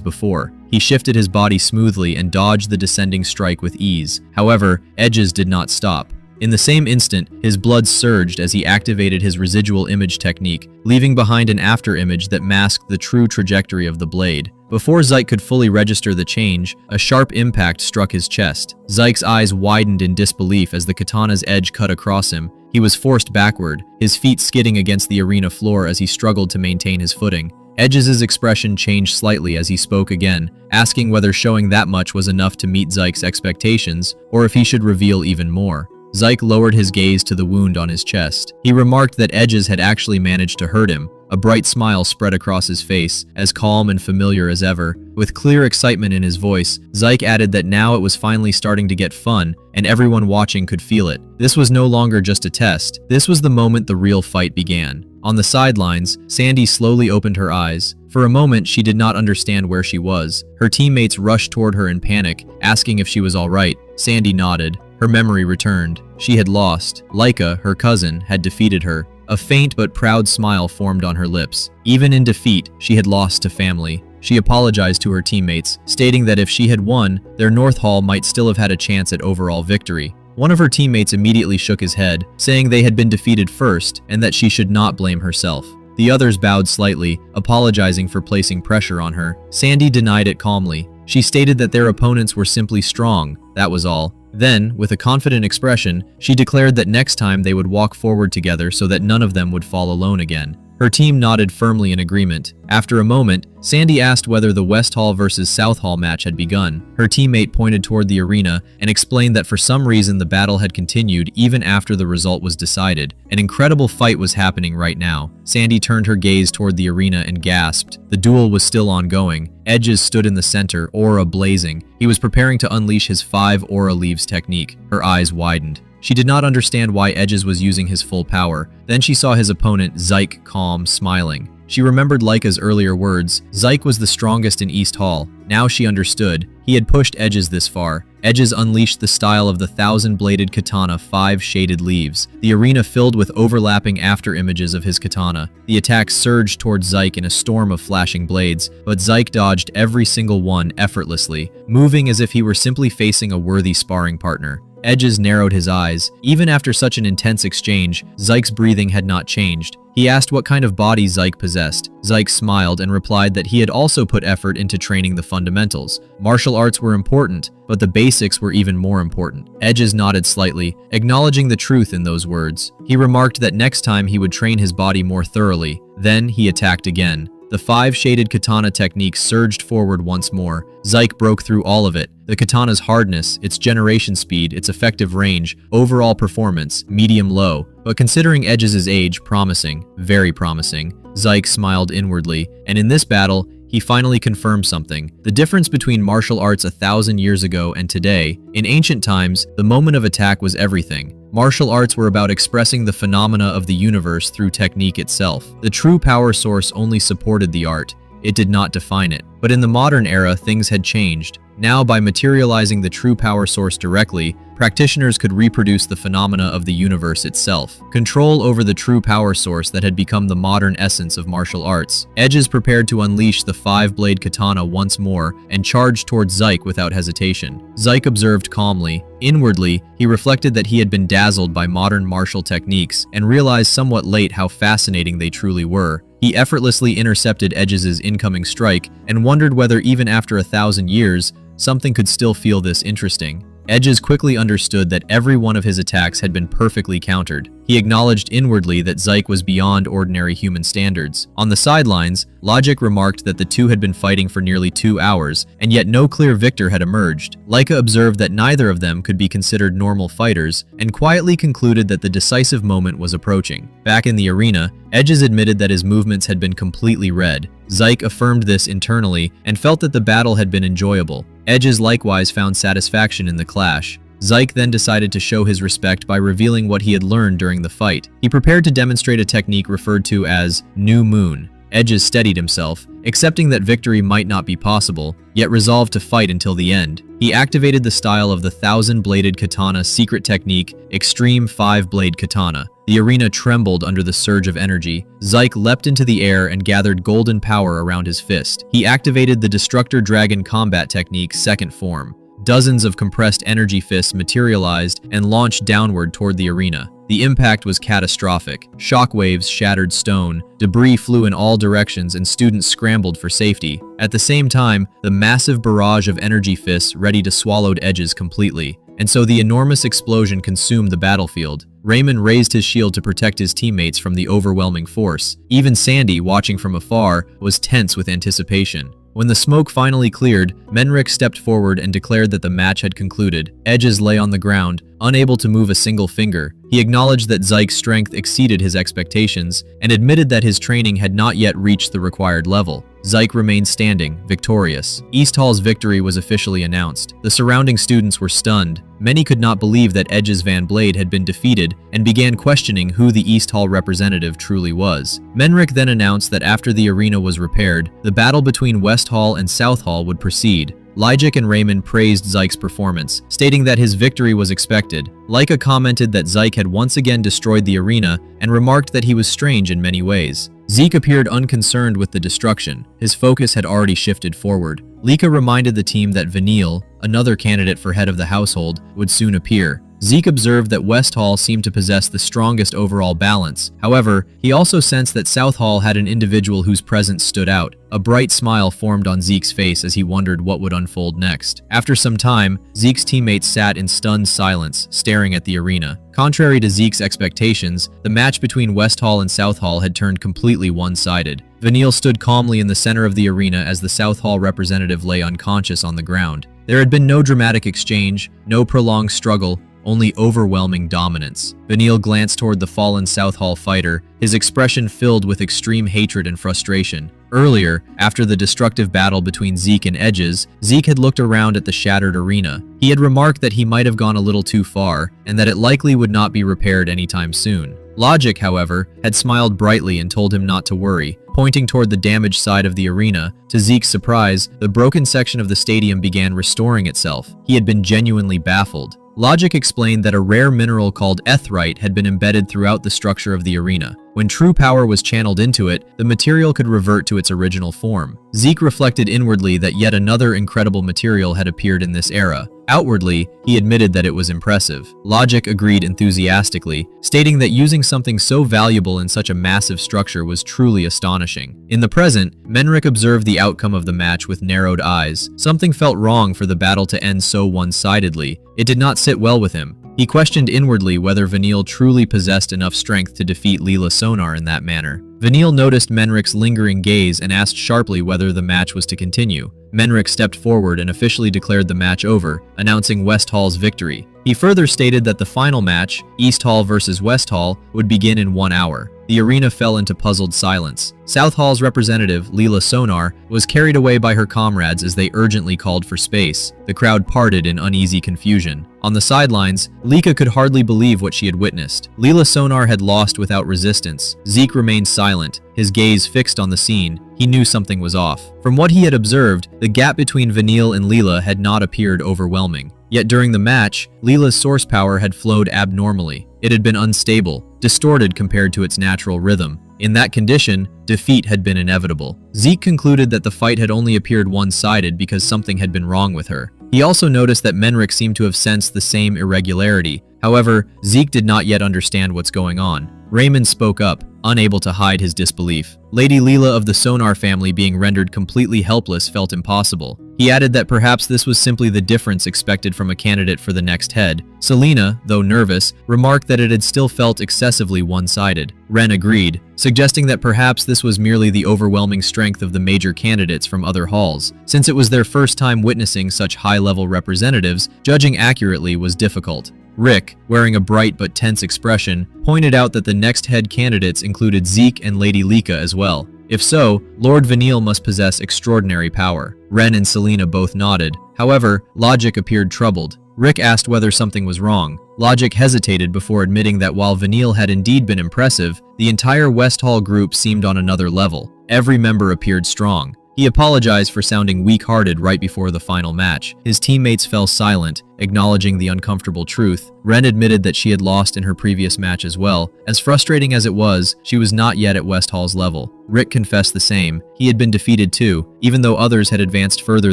before. He shifted his body smoothly and dodged the descending strike with ease. However, Edges did not stop. In the same instant, his blood surged as he activated his residual image technique, leaving behind an after image that masked the true trajectory of the blade. Before Zyke could fully register the change, a sharp impact struck his chest. Zyke's eyes widened in disbelief as the katana's edge cut across him. He was forced backward, his feet skidding against the arena floor as he struggled to maintain his footing. Edges' expression changed slightly as he spoke again, asking whether showing that much was enough to meet Zyke's expectations, or if he should reveal even more. Zyke lowered his gaze to the wound on his chest. He remarked that Edges had actually managed to hurt him. A bright smile spread across his face, as calm and familiar as ever. With clear excitement in his voice, Zyke added that now it was finally starting to get fun, and everyone watching could feel it. This was no longer just a test. This was the moment the real fight began. On the sidelines, Sandy slowly opened her eyes. For a moment, she did not understand where she was. Her teammates rushed toward her in panic, asking if she was all right. Sandy nodded. Her memory returned. She had lost. Laika, her cousin, had defeated her. A faint but proud smile formed on her lips. Even in defeat, she had lost to family. She apologized to her teammates, stating that if she had won, their North Hall might still have had a chance at overall victory. One of her teammates immediately shook his head, saying they had been defeated first and that she should not blame herself. The others bowed slightly, apologizing for placing pressure on her. Sandy denied it calmly. She stated that their opponents were simply strong, that was all. Then, with a confident expression, she declared that next time they would walk forward together so that none of them would fall alone again. Her team nodded firmly in agreement. After a moment, Sandy asked whether the West Hall versus South Hall match had begun. Her teammate pointed toward the arena and explained that for some reason the battle had continued even after the result was decided. An incredible fight was happening right now. Sandy turned her gaze toward the arena and gasped. The duel was still ongoing. Edges stood in the center, aura blazing. He was preparing to unleash his 5 aura leaves technique. Her eyes widened. She did not understand why Edges was using his full power. Then she saw his opponent, Zyke, calm, smiling. She remembered Laika's earlier words. Zyke was the strongest in East Hall. Now she understood. He had pushed Edges this far. Edges unleashed the style of the 1,000-bladed katana 5 shaded leaves. The arena filled with overlapping after-images of his katana. The attack surged towards Zyke in a storm of flashing blades, but Zyke dodged every single one effortlessly, moving as if he were simply facing a worthy sparring partner. Edges narrowed his eyes. Even after such an intense exchange, Zyke's breathing had not changed. He asked what kind of body Zyke possessed. Zyke smiled and replied that he had also put effort into training the fundamentals. Martial arts were important, but the basics were even more important. Edges nodded slightly, acknowledging the truth in those words. He remarked that next time he would train his body more thoroughly. Then he attacked again. The 5 shaded katana technique surged forward once more. Zyke broke through all of it. The katana's hardness, its generation speed, its effective range, overall performance, medium-low. But considering Edges' age, promising, very promising. Zyke smiled inwardly, and in this battle, he finally confirmed something. The difference between martial arts 1,000 years ago and today, in ancient times, the moment of attack was everything. Martial arts were about expressing the phenomena of the universe through technique itself. The true power source only supported the art. It did not define it. But in the modern era, things had changed. Now, by materializing the true power source directly, practitioners could reproduce the phenomena of the universe itself. Control over the true power source that had become the modern essence of martial arts. Edges prepared to unleash the 5-blade katana once more and charged towards Zyke without hesitation. Zyke observed calmly. Inwardly, he reflected that he had been dazzled by modern martial techniques and realized somewhat late how fascinating they truly were. He effortlessly intercepted Edges' incoming strike and wondered whether even after 1,000 years, something could still feel this interesting. Edges quickly understood that every one of his attacks had been perfectly countered. He acknowledged inwardly that Zyke was beyond ordinary human standards. On the sidelines, Logic remarked that the two had been fighting for nearly 2 hours, and yet no clear victor had emerged. Laika observed that neither of them could be considered normal fighters, and quietly concluded that the decisive moment was approaching. Back in the arena, Edges admitted that his movements had been completely read. Zyke affirmed this internally and felt that the battle had been enjoyable. Edges likewise found satisfaction in the clash. Zyke then decided to show his respect by revealing what he had learned during the fight. He prepared to demonstrate a technique referred to as New Moon. Edges steadied himself, accepting that victory might not be possible, yet resolved to fight until the end. He activated the style of the 1,000-bladed katana secret technique, Extreme 5-blade katana. The arena trembled under the surge of energy. Zyke leapt into the air and gathered golden power around his fist. He activated the Destructor Dragon combat technique, second form. Dozens of compressed energy fists materialized and launched downward toward the arena. The impact was catastrophic. Shockwaves shattered stone, debris flew in all directions, and students scrambled for safety. At the same time, the massive barrage of energy fists ready to swallow Edges completely. And so the enormous explosion consumed the battlefield. Raymond raised his shield to protect his teammates from the overwhelming force. Even Sandy, watching from afar, was tense with anticipation. When the smoke finally cleared, Menric stepped forward and declared that the match had concluded. Edges lay on the ground, unable to move a single finger. He acknowledged that Zyke's strength exceeded his expectations and admitted that his training had not yet reached the required level. Zyke remained standing, victorious. East Hall's victory was officially announced. The surrounding students were stunned. Many could not believe that Edges Van Blade had been defeated and began questioning who the East Hall representative truly was. Menric then announced that after the arena was repaired, the battle between West Hall and South Hall would proceed. Logic and Raymond praised Zyke's performance, stating that his victory was expected. Laika commented that Zyke had once again destroyed the arena and remarked that he was strange in many ways. Zeke appeared unconcerned with the destruction. His focus had already shifted forward. Lika reminded the team that Vanille, another candidate for head of the household, would soon appear. Zeke observed that West Hall seemed to possess the strongest overall balance. However, he also sensed that South Hall had an individual whose presence stood out. A bright smile formed on Zeke's face as he wondered what would unfold next. After some time, Zeke's teammates sat in stunned silence, staring at the arena. Contrary to Zeke's expectations, the match between West Hall and South Hall had turned completely one-sided. Vanille stood calmly in the center of the arena as the South Hall representative lay unconscious on the ground. There had been no dramatic exchange, no prolonged struggle, only overwhelming dominance. Vanille glanced toward the fallen South Hall fighter, his expression filled with extreme hatred and frustration. Earlier, after the destructive battle between Zeke and Edges, Zeke had looked around at the shattered arena. He had remarked that he might have gone a little too far, and that it likely would not be repaired anytime soon. Logic, however, had smiled brightly and told him not to worry. Pointing toward the damaged side of the arena, to Zeke's surprise, the broken section of the stadium began restoring itself. He had been genuinely baffled. Logic explained that a rare mineral called etherite had been embedded throughout the structure of the arena. When true power was channeled into it, the material could revert to its original form. Zeke reflected inwardly that yet another incredible material had appeared in this era. Outwardly, he admitted that it was impressive. Logic agreed enthusiastically, stating that using something so valuable in such a massive structure was truly astonishing. In the present, Menric observed the outcome of the match with narrowed eyes. Something felt wrong for the battle to end so one-sidedly. It did not sit well with him. He questioned inwardly whether Vanille truly possessed enough strength to defeat Leela Sonar in that manner. Vanille noticed Menric's lingering gaze and asked sharply whether the match was to continue. Menric stepped forward and officially declared the match over, announcing West Hall's victory. He further stated that the final match, East Hall versus West Hall, would begin in 1 hour. The arena fell into puzzled silence. South Hall's representative, Leela Sonar, was carried away by her comrades as they urgently called for space. The crowd parted in uneasy confusion. On the sidelines, Lika could hardly believe what she had witnessed. Leela Sonar had lost without resistance. Zeke remained silent, his gaze fixed on the scene. He knew something was off. From what he had observed, the gap between Vanille and Leela had not appeared overwhelming. Yet during the match, Leela's source power had flowed abnormally. It had been unstable, distorted compared to its natural rhythm. In that condition, defeat had been inevitable. Zeke concluded that the fight had only appeared one-sided because something had been wrong with her. He also noticed that Menric seemed to have sensed the same irregularity. However, Zeke did not yet understand what's going on. Raymond spoke up, unable to hide his disbelief. Lady Leela of the Sonar family being rendered completely helpless felt impossible. He added that perhaps this was simply the difference expected from a candidate for the next head. Selena, though nervous, remarked that it had still felt excessively one-sided. Ren agreed, suggesting that perhaps this was merely the overwhelming strength of the major candidates from other halls. Since it was their first time witnessing such high-level representatives, judging accurately was difficult. Rick, wearing a bright but tense expression, pointed out that the next head candidates included Zeke and Lady Lika as well. If so, Lord Vanille must possess extraordinary power. Ren and Selena both nodded. However, Logic appeared troubled. Rick asked whether something was wrong. Logic hesitated before admitting that while Vanille had indeed been impressive, the entire West Hall group seemed on another level. Every member appeared strong. He apologized for sounding weak-hearted right before the final match. His teammates fell silent, acknowledging the uncomfortable truth. Ren admitted that she had lost in her previous match as well. As frustrating as it was, she was not yet at West Hall's level. Rick confessed the same. He had been defeated too. Even though others had advanced further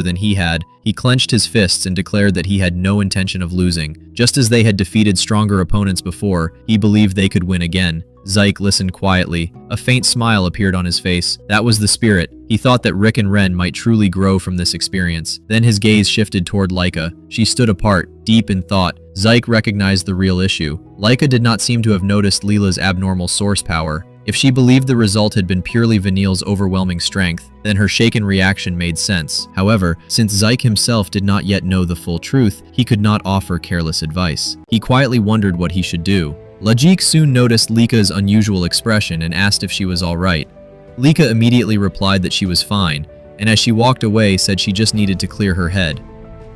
than he had, he clenched his fists and declared that he had no intention of losing. Just as they had defeated stronger opponents before, he believed they could win again. Zyke listened quietly. A faint smile appeared on his face. That was the spirit. He thought that Rick and Ren might truly grow from this experience. Then his gaze shifted toward Laika. She stood apart, deep in thought. Zyke recognized the real issue. Laika did not seem to have noticed Leela's abnormal source power. If she believed the result had been purely Vanille's overwhelming strength, then her shaken reaction made sense. However, since Zyke himself did not yet know the full truth, he could not offer careless advice. He quietly wondered what he should do. Lajik soon noticed Lika's unusual expression and asked if she was all right. Lika immediately replied that she was fine, and as she walked away said she just needed to clear her head.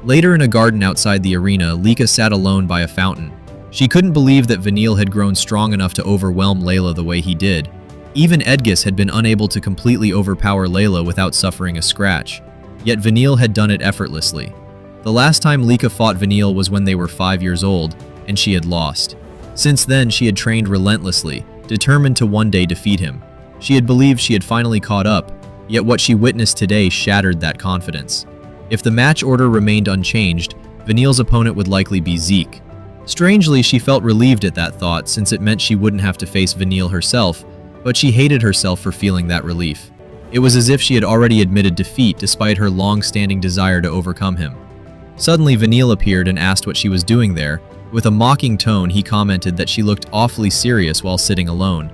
Later in a garden outside the arena, Lika sat alone by a fountain. She couldn't believe that Vanille had grown strong enough to overwhelm Layla the way he did. Even Edgis had been unable to completely overpower Layla without suffering a scratch. Yet Vanille had done it effortlessly. The last time Lika fought Vanille was when they were 5 years old, and she had lost. Since then, she had trained relentlessly, determined to one day defeat him. She had believed she had finally caught up, yet what she witnessed today shattered that confidence. If the match order remained unchanged, Vanille's opponent would likely be Zeke. Strangely, she felt relieved at that thought since it meant she wouldn't have to face Vanille herself, but she hated herself for feeling that relief. It was as if she had already admitted defeat despite her long-standing desire to overcome him. Suddenly, Vanille appeared and asked what she was doing there. With a mocking tone, he commented that she looked awfully serious while sitting alone.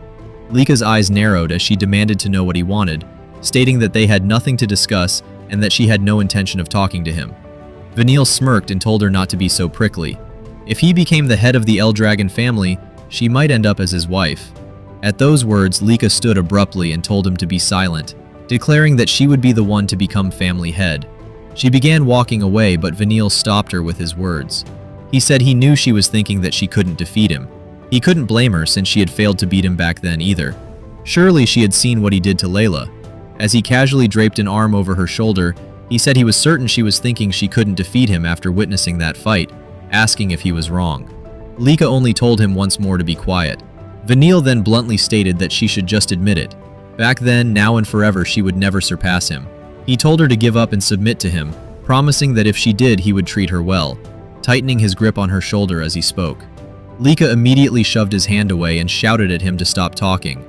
Lika's eyes narrowed as she demanded to know what he wanted, stating that they had nothing to discuss and that she had no intention of talking to him. Vanille smirked and told her not to be so prickly. If he became the head of the Eldragon family, she might end up as his wife. At those words, Lika stood abruptly and told him to be silent, declaring that she would be the one to become family head. She began walking away, but Vanille stopped her with his words. He said he knew she was thinking that she couldn't defeat him. He couldn't blame her since she had failed to beat him back then either. Surely she had seen what he did to Layla. As he casually draped an arm over her shoulder, he said he was certain she was thinking she couldn't defeat him after witnessing that fight, asking if he was wrong. Lika only told him once more to be quiet. Vanille then bluntly stated that she should just admit it. Back then, now and forever, she would never surpass him. He told her to give up and submit to him, promising that if she did, he would treat her well, tightening his grip on her shoulder as he spoke. Lika immediately shoved his hand away and shouted at him to stop talking.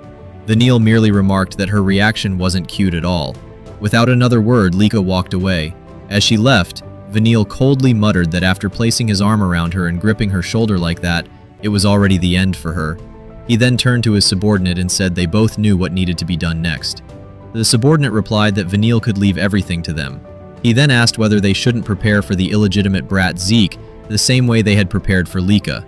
Vanille merely remarked that her reaction wasn't cute at all. Without another word, Lika walked away. As she left, Vanille coldly muttered that after placing his arm around her and gripping her shoulder like that, it was already the end for her. He then turned to his subordinate and said they both knew what needed to be done next. The subordinate replied that Vanille could leave everything to them. He then asked whether they shouldn't prepare for the illegitimate brat Zeke the same way they had prepared for Lika.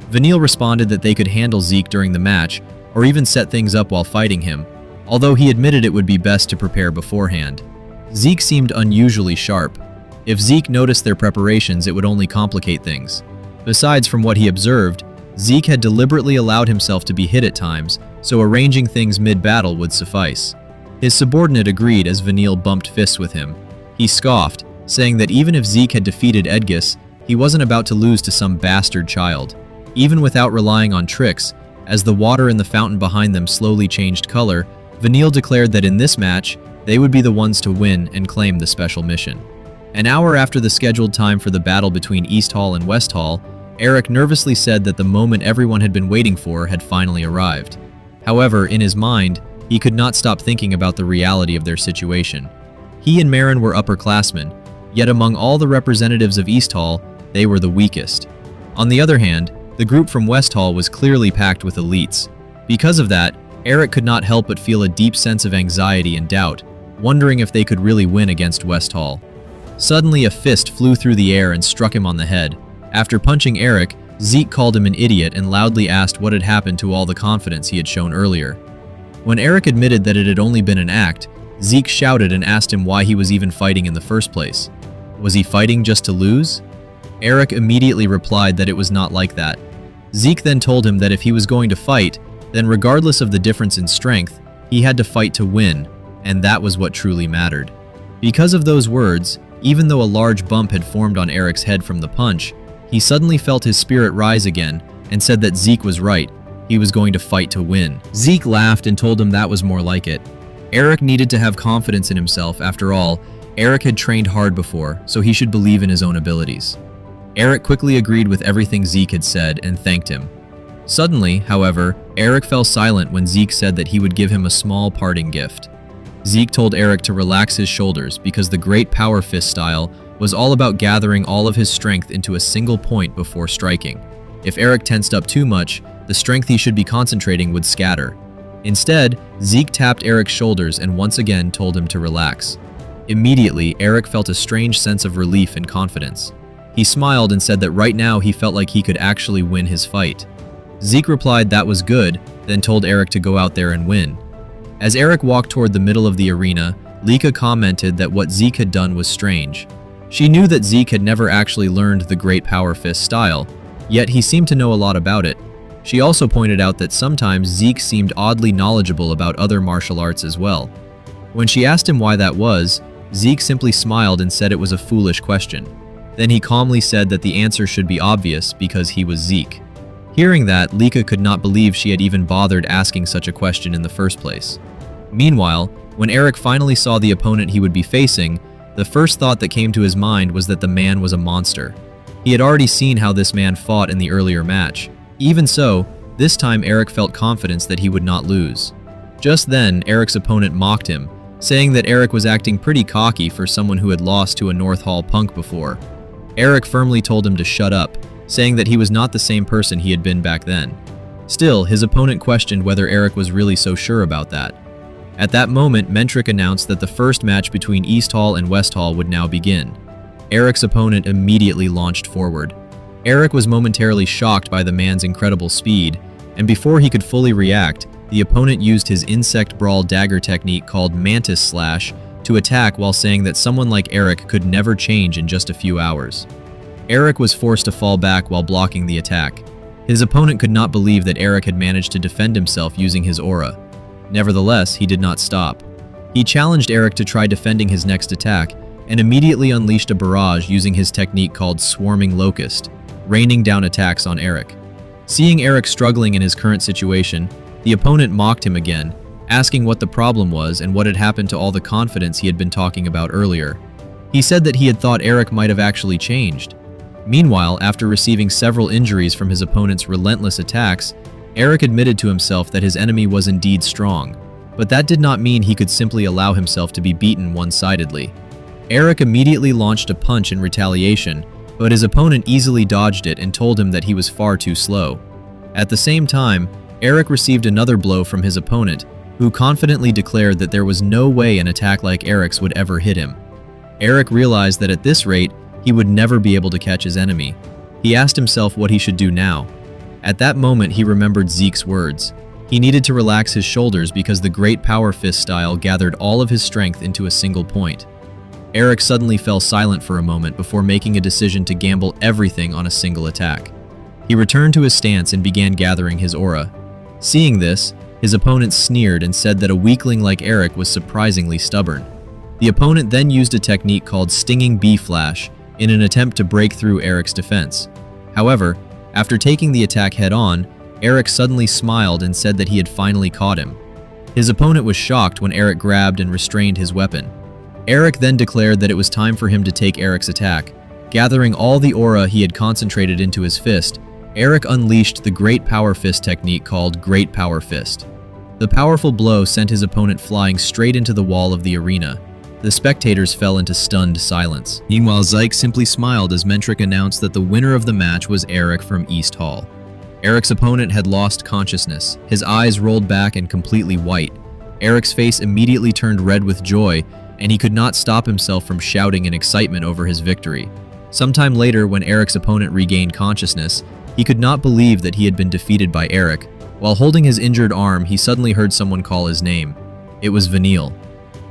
Vanille responded that they could handle Zeke during the match, or even set things up while fighting him, although he admitted it would be best to prepare beforehand. Zeke seemed unusually sharp. If Zeke noticed their preparations, it would only complicate things. Besides, from what he observed, Zeke had deliberately allowed himself to be hit at times, so arranging things mid-battle would suffice. His subordinate agreed as Vanille bumped fists with him. He scoffed, saying that even if Zeke had defeated Edgis, he wasn't about to lose to some bastard child. Even without relying on tricks, as the water in the fountain behind them slowly changed color, Vanille declared that in this match, they would be the ones to win and claim the special mission. An hour after the scheduled time for the battle between East Hall and West Hall, Eric nervously said that the moment everyone had been waiting for had finally arrived. However, in his mind, he could not stop thinking about the reality of their situation. He and Marin were upperclassmen, yet among all the representatives of East Hall, they were the weakest. On the other hand, the group from West Hall was clearly packed with elites. Because of that, Eric could not help but feel a deep sense of anxiety and doubt, wondering if they could really win against West Hall. Suddenly, a fist flew through the air and struck him on the head. After punching Eric, Zeke called him an idiot and loudly asked what had happened to all the confidence he had shown earlier. When Eric admitted that it had only been an act, Zeke shouted and asked him why he was even fighting in the first place. Was he fighting just to lose? Eric immediately replied that it was not like that. Zeke then told him that if he was going to fight, then regardless of the difference in strength, he had to fight to win, and that was what truly mattered. Because of those words, even though a large bump had formed on Eric's head from the punch, he suddenly felt his spirit rise again and said that Zeke was right. He was going to fight to win. Zeke laughed and told him that was more like it. Eric needed to have confidence in himself. After all, Eric had trained hard before, so he should believe in his own abilities. Eric quickly agreed with everything Zeke had said and thanked him. Suddenly, however, Eric fell silent when Zeke said that he would give him a small parting gift. Zeke told Eric to relax his shoulders because the Great Power Fist style was all about gathering all of his strength into a single point before striking. If Eric tensed up too much, the strength he should be concentrating would scatter. Instead, Zeke tapped Eric's shoulders and once again told him to relax. Immediately, Eric felt a strange sense of relief and confidence. He smiled and said that right now he felt like he could actually win his fight. Zeke replied that was good, then told Eric to go out there and win. As Eric walked toward the middle of the arena, Lika commented that what Zeke had done was strange. She knew that Zeke had never actually learned the Great Power Fist style, yet he seemed to know a lot about it. She also pointed out that sometimes Zeke seemed oddly knowledgeable about other martial arts as well. When she asked him why that was, Zeke simply smiled and said it was a foolish question. Then he calmly said that the answer should be obvious because he was Zeke. Hearing that, Lika could not believe she had even bothered asking such a question in the first place. Meanwhile, when Eric finally saw the opponent he would be facing, the first thought that came to his mind was that the man was a monster. He had already seen how this man fought in the earlier match. Even so, this time Eric felt confidence that he would not lose. Just then, Eric's opponent mocked him, saying that Eric was acting pretty cocky for someone who had lost to a North Hall punk before. Eric firmly told him to shut up, saying that he was not the same person he had been back then. Still, his opponent questioned whether Eric was really so sure about that. At that moment, Mentric announced that the first match between East Hall and West Hall would now begin. Eric's opponent immediately launched forward. Eric was momentarily shocked by the man's incredible speed, and before he could fully react, the opponent used his insect brawl dagger technique called Mantis Slash to attack while saying that someone like Eric could never change in just a few hours. Eric was forced to fall back while blocking the attack. His opponent could not believe that Eric had managed to defend himself using his aura. Nevertheless, he did not stop. He challenged Eric to try defending his next attack, and immediately unleashed a barrage using his technique called Swarming Locust, raining down attacks on Eric. Seeing Eric struggling in his current situation, the opponent mocked him again, asking what the problem was and what had happened to all the confidence he had been talking about earlier. He said that he had thought Eric might have actually changed. Meanwhile, after receiving several injuries from his opponent's relentless attacks, Eric admitted to himself that his enemy was indeed strong, but that did not mean he could simply allow himself to be beaten one-sidedly. Eric immediately launched a punch in retaliation, but his opponent easily dodged it and told him that he was far too slow. At the same time, Eric received another blow from his opponent, who confidently declared that there was no way an attack like Eric's would ever hit him. Eric realized that at this rate, he would never be able to catch his enemy. He asked himself what he should do now. At that moment, he remembered Zeke's words. He needed to relax his shoulders because the Great Power Fist style gathered all of his strength into a single point. Eric suddenly fell silent for a moment before making a decision to gamble everything on a single attack. He returned to his stance and began gathering his aura. Seeing this, his opponent sneered and said that a weakling like Eric was surprisingly stubborn. The opponent then used a technique called Stinging Bee Flash in an attempt to break through Eric's defense. However, after taking the attack head-on, Eric suddenly smiled and said that he had finally caught him. His opponent was shocked when Eric grabbed and restrained his weapon. Eric then declared that it was time for him to take Eric's attack. Gathering all the aura he had concentrated into his fist, Eric unleashed the Great Power Fist technique called Great Power Fist. The powerful blow sent his opponent flying straight into the wall of the arena. The spectators fell into stunned silence. Meanwhile, Zyke simply smiled as Mentric announced that the winner of the match was Eric from East Hall. Eric's opponent had lost consciousness, his eyes rolled back and completely white. Eric's face immediately turned red with joy, and he could not stop himself from shouting in excitement over his victory. Sometime later, when Eric's opponent regained consciousness, he could not believe that he had been defeated by Eric. While holding his injured arm, he suddenly heard someone call his name. It was Vanille.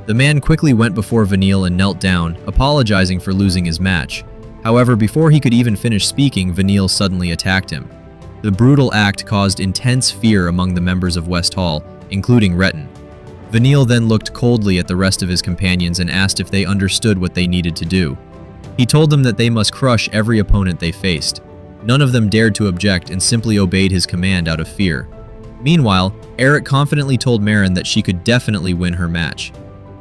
The man quickly went before Vanille and knelt down, apologizing for losing his match. However, before he could even finish speaking, Vanille suddenly attacked him. The brutal act caused intense fear among the members of West Hall, including Retin. Vanille then looked coldly at the rest of his companions and asked if they understood what they needed to do. He told them that they must crush every opponent they faced. None of them dared to object and simply obeyed his command out of fear. Meanwhile, Eric confidently told Marin that she could definitely win her match.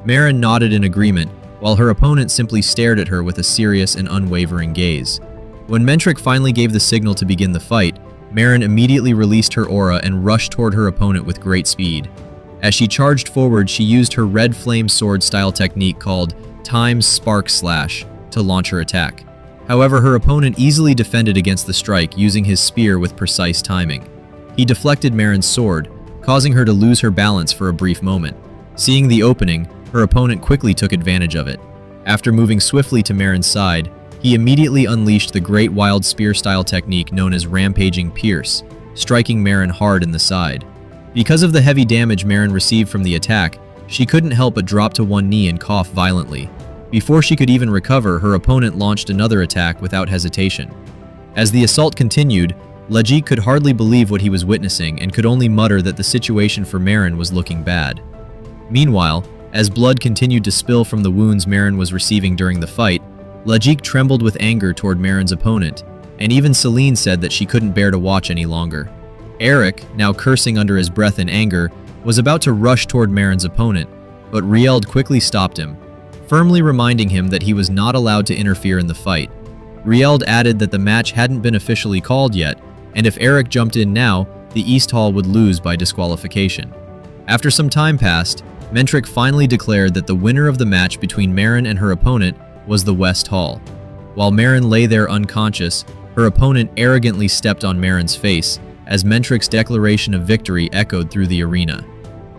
Marin nodded in agreement, while her opponent simply stared at her with a serious and unwavering gaze. When Mentric finally gave the signal to begin the fight, Marin immediately released her aura and rushed toward her opponent with great speed. As she charged forward, she used her red flame sword style technique called Time's Spark Slash to launch her attack. However, her opponent easily defended against the strike using his spear with precise timing. He deflected Marin's sword, causing her to lose her balance for a brief moment. Seeing the opening, her opponent quickly took advantage of it. After moving swiftly to Marin's side, he immediately unleashed the great wild spear style technique known as Rampaging Pierce, striking Marin hard in the side. Because of the heavy damage Marin received from the attack, she couldn't help but drop to one knee and cough violently. Before she could even recover, her opponent launched another attack without hesitation. As the assault continued, Lajik could hardly believe what he was witnessing and could only mutter that the situation for Marin was looking bad. Meanwhile, as blood continued to spill from the wounds Marin was receiving during the fight, Lajik trembled with anger toward Marin's opponent, and even Celine said that she couldn't bear to watch any longer. Eric, now cursing under his breath in anger, was about to rush toward Marin's opponent, but Rield quickly stopped him, firmly reminding him that he was not allowed to interfere in the fight. Rield added that the match hadn't been officially called yet, and if Eric jumped in now, the East Hall would lose by disqualification. After some time passed, Mentric finally declared that the winner of the match between Marin and her opponent was the West Hall. While Marin lay there unconscious, her opponent arrogantly stepped on Marin's face as Mentric's declaration of victory echoed through the arena.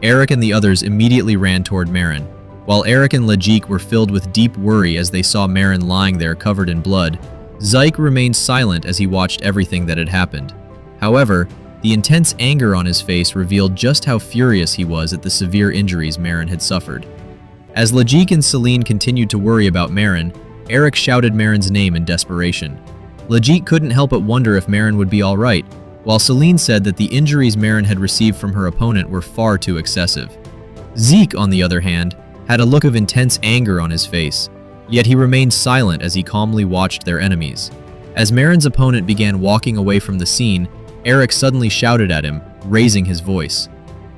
Eric and the others immediately ran toward Marin. While Eric and Legique were filled with deep worry as they saw Marin lying there covered in blood, Zyke remained silent as he watched everything that had happened. However, the intense anger on his face revealed just how furious he was at the severe injuries Marin had suffered. As Legique and Celine continued to worry about Marin, Eric shouted Marin's name in desperation. Legique couldn't help but wonder if Marin would be alright, while Celine said that the injuries Marin had received from her opponent were far too excessive. Zeke, on the other hand, had a look of intense anger on his face, yet he remained silent as he calmly watched their enemies. As Marin's opponent began walking away from the scene, Eric suddenly shouted at him, raising his voice.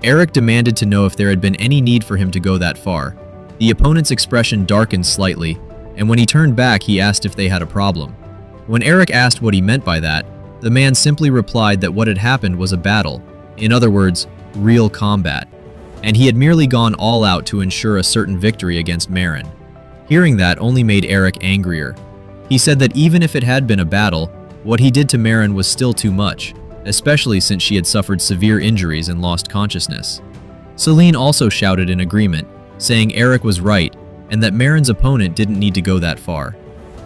Eric demanded to know if there had been any need for him to go that far. The opponent's expression darkened slightly, and when he turned back, he asked if they had a problem. When Eric asked what he meant by that, the man simply replied that what had happened was a battle, in other words, real combat, and he had merely gone all out to ensure a certain victory against Marin. Hearing that only made Eric angrier. He said that even if it had been a battle, what he did to Marin was still too much, especially since she had suffered severe injuries and lost consciousness. Celine also shouted in agreement, saying Eric was right and that Marin's opponent didn't need to go that far.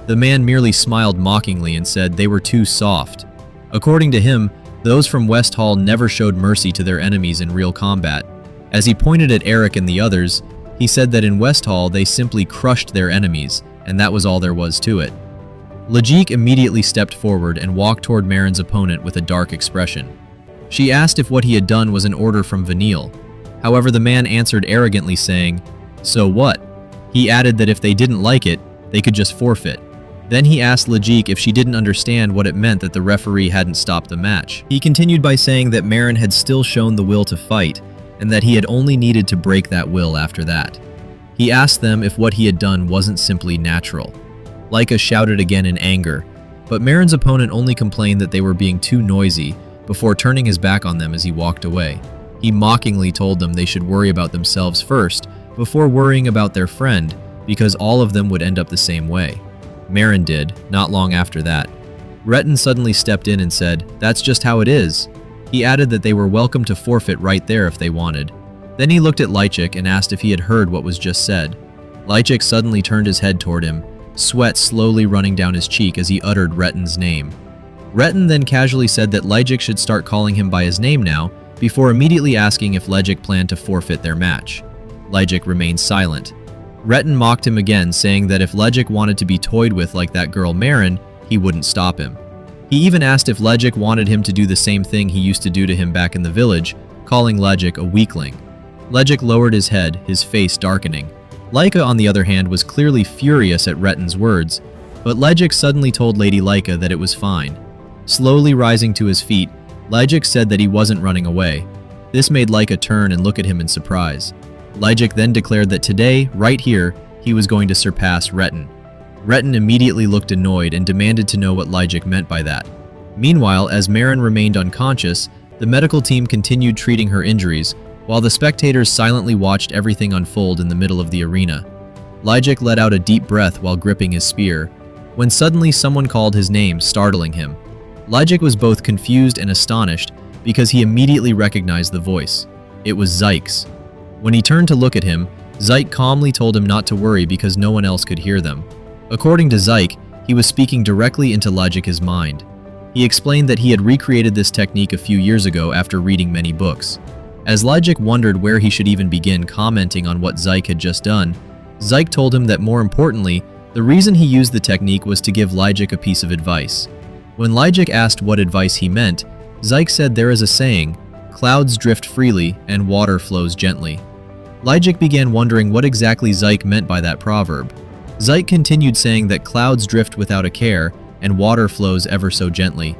The man merely smiled mockingly and said they were too soft. According to him, those from West Hall never showed mercy to their enemies in real combat. As he pointed at Eric and the others, he said that in West Hall they simply crushed their enemies, and that was all there was to it. Legique immediately stepped forward and walked toward Marin's opponent with a dark expression. She asked if what he had done was an order from Vanille. However, the man answered arrogantly saying, "So what?" He added that if they didn't like it, they could just forfeit. Then he asked Legique if she didn't understand what it meant that the referee hadn't stopped the match. He continued by saying that Marin had still shown the will to fight, and that he had only needed to break that will after that. He asked them if what he had done wasn't simply natural. Leica shouted again in anger, but Marin's opponent only complained that they were being too noisy before turning his back on them as he walked away. He mockingly told them they should worry about themselves first before worrying about their friend, because all of them would end up the same way. Marin did, not long after that. Retin suddenly stepped in and said, "That's just how it is." He added that they were welcome to forfeit right there if they wanted. Then he looked at Lychik and asked if he had heard what was just said. Lychik suddenly turned his head toward him, sweat slowly running down his cheek as he uttered Retin's name. Retin then casually said that Lychik should start calling him by his name now, before immediately asking if Lychik planned to forfeit their match. Lychik remained silent. Retin mocked him again, saying that if Lychik wanted to be toyed with like that girl Marin, he wouldn't stop him. He even asked if Lychik wanted him to do the same thing he used to do to him back in the village, calling Lychik a weakling. Lychik lowered his head, his face darkening. Leica, on the other hand, was clearly furious at Retin's words, but Lychik suddenly told Lady Leica that it was fine. Slowly rising to his feet, Lychik said that he wasn't running away. This made Leica turn and look at him in surprise. Lychik then declared that today, right here, he was going to surpass Retin. Retin immediately looked annoyed and demanded to know what Lychik meant by that. Meanwhile, as Marin remained unconscious, the medical team continued treating her injuries, while the spectators silently watched everything unfold in the middle of the arena. Lychik let out a deep breath while gripping his spear, when suddenly someone called his name, startling him. Lychik was both confused and astonished because he immediately recognized the voice. It was Zyke's. When he turned to look at him, Zyke calmly told him not to worry because no one else could hear them. According to Zyke, he was speaking directly into Lychik's mind. He explained that he had recreated this technique a few years ago after reading many books. As Lychik wondered where he should even begin commenting on what Zyke had just done, Zyke told him that more importantly, the reason he used the technique was to give Lychik a piece of advice. When Lychik asked what advice he meant, Zyke said there is a saying, "Clouds drift freely and water flows gently." Lychik began wondering what exactly Zyke meant by that proverb. Zyke continued saying that clouds drift without a care and water flows ever so gently.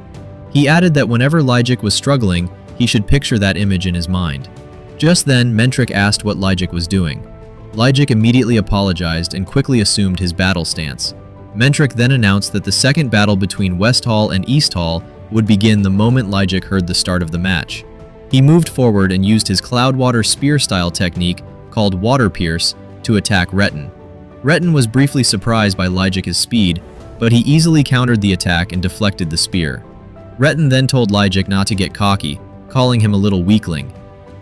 He added that whenever Lychik was struggling, he should picture that image in his mind. Just then, Mentric asked what Lychik was doing. Lychik immediately apologized and quickly assumed his battle stance. Mentric then announced that the second battle between West Hall and East Hall would begin the moment Lyjik heard the start of the match. He moved forward and used his Cloudwater spear-style technique called Water Pierce to attack Retin. Retin was briefly surprised by Lyjik's speed, but he easily countered the attack and deflected the spear. Retin then told Lyjik not to get cocky, calling him a little weakling.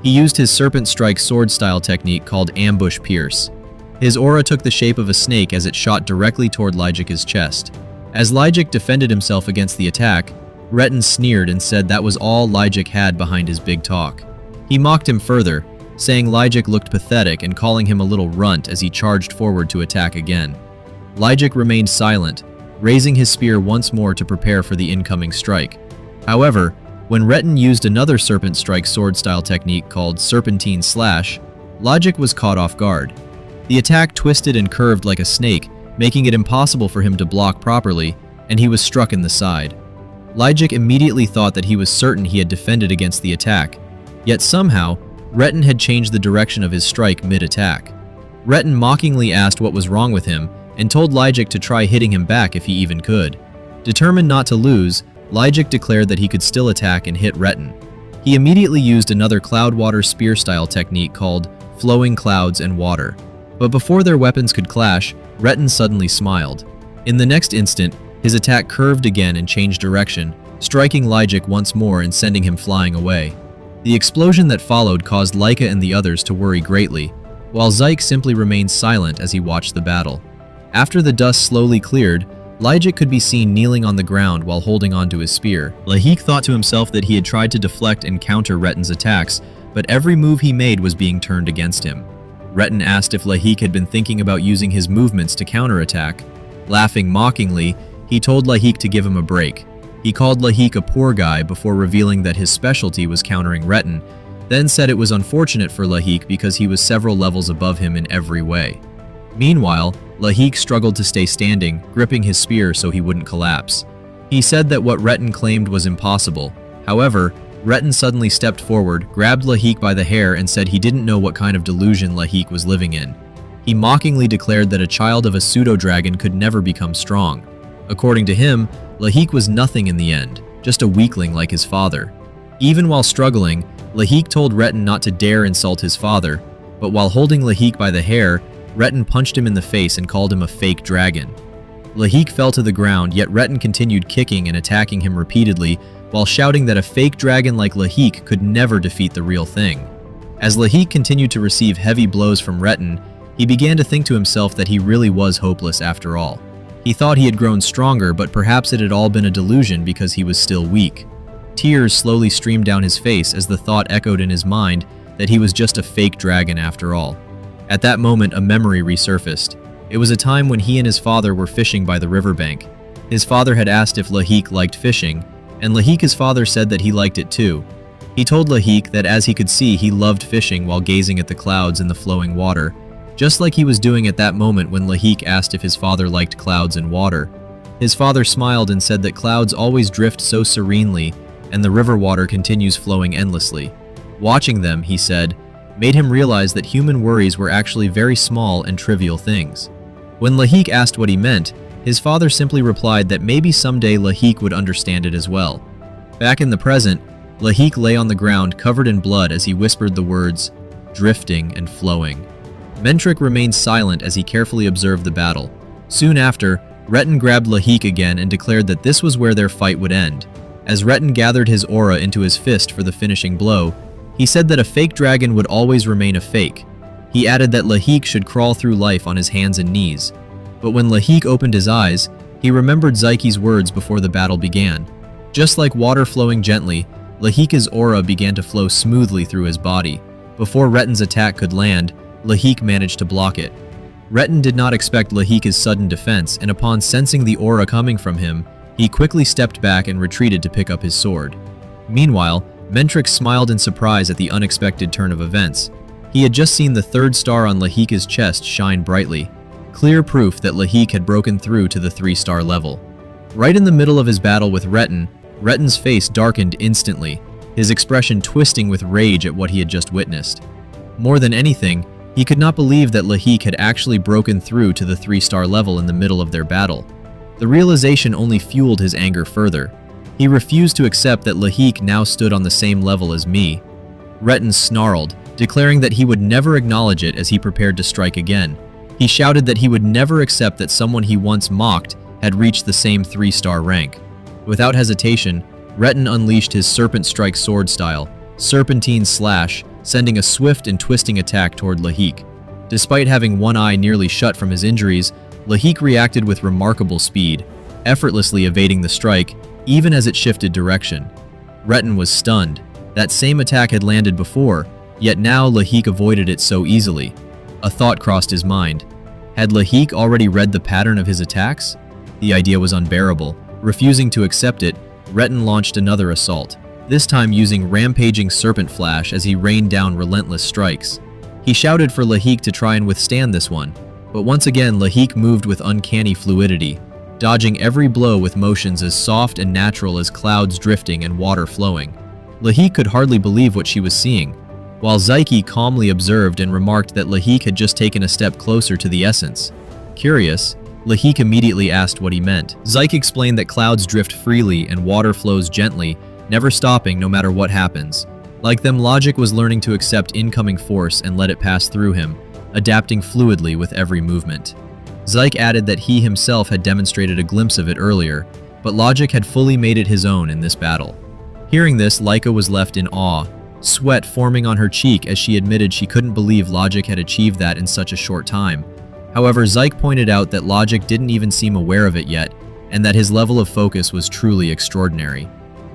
He used his Serpent Strike sword-style technique called Ambush Pierce. His aura took the shape of a snake as it shot directly toward Lyjik's chest. As Lyjik defended himself against the attack, Retin sneered and said that was all Lyjik had behind his big talk. He mocked him further, saying Lyjik looked pathetic and calling him a little runt as he charged forward to attack again. Lyjik remained silent, raising his spear once more to prepare for the incoming strike. However, when Retin used another Serpent Strike sword-style technique called Serpentine Slash, Lyjik was caught off guard. The attack twisted and curved like a snake, making it impossible for him to block properly, and he was struck in the side. Lyjik immediately thought that he was certain he had defended against the attack, yet somehow, Retin had changed the direction of his strike mid-attack. Retin mockingly asked what was wrong with him and told Lyjik to try hitting him back if he even could. Determined not to lose, Lyjik declared that he could still attack and hit Retin. He immediately used another Cloudwater spear-style technique called Flowing Clouds and Water. But before their weapons could clash, Retin suddenly smiled. In the next instant, his attack curved again and changed direction, striking Lyjik once more and sending him flying away. The explosion that followed caused Lyca and the others to worry greatly, while Zyke simply remained silent as he watched the battle. After the dust slowly cleared, Lyjik could be seen kneeling on the ground while holding onto his spear. Lahik thought to himself that he had tried to deflect and counter Retin's attacks, but every move he made was being turned against him. Retin asked if Lahik had been thinking about using his movements to counterattack. Laughing mockingly, he told Lahik to give him a break. He called Lahik a poor guy before revealing that his specialty was countering Retin, then said it was unfortunate for Lahik because he was several levels above him in every way. Meanwhile, Lahik struggled to stay standing, gripping his spear so he wouldn't collapse. He said that what Retin claimed was impossible. However, Retin suddenly stepped forward, grabbed Lahik by the hair and said he didn't know what kind of delusion Lahik was living in. He mockingly declared that a child of a pseudo-dragon could never become strong. According to him, Lahik was nothing in the end, just a weakling like his father. Even while struggling, Lahik told Retin not to dare insult his father, but while holding Lahik by the hair, Retin punched him in the face and called him a fake dragon. Lahik fell to the ground, yet Retin continued kicking and attacking him repeatedly, while shouting that a fake dragon like Lahik could never defeat the real thing. As Lahik continued to receive heavy blows from Retin, he began to think to himself that he really was hopeless after all. He thought he had grown stronger, but perhaps it had all been a delusion because he was still weak. Tears slowly streamed down his face as the thought echoed in his mind that he was just a fake dragon after all. At that moment, a memory resurfaced. It was a time when he and his father were fishing by the riverbank. His father had asked if Lahik liked fishing, and Lahik's father said that he liked it too. He told Lahik that as he could see, he loved fishing while gazing at the clouds and the flowing water, just like he was doing at that moment when Lahik asked if his father liked clouds and water. His father smiled and said that clouds always drift so serenely, and the river water continues flowing endlessly. Watching them, he said, made him realize that human worries were actually very small and trivial things. When Lahik asked what he meant, his father simply replied that maybe someday Lahik would understand it as well. Back in the present, Lahik lay on the ground covered in blood as he whispered the words, drifting and flowing. Mentric remained silent as he carefully observed the battle. Soon after, Retin grabbed Lahik again and declared that this was where their fight would end. As Retin gathered his aura into his fist for the finishing blow, he said that a fake dragon would always remain a fake. He added that Lahik should crawl through life on his hands and knees. But when Lahik opened his eyes, he remembered Zyke's words before the battle began. Just like water flowing gently, Lahik's aura began to flow smoothly through his body. Before Retin's attack could land, Lahik managed to block it. Retin did not expect Lahik's sudden defense, and upon sensing the aura coming from him, he quickly stepped back and retreated to pick up his sword. Meanwhile, Mentric smiled in surprise at the unexpected turn of events. He had just seen the third star on Lahik's chest shine brightly, clear proof that Lahik had broken through to the 3-star level. Right in the middle of his battle with Retin, Retin's face darkened instantly, his expression twisting with rage at what he had just witnessed. More than anything, he could not believe that Lahik had actually broken through to the 3-star level in the middle of their battle. The realization only fueled his anger further. He refused to accept that Lahik now stood on the same level as me. Retin snarled, declaring that he would never acknowledge it as he prepared to strike again. He shouted that he would never accept that someone he once mocked had reached the same 3-star rank. Without hesitation, Retin unleashed his Serpent Strike sword style, Serpentine Slash, sending a swift and twisting attack toward Lahik. Despite having one eye nearly shut from his injuries, Lahik reacted with remarkable speed, effortlessly evading the strike, even as it shifted direction. Retin was stunned. That same attack had landed before, yet now Lahik avoided it so easily. A thought crossed his mind. Had Lahik already read the pattern of his attacks? The idea was unbearable. Refusing to accept it, Retin launched another assault, this time using rampaging Serpent Flash as he rained down relentless strikes. He shouted for Lahik to try and withstand this one, but once again Lahik moved with uncanny fluidity, dodging every blow with motions as soft and natural as clouds drifting and water flowing. Lahik could hardly believe what she was seeing, while Zaiki calmly observed and remarked that Lahik had just taken a step closer to the essence. Curious, Lahik immediately asked what he meant. Zaik explained that clouds drift freely and water flows gently, never stopping no matter what happens. Like them, Logic was learning to accept incoming force and let it pass through him, adapting fluidly with every movement. Zaik added that he himself had demonstrated a glimpse of it earlier, but Logic had fully made it his own in this battle. Hearing this, Laika was left in awe, sweat forming on her cheek as she admitted she couldn't believe Logic had achieved that in such a short time. However, Zaik pointed out that Logic didn't even seem aware of it yet, and that his level of focus was truly extraordinary.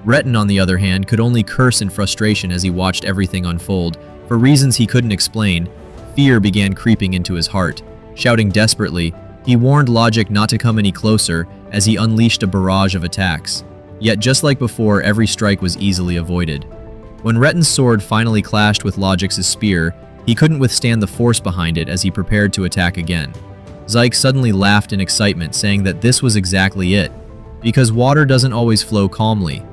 Retin, on the other hand, could only curse in frustration as he watched everything unfold. For reasons he couldn't explain, fear began creeping into his heart. Shouting desperately, he warned Logic not to come any closer as he unleashed a barrage of attacks. Yet just like before, every strike was easily avoided. When Retin's sword finally clashed with Logic's spear, he couldn't withstand the force behind it as he prepared to attack again. Zaik suddenly laughed in excitement, saying that this was exactly it, because water doesn't always flow calmly.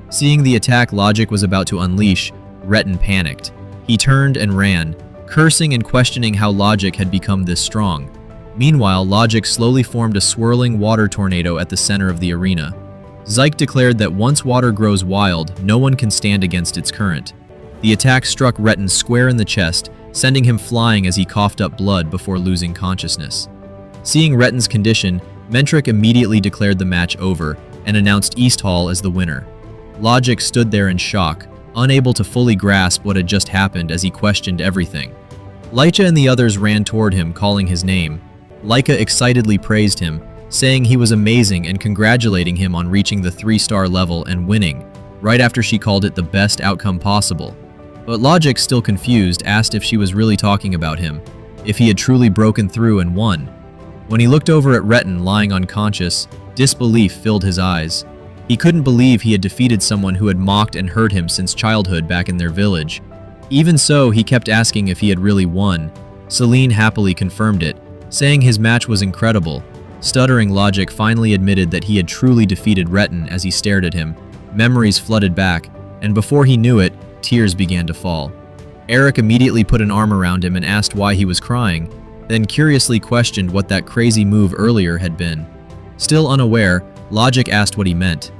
Seeing the attack Logic was about to unleash, Retin panicked. He turned and ran, cursing and questioning how Logic had become this strong. Meanwhile, Logic slowly formed a swirling water tornado at the center of the arena. Zaik declared that once water grows wild, no one can stand against its current. The attack struck Retin square in the chest, sending him flying as he coughed up blood before losing consciousness. Seeing Retin's condition, Mentric immediately declared the match over and announced East Hall as the winner. Logic stood there in shock, unable to fully grasp what had just happened as he questioned everything. Laika and the others ran toward him, calling his name. Laika excitedly praised him, saying he was amazing and congratulating him on reaching the 3-star level and winning, right after she called it the best outcome possible. But Logic, still confused, asked if she was really talking about him, if he had truly broken through and won. When he looked over at Retin lying unconscious, disbelief filled his eyes. He couldn't believe he had defeated someone who had mocked and hurt him since childhood back in their village. Even so, he kept asking if he had really won. Celine happily confirmed it, saying his match was incredible. Stuttering Logic finally admitted that he had truly defeated Retin as he stared at him. Memories flooded back, and before he knew it, tears began to fall. Eric immediately put an arm around him and asked why he was crying, then curiously questioned what that crazy move earlier had been. Still unaware, Logic asked what he meant.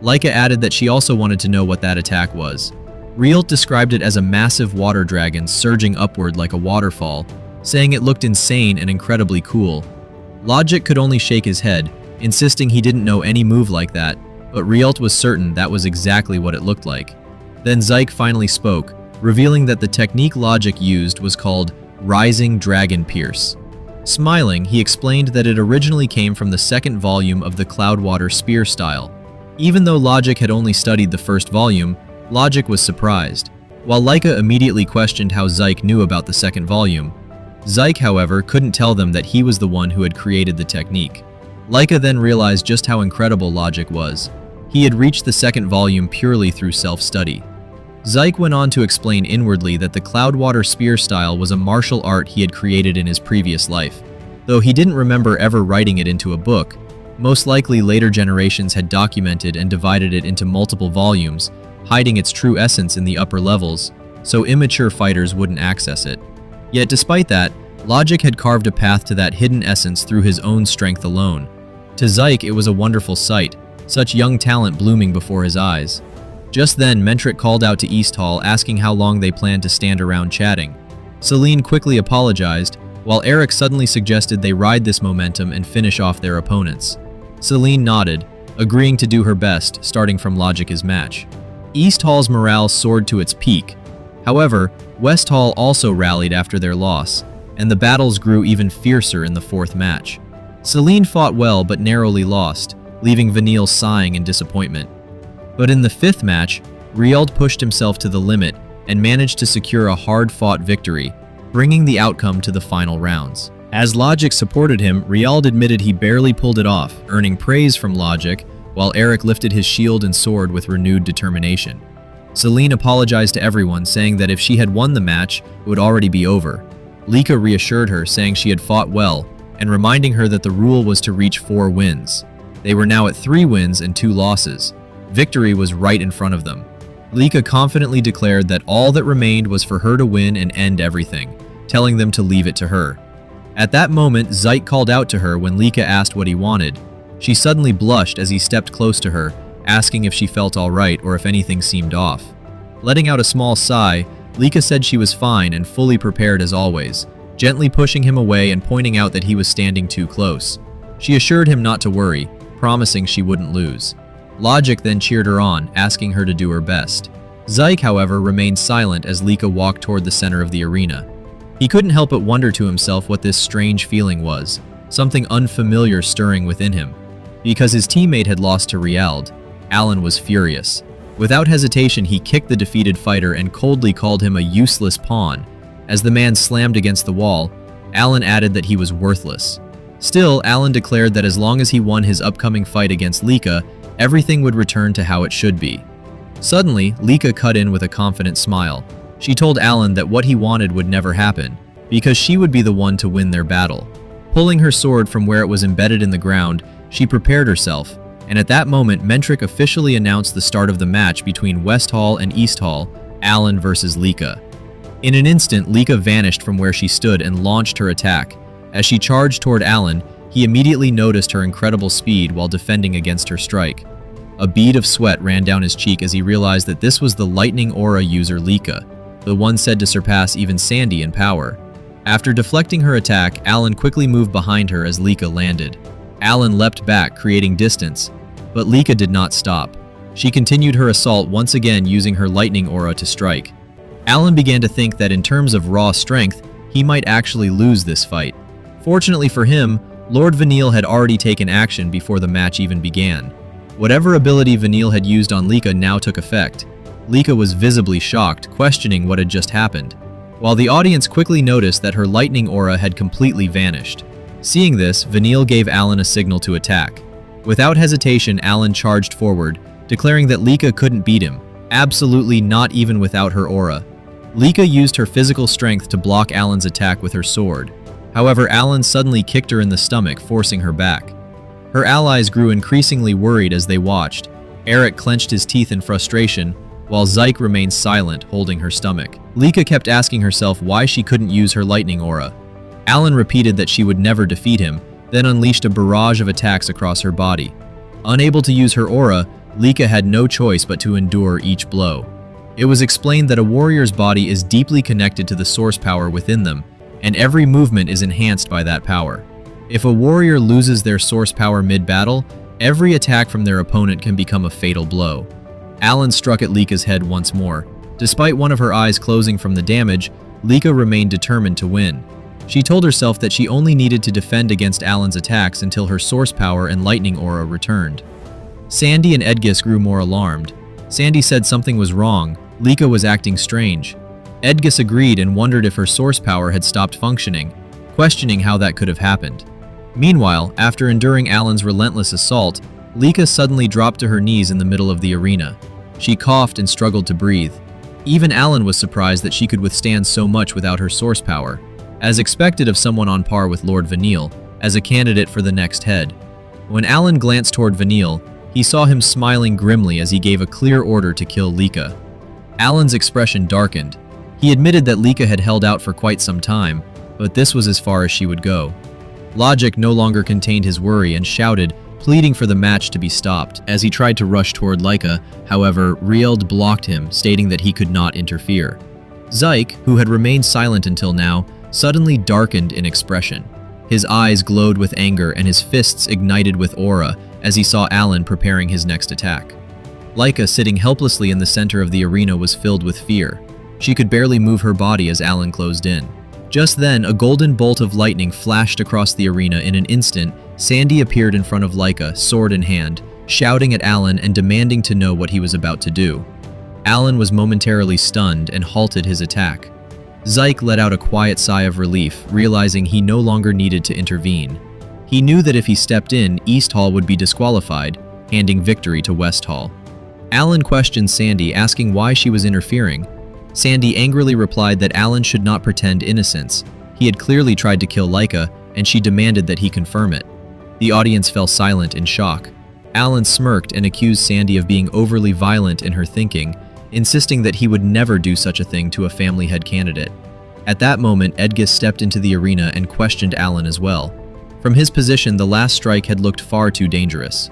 Laika added that she also wanted to know what that attack was. Rielt described it as a massive water dragon surging upward like a waterfall, saying it looked insane and incredibly cool. Logic could only shake his head, insisting he didn't know any move like that, but Rielt was certain that was exactly what it looked like. Then Zaik finally spoke, revealing that the technique Logic used was called Rising Dragon Pierce. Smiling, he explained that it originally came from the second volume of the Cloudwater Spear style. Even though Logic had only studied the first volume, Logic was surprised. While Laika immediately questioned how Zaik knew about the second volume, Zaik, however, couldn't tell them that he was the one who had created the technique. Laika then realized just how incredible Logic was. He had reached the second volume purely through self-study. Zaik went on to explain inwardly that the Cloudwater Spear style was a martial art he had created in his previous life. Though he didn't remember ever writing it into a book, most likely later generations had documented and divided it into multiple volumes, hiding its true essence in the upper levels, so immature fighters wouldn't access it. Yet despite that, Logic had carved a path to that hidden essence through his own strength alone. To Zyke, it was a wonderful sight, such young talent blooming before his eyes. Just then, Mentric called out to East Hall asking how long they planned to stand around chatting. Celine quickly apologized, while Eric suddenly suggested they ride this momentum and finish off their opponents. Celine nodded, agreeing to do her best, starting from Logic's match. East Hall's morale soared to its peak. However, West Hall also rallied after their loss, and the battles grew even fiercer in the fourth match. Celine fought well but narrowly lost, leaving Vanille sighing in disappointment. But in the fifth match, Riald pushed himself to the limit and managed to secure a hard-fought victory, bringing the outcome to the final rounds. As Logic supported him, Riald admitted he barely pulled it off, earning praise from Logic, while Eric lifted his shield and sword with renewed determination. Celine apologized to everyone, saying that if she had won the match, it would already be over. Lika reassured her, saying she had fought well, and reminding her that the rule was to reach 4 wins. They were now at 3 wins and 2 losses. Victory was right in front of them. Lika confidently declared that all that remained was for her to win and end everything, telling them to leave it to her. At that moment, Zyke called out to her when Lika asked what he wanted. She suddenly blushed as he stepped close to her, asking if she felt alright or if anything seemed off. Letting out a small sigh, Lika said she was fine and fully prepared as always, gently pushing him away and pointing out that he was standing too close. She assured him not to worry, promising she wouldn't lose. Logic then cheered her on, asking her to do her best. Zyke, however, remained silent as Lika walked toward the center of the arena. He couldn't help but wonder to himself what this strange feeling was, something unfamiliar stirring within him. Because his teammate had lost to Riald, Alan was furious. Without hesitation, he kicked the defeated fighter and coldly called him a useless pawn. As the man slammed against the wall, Alan added that he was worthless. Still, Alan declared that as long as he won his upcoming fight against Lika, everything would return to how it should be. Suddenly, Lika cut in with a confident smile. She told Alan that what he wanted would never happen, because she would be the one to win their battle. Pulling her sword from where it was embedded in the ground, she prepared herself, and at that moment, Mentric officially announced the start of the match between West Hall and East Hall, Alan versus Lika. In an instant, Lika vanished from where she stood and launched her attack. As she charged toward Alan, he immediately noticed her incredible speed while defending against her strike. A bead of sweat ran down his cheek as he realized that this was the lightning aura user Lika, the one said to surpass even Sandy in power. After deflecting her attack, Alan quickly moved behind her as Lika landed. Alan leapt back, creating distance, but Lika did not stop. She continued her assault, once again using her lightning aura to strike. Alan began to think that in terms of raw strength, he might actually lose this fight. Fortunately for him, Lord Vanille had already taken action before the match even began. Whatever ability Vanille had used on Lika now took effect. Lika was visibly shocked, questioning what had just happened, while the audience quickly noticed that her lightning aura had completely vanished. Seeing this, Vanille gave Alan a signal to attack. Without hesitation, Alan charged forward, declaring that Lika couldn't beat him, absolutely not even without her aura. Lika used her physical strength to block Alan's attack with her sword. However, Alan suddenly kicked her in the stomach, forcing her back. Her allies grew increasingly worried as they watched. Eric clenched his teeth in frustration, while Zyke remained silent, holding her stomach. Lika kept asking herself why she couldn't use her lightning aura. Alan repeated that she would never defeat him, then unleashed a barrage of attacks across her body. Unable to use her aura, Lika had no choice but to endure each blow. It was explained that a warrior's body is deeply connected to the source power within them, and every movement is enhanced by that power. If a warrior loses their source power mid-battle, every attack from their opponent can become a fatal blow. Alan struck at Lika's head once more. Despite one of her eyes closing from the damage, Lika remained determined to win. She told herself that she only needed to defend against Alan's attacks until her source power and lightning aura returned. Sandy and Edgis grew more alarmed. Sandy said something was wrong. Lika was acting strange. Edgis agreed and wondered if her source power had stopped functioning, questioning how that could have happened. Meanwhile, after enduring Alan's relentless assault, Lika suddenly dropped to her knees in the middle of the arena. She coughed and struggled to breathe. Even Alan was surprised that she could withstand so much without her source power, as expected of someone on par with Lord Vanille, as a candidate for the next head. When Alan glanced toward Vanille, he saw him smiling grimly as he gave a clear order to kill Lika. Alan's expression darkened. He admitted that Lika had held out for quite some time, but this was as far as she would go. Logic no longer contained his worry and shouted, pleading for the match to be stopped. As he tried to rush toward Laika, however, Rield blocked him, stating that he could not interfere. Zyke, who had remained silent until now, suddenly darkened in expression. His eyes glowed with anger and his fists ignited with aura as he saw Alan preparing his next attack. Laika, sitting helplessly in the center of the arena, was filled with fear. She could barely move her body as Alan closed in. Just then, a golden bolt of lightning flashed across the arena. In an instant, Sandy appeared in front of Laika, sword in hand, shouting at Alan and demanding to know what he was about to do. Alan was momentarily stunned and halted his attack. Zyke let out a quiet sigh of relief, realizing he no longer needed to intervene. He knew that if he stepped in, East Hall would be disqualified, handing victory to West Hall. Alan questioned Sandy, asking why she was interfering. Sandy angrily replied that Alan should not pretend innocence. He had clearly tried to kill Laika, and she demanded that he confirm it. The audience fell silent in shock. Alan smirked and accused Sandy of being overly violent in her thinking, insisting that he would never do such a thing to a family head candidate. At that moment, Edgis stepped into the arena and questioned Alan as well. From his position, the last strike had looked far too dangerous.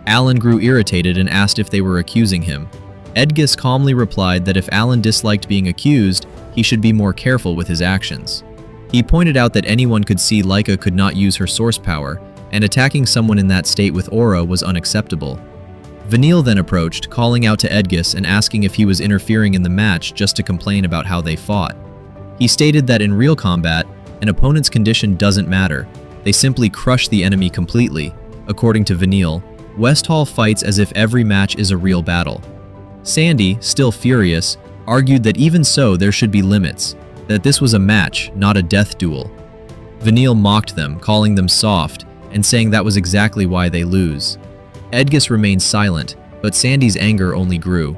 Alan grew irritated and asked if they were accusing him. Edgis calmly replied that if Alan disliked being accused, he should be more careful with his actions. He pointed out that anyone could see Laika could not use her source power, and attacking someone in that state with aura was unacceptable. Vanille then approached, calling out to Edgis and asking if he was interfering in the match just to complain about how they fought. He stated that in real combat, an opponent's condition doesn't matter. They simply crush the enemy completely. According to Vanille, West Hall fights as if every match is a real battle. Sandy, still furious, argued that even so there should be limits, that this was a match, not a death duel. Vanille mocked them, calling them soft, and saying that was exactly why they lose. Edgis remained silent, but Sandy's anger only grew.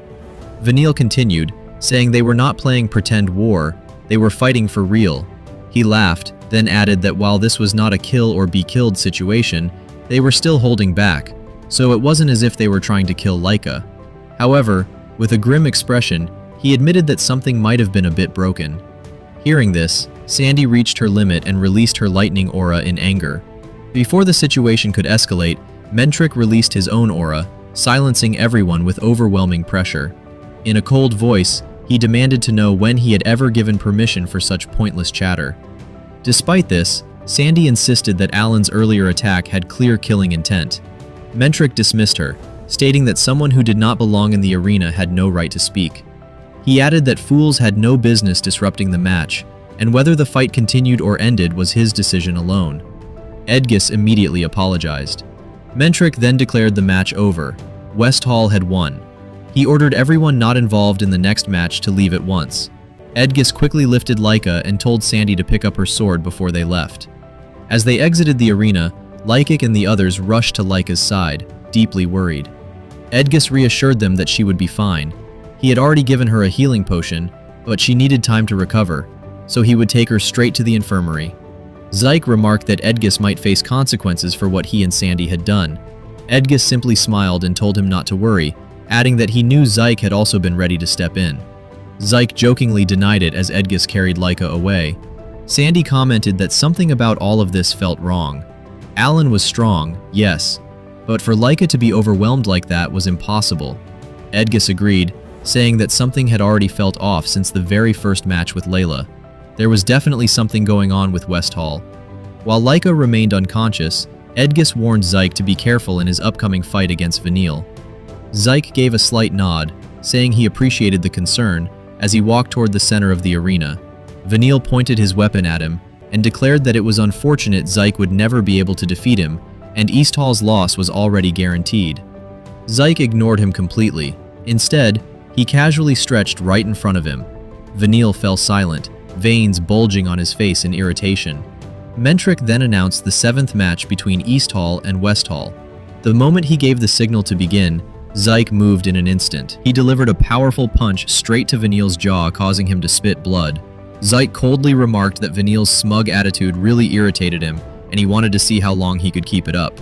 Vanille continued, saying they were not playing pretend war, they were fighting for real. He laughed, then added that while this was not a kill or be killed situation, they were still holding back, so it wasn't as if they were trying to kill Laika. However, with a grim expression, he admitted that something might have been a bit broken. Hearing this, Sandy reached her limit and released her lightning aura in anger. Before the situation could escalate, Mentric released his own aura, silencing everyone with overwhelming pressure. In a cold voice, he demanded to know when he had ever given permission for such pointless chatter. Despite this, Sandy insisted that Alan's earlier attack had clear killing intent. Mentric dismissed her, stating that someone who did not belong in the arena had no right to speak. He added that fools had no business disrupting the match, and whether the fight continued or ended was his decision alone. Edgis immediately apologized. Mentric then declared the match over. West Hall had won. He ordered everyone not involved in the next match to leave at once. Edgis quickly lifted Laika and told Sandy to pick up her sword before they left. As they exited the arena, Lykic and the others rushed to Laika's side, deeply worried. Edgis reassured them that she would be fine. He had already given her a healing potion, but she needed time to recover, so he would take her straight to the infirmary. Zyke remarked that Edgis might face consequences for what he and Sandy had done. Edgis simply smiled and told him not to worry, adding that he knew Zyke had also been ready to step in. Zyke jokingly denied it as Edgis carried Laika away. Sandy commented that something about all of this felt wrong. Alan was strong, yes, but for Laika to be overwhelmed like that was impossible. Edgis agreed, saying that something had already felt off since the very first match with Layla. There was definitely something going on with West Hall. While Laika remained unconscious, Edgis warned Zyke to be careful in his upcoming fight against Vanille. Zyke gave a slight nod, saying he appreciated the concern as he walked toward the center of the arena. Vanille pointed his weapon at him and declared that it was unfortunate Zyke would never be able to defeat him, and East Hall's loss was already guaranteed. Zyke ignored him completely. Instead, he casually stretched right in front of him. Vanille fell silent, veins bulging on his face in irritation. Mentric then announced the 7th match between East Hall and West Hall. The moment he gave the signal to begin, Zyke moved in an instant. He delivered a powerful punch straight to Vanille's jaw, causing him to spit blood. Zyke coldly remarked that Vanille's smug attitude really irritated him, and he wanted to see how long he could keep it up.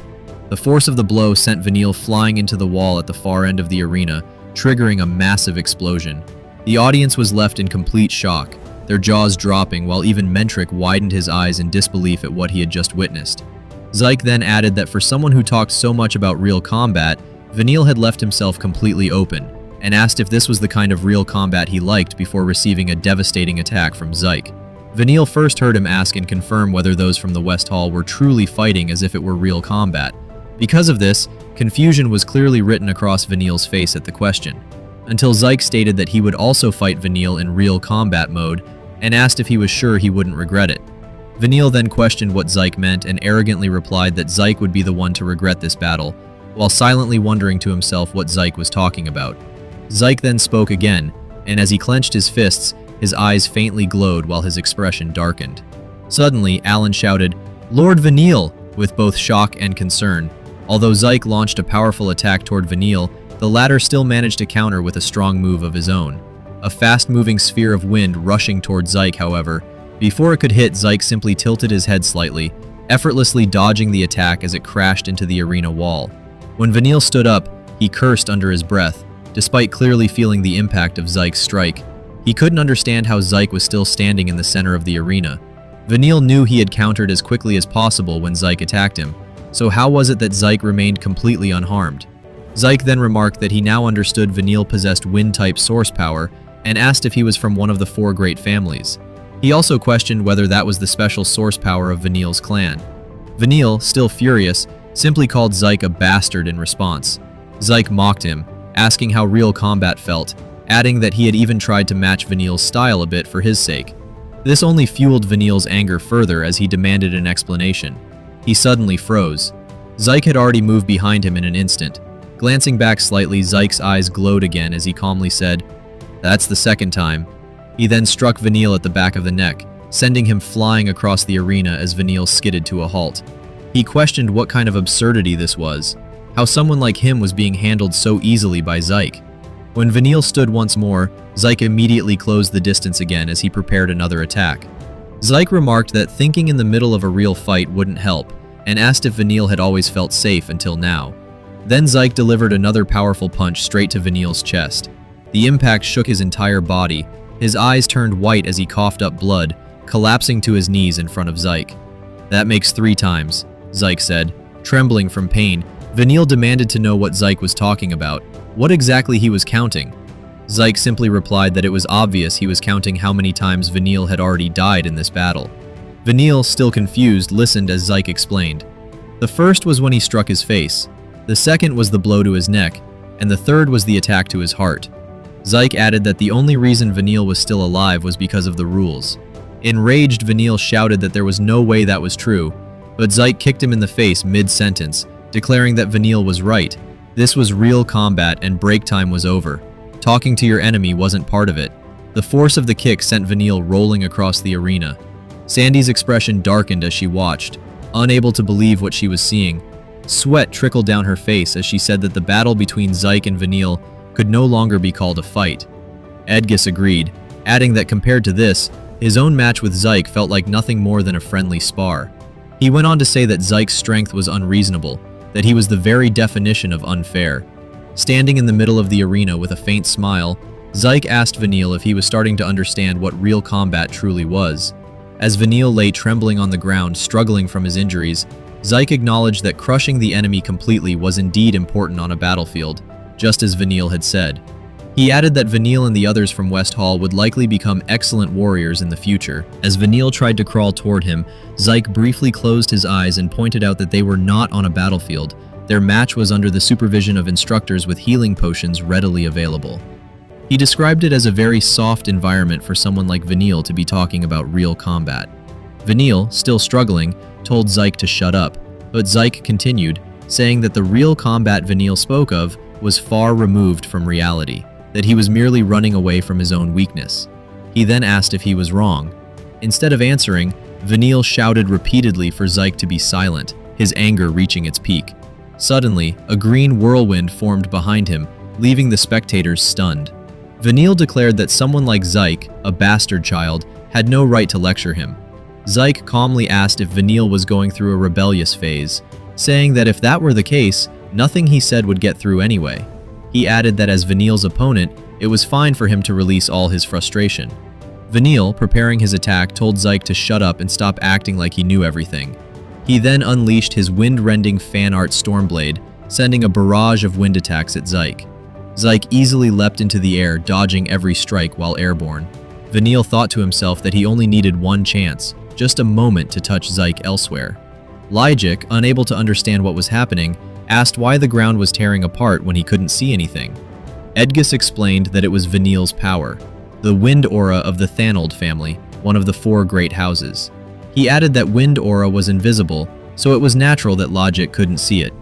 The force of the blow sent Vanille flying into the wall at the far end of the arena, triggering a massive explosion. The audience was left in complete shock. their jaws dropping while even Mentric widened his eyes in disbelief at what he had just witnessed. Zyke then added that for someone who talked so much about real combat, Vanille had left himself completely open, and asked if this was the kind of real combat he liked before receiving a devastating attack from Zyke. Vanille first heard him ask and confirm whether those from the West Hall were truly fighting as if it were real combat. Because of this, confusion was clearly written across Vanille's face at the question, until Zyke stated that he would also fight Vanille in real combat mode and asked if he was sure he wouldn't regret it. Vanille then questioned what Zyke meant and arrogantly replied that Zyke would be the one to regret this battle, while silently wondering to himself what Zyke was talking about. Zyke then spoke again, and as he clenched his fists, his eyes faintly glowed while his expression darkened. Suddenly, Alan shouted, "Lord Vanille!" with both shock and concern. Although Zyke launched a powerful attack toward Vanille, the latter still managed to counter with a strong move of his own. A fast-moving sphere of wind rushing toward Zyke, however. Before it could hit, Zyke simply tilted his head slightly, effortlessly dodging the attack as it crashed into the arena wall. When Vanille stood up, he cursed under his breath, despite clearly feeling the impact of Zyke's strike. He couldn't understand how Zyke was still standing in the center of the arena. Vanille knew he had countered as quickly as possible when Zyke attacked him, so how was it that Zyke remained completely unharmed? Zyke then remarked that he now understood Vanille possessed wind-type source power and asked if he was from one of the 4 great families. He also questioned whether that was the special source power of Vanille's clan. Vanille, still furious, simply called Zyke a bastard in response. Zyke mocked him, asking how real combat felt, adding that he had even tried to match Vanille's style a bit for his sake. This only fueled Vanille's anger further as he demanded an explanation. He suddenly froze. Zyke had already moved behind him in an instant. Glancing back slightly, Zyke's eyes glowed again as he calmly said, "That's the second time." He then struck Vanille at the back of the neck, sending him flying across the arena as Vanille skidded to a halt. He questioned what kind of absurdity this was, how someone like him was being handled so easily by Zyke. When Vanille stood once more, Zyke immediately closed the distance again as he prepared another attack. Zyke remarked that thinking in the middle of a real fight wouldn't help, and asked if Vanille had always felt safe until now. Then Zyke delivered another powerful punch straight to Vanille's chest. The impact shook his entire body. His eyes turned white as he coughed up blood, collapsing to his knees in front of Zyke. "That makes 3 times, Zyke said. Trembling from pain, Vanille demanded to know what Zyke was talking about, what exactly he was counting. Zyke simply replied that it was obvious he was counting how many times Vanille had already died in this battle. Vanille, still confused, listened as Zyke explained. The first was when he struck his face, the second was the blow to his neck, and the third was the attack to his heart. Zyke added that the only reason Vanille was still alive was because of the rules. Enraged, Vanille shouted that there was no way that was true, but Zyke kicked him in the face mid-sentence, declaring that Vanille was right. This was real combat and break time was over. Talking to your enemy wasn't part of it. The force of the kick sent Vanille rolling across the arena. Sandy's expression darkened as she watched, unable to believe what she was seeing. Sweat trickled down her face as she said that the battle between Zyke and Vanille could no longer be called a fight. Edgis agreed, adding that compared to this, his own match with Zyke felt like nothing more than a friendly spar. He went on to say that Zyke's strength was unreasonable, that he was the very definition of unfair. Standing in the middle of the arena with a faint smile, Zyke asked Vanille if he was starting to understand what real combat truly was. As Vanille lay trembling on the ground, struggling from his injuries, Zyke acknowledged that crushing the enemy completely was indeed important on a battlefield, just as Vanille had said. He added that Vanille and the others from West Hall would likely become excellent warriors in the future. As Vanille tried to crawl toward him, Zyke briefly closed his eyes and pointed out that they were not on a battlefield. Their match was under the supervision of instructors with healing potions readily available. He described it as a very soft environment for someone like Vanille to be talking about real combat. Vanille, still struggling, told Zyke to shut up, but Zyke continued, saying that the real combat Vanille spoke of was far removed from reality, that he was merely running away from his own weakness. He then asked if he was wrong. Instead of answering, Vanille shouted repeatedly for Zyke to be silent, his anger reaching its peak. Suddenly, a green whirlwind formed behind him, leaving the spectators stunned. Vanille declared that someone like Zyke, a bastard child, had no right to lecture him. Zyke calmly asked if Vanille was going through a rebellious phase, saying that if that were the case, nothing he said would get through anyway. He added that as Vanille's opponent, it was fine for him to release all his frustration. Vanille, preparing his attack, told Zyke to shut up and stop acting like he knew everything. He then unleashed his wind-rending fan art Stormblade, sending a barrage of wind attacks at Zyke. Zyke easily leapt into the air, dodging every strike while airborne. Vanille thought to himself that he only needed one chance, just a moment to touch Zyke elsewhere. Lyjik, unable to understand what was happening, asked why the ground was tearing apart when he couldn't see anything. Edgus explained that it was Vanille's power, the wind aura of the Thanold family, one of the 4 great houses. He added that wind aura was invisible, so it was natural that Lyjik couldn't see it.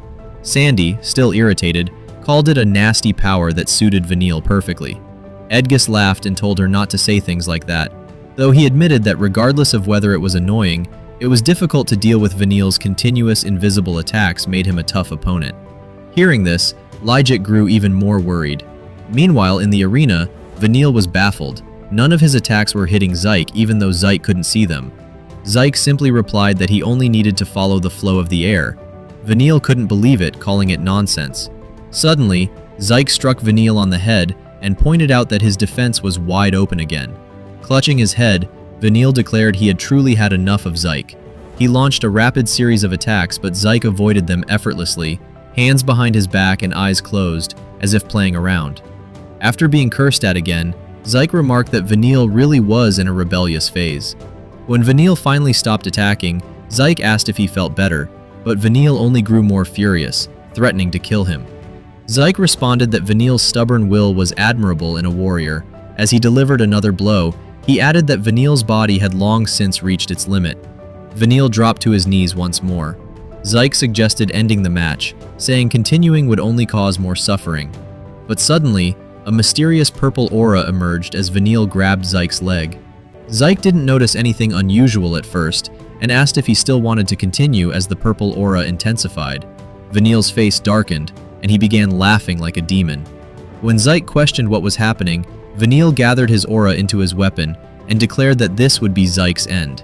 Sandy, still irritated, called it a nasty power that suited Vanille perfectly. Edgus laughed and told her not to say things like that, though he admitted that regardless of whether it was annoying, it was difficult to deal with Vanille's continuous invisible attacks made him a tough opponent. Hearing this, Lyjik grew even more worried. Meanwhile, in the arena, Vanille was baffled. None of his attacks were hitting Zyke, even though Zyke couldn't see them. Zyke simply replied that he only needed to follow the flow of the air. Vanille couldn't believe it, calling it nonsense. Suddenly, Zyke struck Vanille on the head and pointed out that his defense was wide open again. Clutching his head, Vanille declared he had truly had enough of Zyke. He launched a rapid series of attacks, but Zyke avoided them effortlessly, hands behind his back and eyes closed, as if playing around. After being cursed at again, Zyke remarked that Vanille really was in a rebellious phase. When Vanille finally stopped attacking, Zyke asked if he felt better, but Vanille only grew more furious, threatening to kill him. Zyke responded that Vanille's stubborn will was admirable in a warrior. As he delivered another blow, he added that Vanille's body had long since reached its limit. Vanille dropped to his knees once more. Zyke suggested ending the match, saying continuing would only cause more suffering. But suddenly, a mysterious purple aura emerged as Vanille grabbed Zyke's leg. Zyke didn't notice anything unusual at first, and asked if he still wanted to continue as the purple aura intensified. Vanille's face darkened, and he began laughing like a demon. When Zyke questioned what was happening, Vanille gathered his aura into his weapon and declared that this would be Zyke's end.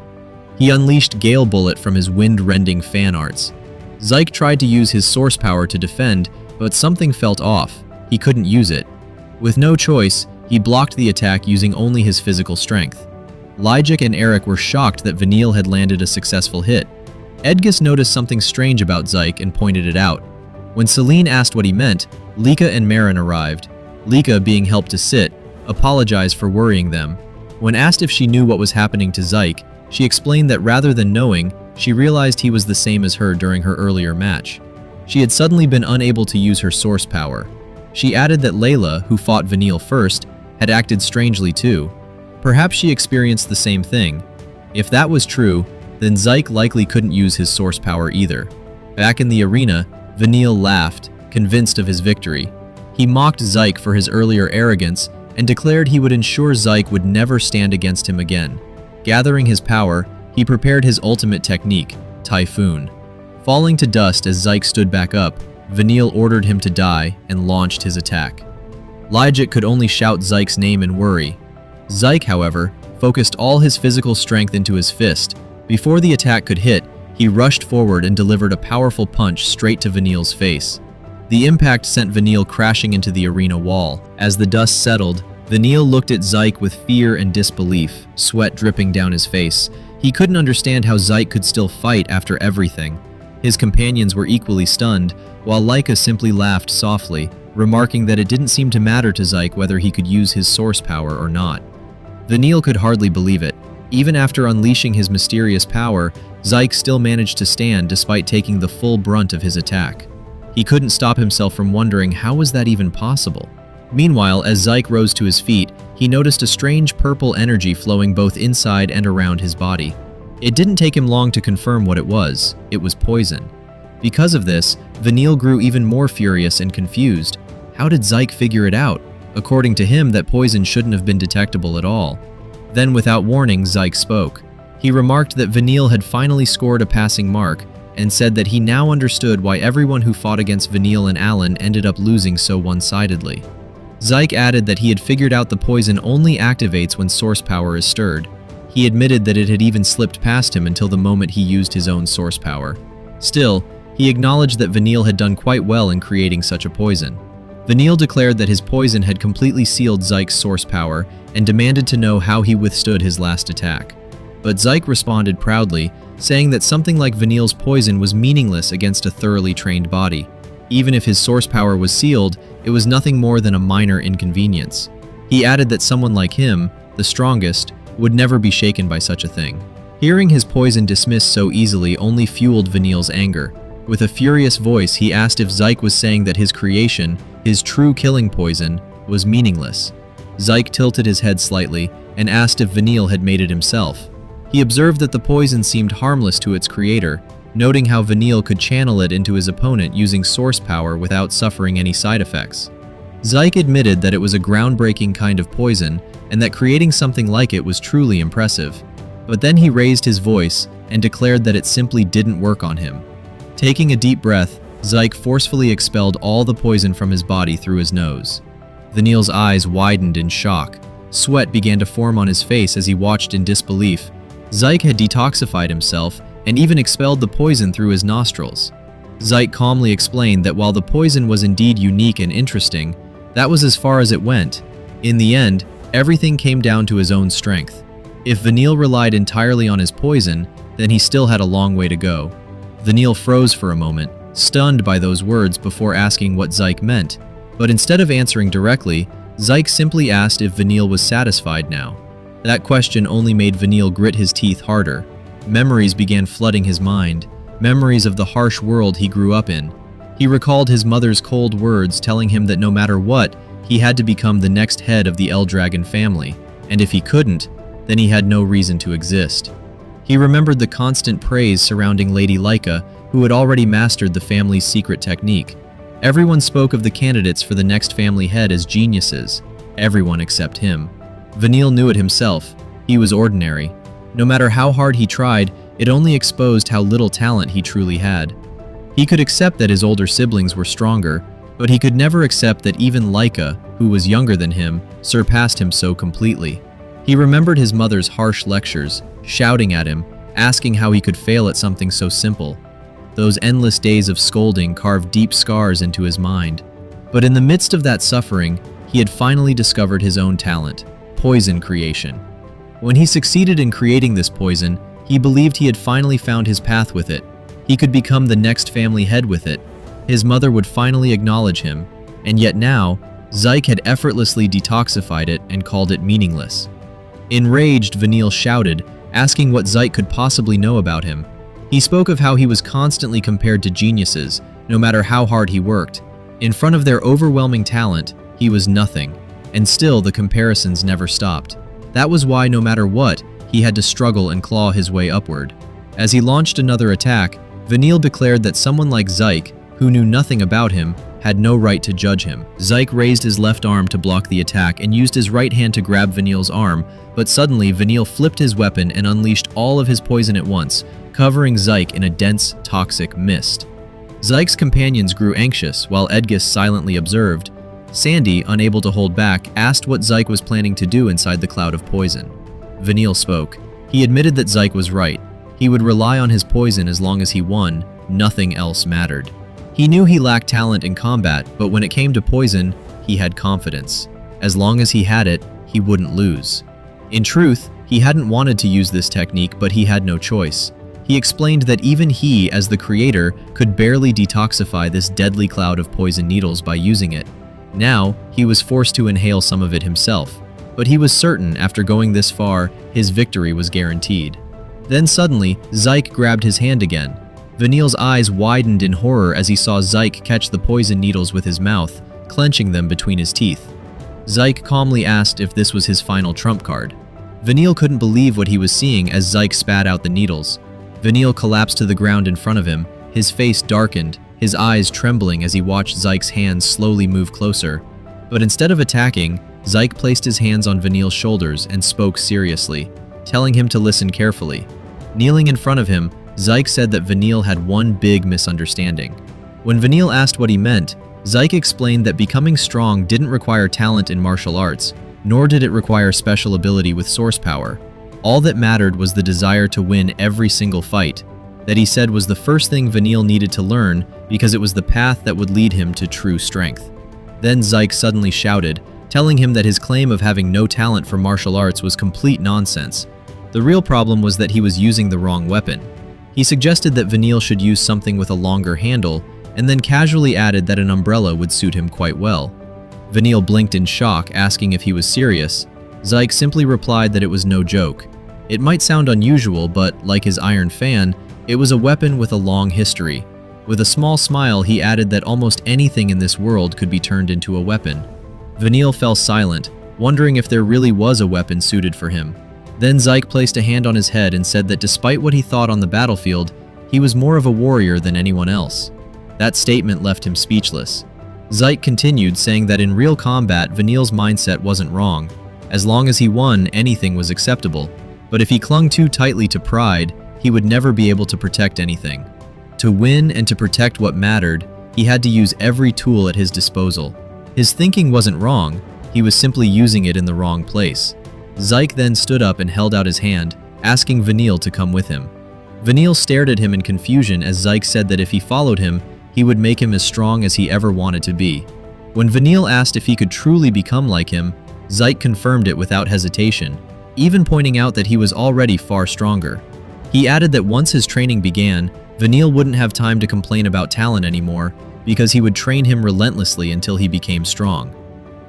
He unleashed Gale Bullet from his wind-rending fan arts. Zyke tried to use his source power to defend, but something felt off. He couldn't use it. With no choice, he blocked the attack using only his physical strength. Lyjik and Eric were shocked that Vanille had landed a successful hit. Edgus noticed something strange about Zyke and pointed it out. When Celine asked what he meant, Lika and Marin arrived. Lika, being helped to sit, apologized for worrying them. When asked if she knew what was happening to Zyke, she explained that rather than knowing, she realized he was the same as her during her earlier match. She had suddenly been unable to use her source power. She added that Layla, who fought Vanille first, had acted strangely too. Perhaps she experienced the same thing. If that was true, then Zyke likely couldn't use his source power either. Back in the arena, Vanille laughed, convinced of his victory. He mocked Zyke for his earlier arrogance and declared he would ensure Zyke would never stand against him again. Gathering his power, he prepared his ultimate technique, Typhoon. Falling to dust as Zyke stood back up, Vanille ordered him to die and launched his attack. Lyjik could only shout Zyke's name in worry. Zyke, however, focused all his physical strength into his fist. Before the attack could hit, he rushed forward and delivered a powerful punch straight to Vanille's face. The impact sent Vanille crashing into the arena wall. As the dust settled, Vanille looked at Zyke with fear and disbelief, sweat dripping down his face. He couldn't understand how Zyke could still fight after everything. His companions were equally stunned, while Lyka simply laughed softly, remarking that it didn't seem to matter to Zyke whether he could use his source power or not. Vanille could hardly believe it. Even after unleashing his mysterious power, Zyke still managed to stand despite taking the full brunt of his attack. He couldn't stop himself from wondering how was that even possible. Meanwhile, as Zyke rose to his feet, he noticed a strange purple energy flowing both inside and around his body. It didn't take him long to confirm what it was. It was poison. Because of this, Vanille grew even more furious and confused. How did Zyke figure it out? According to him, that poison shouldn't have been detectable at all. Then, without warning, Zyke spoke. He remarked that Vanille had finally scored a passing mark, and said that he now understood why everyone who fought against Vanille and Alan ended up losing so one-sidedly. Zyke added that he had figured out the poison only activates when source power is stirred. He admitted that it had even slipped past him until the moment he used his own source power. Still, he acknowledged that Vanille had done quite well in creating such a poison. Vanille declared that his poison had completely sealed Zyke's source power and demanded to know how he withstood his last attack. But Zyke responded proudly, saying that something like Vanille's poison was meaningless against a thoroughly trained body. Even if his source power was sealed, it was nothing more than a minor inconvenience. He added that someone like him, the strongest, would never be shaken by such a thing. Hearing his poison dismissed so easily only fueled Vanille's anger. With a furious voice, he asked if Zyke was saying that his creation, his true killing poison, was meaningless. Zyke tilted his head slightly and asked if Vanille had made it himself. He observed that the poison seemed harmless to its creator, noting how Vanille could channel it into his opponent using source power without suffering any side effects. Zyke admitted that it was a groundbreaking kind of poison and that creating something like it was truly impressive. But then he raised his voice and declared that it simply didn't work on him. Taking a deep breath, Zyke forcefully expelled all the poison from his body through his nose. Vanille's eyes widened in shock. Sweat began to form on his face as he watched in disbelief. Zyke had detoxified himself and even expelled the poison through his nostrils. Zyke calmly explained that while the poison was indeed unique and interesting, that was as far as it went. In the end, everything came down to his own strength. If Vanille relied entirely on his poison, then he still had a long way to go. Vanille froze for a moment, stunned by those words before asking what Zyke meant. But instead of answering directly, Zyke simply asked if Vanille was satisfied now. That question only made Vanille grit his teeth harder. Memories began flooding his mind, memories of the harsh world he grew up in. He recalled his mother's cold words telling him that no matter what, he had to become the next head of the L-Dragon family, and if he couldn't, then he had no reason to exist. He remembered the constant praise surrounding Lady Laika, who had already mastered the family's secret technique. Everyone spoke of the candidates for the next family head as geniuses, everyone except him. Vanille knew it himself. He was ordinary. No matter how hard he tried, it only exposed how little talent he truly had. He could accept that his older siblings were stronger, but he could never accept that even Laika, who was younger than him, surpassed him so completely. He remembered his mother's harsh lectures, shouting at him, asking how he could fail at something so simple. Those endless days of scolding carved deep scars into his mind. But in the midst of that suffering, he had finally discovered his own talent, poison creation. When he succeeded in creating this poison, he believed he had finally found his path with it. He could become the next family head with it. His mother would finally acknowledge him, and yet now, Zyke had effortlessly detoxified it and called it meaningless. Enraged, Vanille shouted, asking what Zyke could possibly know about him. He spoke of how he was constantly compared to geniuses, no matter how hard he worked. In front of their overwhelming talent, he was nothing, and still the comparisons never stopped. That was why, no matter what, he had to struggle and claw his way upward. As he launched another attack, Vanille declared that someone like Zyke, who knew nothing about him, had no right to judge him. Zyke raised his left arm to block the attack and used his right hand to grab Vanille's arm, but suddenly Vanille flipped his weapon and unleashed all of his poison at once, covering Zyke in a dense, toxic mist. Zyke's companions grew anxious while Edgus silently observed. Sandy, unable to hold back, asked what Zyke was planning to do inside the cloud of poison. Vanille spoke. He admitted that Zyke was right. He would rely on his poison as long as he won. Nothing else mattered. He knew he lacked talent in combat, but when it came to poison, he had confidence. As long as he had it, he wouldn't lose. In truth, he hadn't wanted to use this technique, but he had no choice. He explained that even he, as the creator, could barely detoxify this deadly cloud of poison needles by using it. Now, he was forced to inhale some of it himself, but he was certain after going this far, his victory was guaranteed. Then suddenly, Zyke grabbed his hand again. Vanille's eyes widened in horror as he saw Zyke catch the poison needles with his mouth, clenching them between his teeth. Zyke calmly asked if this was his final trump card. Vanille couldn't believe what he was seeing as Zyke spat out the needles. Vanille collapsed to the ground in front of him, his face darkened, his eyes trembling as he watched Zyke's hands slowly move closer. But instead of attacking, Zyke placed his hands on Vanille's shoulders and spoke seriously, telling him to listen carefully. Kneeling in front of him, Zyke said that Vanille had one big misunderstanding. When Vanille asked what he meant, Zyke explained that becoming strong didn't require talent in martial arts, nor did it require special ability with source power. All that mattered was the desire to win every single fight, that he said was the first thing Vanille needed to learn because it was the path that would lead him to true strength. Then Zyke suddenly shouted, telling him that his claim of having no talent for martial arts was complete nonsense. The real problem was that he was using the wrong weapon. He suggested that Vanille should use something with a longer handle, and then casually added that an umbrella would suit him quite well. Vanille blinked in shock, asking if he was serious. Zyke simply replied that it was no joke. It might sound unusual, but, like his iron fan, it was a weapon with a long history. With a small smile, he added that almost anything in this world could be turned into a weapon. Vanille fell silent, wondering if there really was a weapon suited for him. Then Zyke placed a hand on his head and said that despite what he thought on the battlefield, he was more of a warrior than anyone else. That statement left him speechless. Zyke continued, saying that in real combat, Vanille's mindset wasn't wrong. As long as he won, anything was acceptable. But if he clung too tightly to pride, he would never be able to protect anything. To win and to protect what mattered, he had to use every tool at his disposal. His thinking wasn't wrong, he was simply using it in the wrong place. Zyke then stood up and held out his hand, asking Vanille to come with him. Vanille stared at him in confusion as Zyke said that if he followed him, he would make him as strong as he ever wanted to be. When Vanille asked if he could truly become like him, Zyke confirmed it without hesitation, even pointing out that he was already far stronger. He added that once his training began, Vanille wouldn't have time to complain about talent anymore because he would train him relentlessly until he became strong.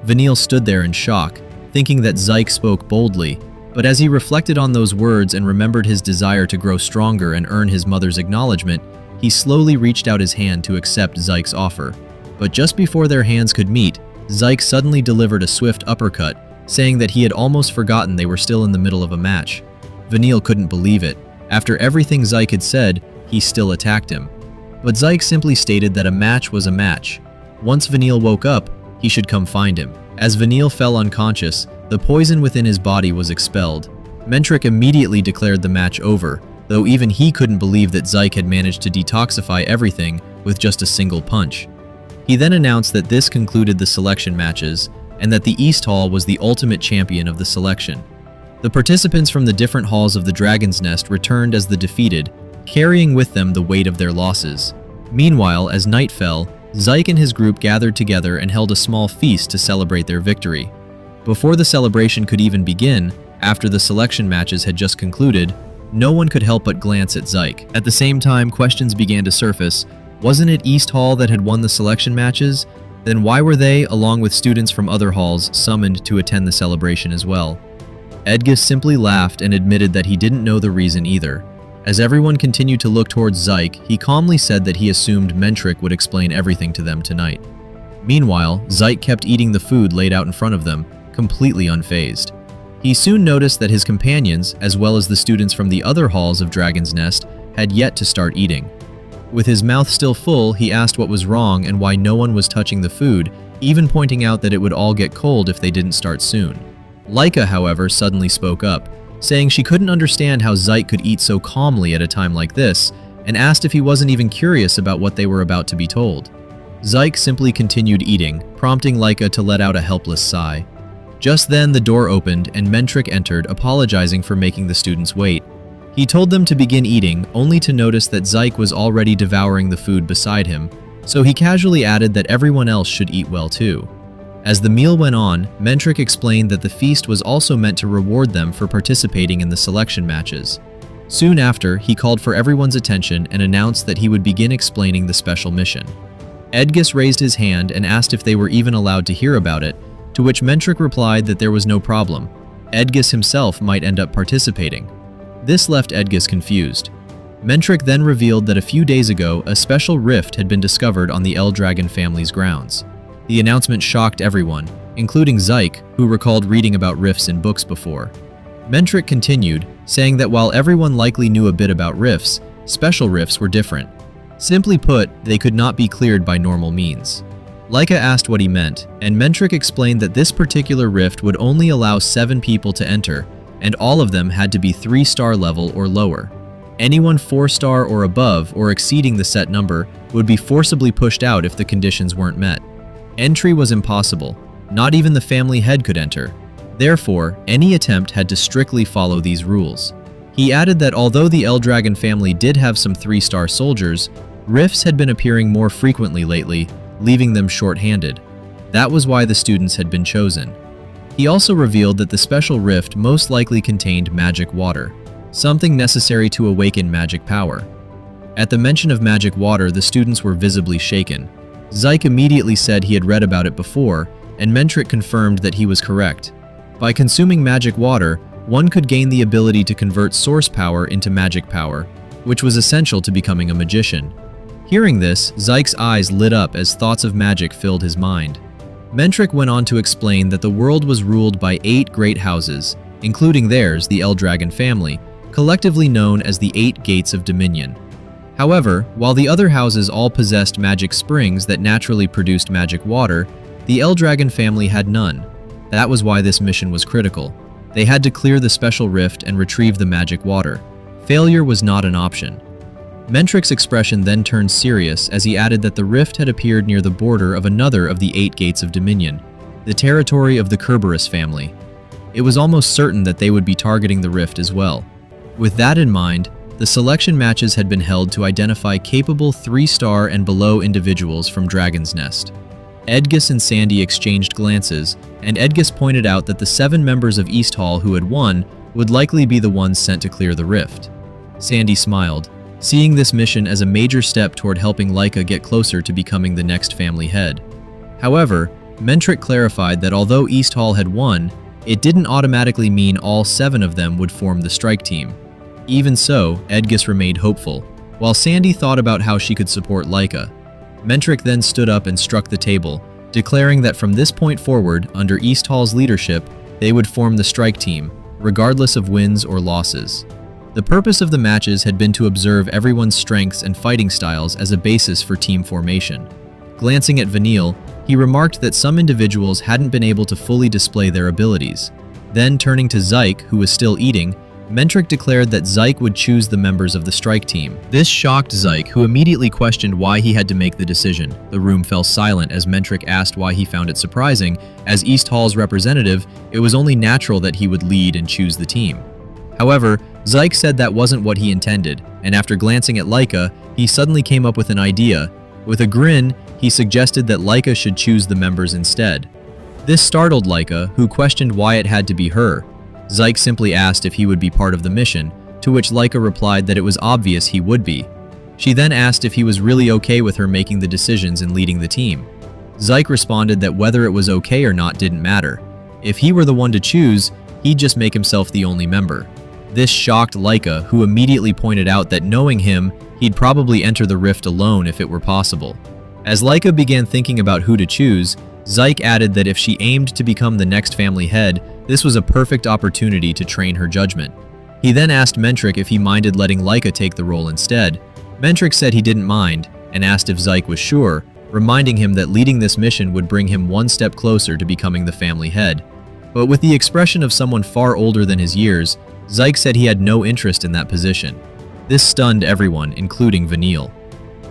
Vanille stood there in shock, thinking that Zyke spoke boldly, but as he reflected on those words and remembered his desire to grow stronger and earn his mother's acknowledgement, he slowly reached out his hand to accept Zyke's offer. But just before their hands could meet, Zyke suddenly delivered a swift uppercut, saying that he had almost forgotten they were still in the middle of a match. Vanille couldn't believe it. After everything Zyke had said, he still attacked him. But Zyke simply stated that a match was a match. Once Vanille woke up, he should come find him. As Vanille fell unconscious, the poison within his body was expelled. Mentric immediately declared the match over, though even he couldn't believe that Zyke had managed to detoxify everything with just a single punch. He then announced that this concluded the selection matches, and that the East Hall was the ultimate champion of the selection. The participants from the different halls of the Dragon's Nest returned as the defeated, carrying with them the weight of their losses. Meanwhile, as night fell, Zyke and his group gathered together and held a small feast to celebrate their victory. Before the celebration could even begin, after the selection matches had just concluded, no one could help but glance at Zyke. At the same time, questions began to surface. Wasn't it East Hall that had won the selection matches? Then why were they, along with students from other halls, summoned to attend the celebration as well? Edgus simply laughed and admitted that he didn't know the reason either. As everyone continued to look towards Zyke, he calmly said that he assumed Mentric would explain everything to them tonight. Meanwhile, Zyke kept eating the food laid out in front of them, completely unfazed. He soon noticed that his companions, as well as the students from the other halls of Dragon's Nest, had yet to start eating. With his mouth still full, he asked what was wrong and why no one was touching the food, even pointing out that it would all get cold if they didn't start soon. Laika, however, suddenly spoke up, saying she couldn't understand how Zyke could eat so calmly at a time like this, and asked if he wasn't even curious about what they were about to be told. Zyke simply continued eating, prompting Laika to let out a helpless sigh. Just then, the door opened and Mentric entered, apologizing for making the students wait. He told them to begin eating, only to notice that Zyke was already devouring the food beside him, so he casually added that everyone else should eat well too. As the meal went on, Mentric explained that the feast was also meant to reward them for participating in the selection matches. Soon after, he called for everyone's attention and announced that he would begin explaining the special mission. Edgus raised his hand and asked if they were even allowed to hear about it, to which Mentric replied that there was no problem. Edgus himself might end up participating. This left Edgus confused. Mentric then revealed that a few days ago, a special rift had been discovered on the Eldragon family's grounds. The announcement shocked everyone, including Zyke, who recalled reading about rifts in books before. Mentric continued, saying that while everyone likely knew a bit about rifts, special rifts were different. Simply put, they could not be cleared by normal means. Laika asked what he meant, and Mentric explained that this particular rift would only allow 7 people to enter, and all of them had to be 3-star level or lower. Anyone 4-star or above or exceeding the set number would be forcibly pushed out if the conditions weren't met. Entry was impossible. Not even the family head could enter. Therefore, any attempt had to strictly follow these rules. He added that although the Eldragon family did have some 3-star soldiers, rifts had been appearing more frequently lately, leaving them short-handed. That was why the students had been chosen. He also revealed that the special rift most likely contained magic water, something necessary to awaken magic power. At the mention of magic water, the students were visibly shaken. Zyke immediately said he had read about it before, and Mentric confirmed that he was correct. By consuming magic water, one could gain the ability to convert source power into magic power, which was essential to becoming a magician. Hearing this, Zyke's eyes lit up as thoughts of magic filled his mind. Mentric went on to explain that the world was ruled by 8 great houses, including theirs, the Eldragon family, collectively known as the 8 Gates of Dominion. However, while the other houses all possessed magic springs that naturally produced magic water, the Eldragon family had none. That was why this mission was critical. They had to clear the special rift and retrieve the magic water. Failure was not an option. Mentric's expression then turned serious as he added that the rift had appeared near the border of another of the 8 Gates of Dominion, the territory of the Kerberos family. It was almost certain that they would be targeting the rift as well. With that in mind, the selection matches had been held to identify capable 3-star and below individuals from Dragon's Nest. Edgus and Sandy exchanged glances, and Edgus pointed out that the 7 members of East Hall who had won would likely be the ones sent to clear the rift. Sandy smiled, seeing this mission as a major step toward helping Laika get closer to becoming the next family head. However, Mentric clarified that although East Hall had won, it didn't automatically mean all 7 of them would form the strike team. Even so, Edgus remained hopeful, while Sandy thought about how she could support Laika. Mentric then stood up and struck the table, declaring that from this point forward, under East Hall's leadership, they would form the strike team, regardless of wins or losses. The purpose of the matches had been to observe everyone's strengths and fighting styles as a basis for team formation. Glancing at Vanille, he remarked that some individuals hadn't been able to fully display their abilities. Then, turning to Zyke, who was still eating, Mentric declared that Zyke would choose the members of the strike team. This shocked Zyke, who immediately questioned why he had to make the decision. The room fell silent as Mentric asked why he found it surprising. As East Hall's representative, it was only natural that he would lead and choose the team. However, Zyke said that wasn't what he intended, and after glancing at Laika, he suddenly came up with an idea. With a grin, he suggested that Laika should choose the members instead. This startled Laika, who questioned why it had to be her. Zyke simply asked if he would be part of the mission, to which Laika replied that it was obvious he would be. She then asked if he was really okay with her making the decisions and leading the team. Zyke responded that whether it was okay or not didn't matter. If he were the one to choose, he'd just make himself the only member. This shocked Laika, who immediately pointed out that knowing him, he'd probably enter the rift alone if it were possible. As Laika began thinking about who to choose, Zyke added that if she aimed to become the next family head, this was a perfect opportunity to train her judgment. He then asked Mentric if he minded letting Laika take the role instead. Mentric said he didn't mind, and asked if Zyke was sure, reminding him that leading this mission would bring him one step closer to becoming the family head. But with the expression of someone far older than his years, Zyke said he had no interest in that position. This stunned everyone, including Vanille.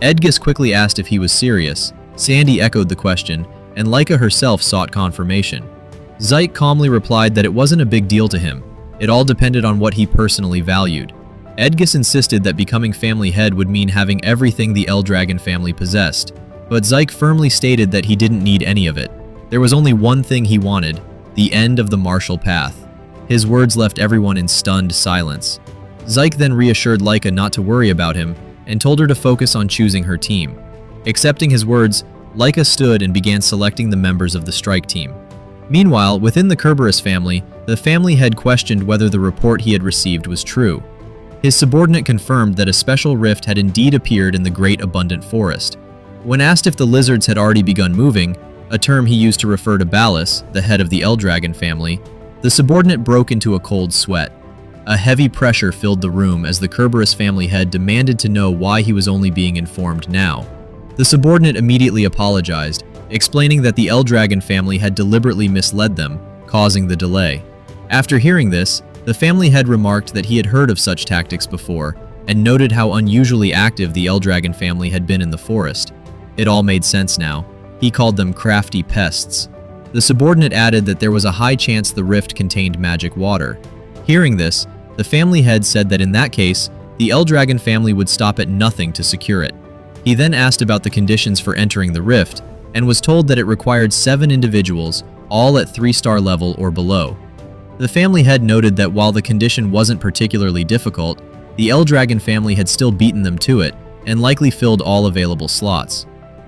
Edgus quickly asked if he was serious. Sandy echoed the question, and Laika herself sought confirmation. Zyke calmly replied that it wasn't a big deal to him. It all depended on what he personally valued. Edgus insisted that becoming family head would mean having everything the Eldragon family possessed, but Zyke firmly stated that he didn't need any of it. There was only one thing he wanted: the end of the martial path. His words left everyone in stunned silence. Zyke then reassured Laika not to worry about him and told her to focus on choosing her team. Accepting his words, Laika stood and began selecting the members of the strike team. Meanwhile, within the Kerberos family, the family head questioned whether the report he had received was true. His subordinate confirmed that a special rift had indeed appeared in the Great Abundant Forest. When asked if the lizards had already begun moving, a term he used to refer to Ballas, the head of the Eldragon family, the subordinate broke into a cold sweat. A heavy pressure filled the room as the Kerberos family head demanded to know why he was only being informed now. The subordinate immediately apologized, explaining that the Eldragon family had deliberately misled them, causing the delay. After hearing this, the family head remarked that he had heard of such tactics before, and noted how unusually active the Eldragon family had been in the forest. It all made sense now. He called them crafty pests. The subordinate added that there was a high chance the rift contained magic water. Hearing this, the family head said that in that case, the Eldragon family would stop at nothing to secure it. He then asked about the conditions for entering the rift, and was told that it required 7 individuals, all at 3-star level or below. The family head noted that while the condition wasn't particularly difficult, the L-Dragon family had still beaten them to it and likely filled all available slots.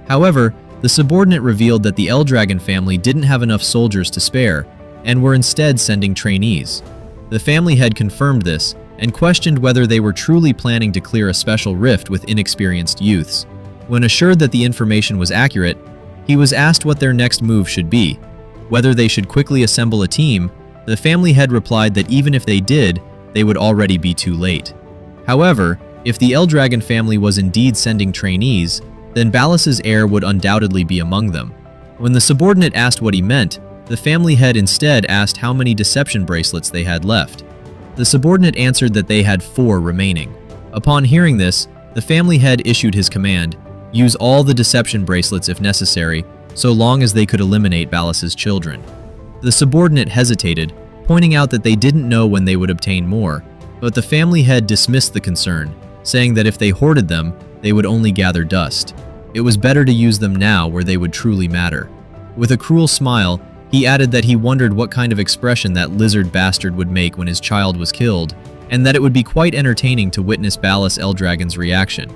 However, the subordinate revealed that the L-Dragon family didn't have enough soldiers to spare and were instead sending trainees. The family head confirmed this and questioned whether they were truly planning to clear a special rift with inexperienced youths. When assured that the information was accurate, he was asked what their next move should be. Whether they should quickly assemble a team, the family head replied that even if they did, they would already be too late. However, if the L-Dragon family was indeed sending trainees, then Balas's heir would undoubtedly be among them. When the subordinate asked what he meant, the family head instead asked how many deception bracelets they had left. The subordinate answered that they had 4 remaining. Upon hearing this, the family head issued his command: use all the deception bracelets if necessary, so long as they could eliminate Balas's children. The subordinate hesitated, pointing out that they didn't know when they would obtain more, but the family head dismissed the concern, saying that if they hoarded them, they would only gather dust. It was better to use them now where they would truly matter. With a cruel smile, he added that he wondered what kind of expression that lizard bastard would make when his child was killed, and that it would be quite entertaining to witness Balas L-Dragon's reaction.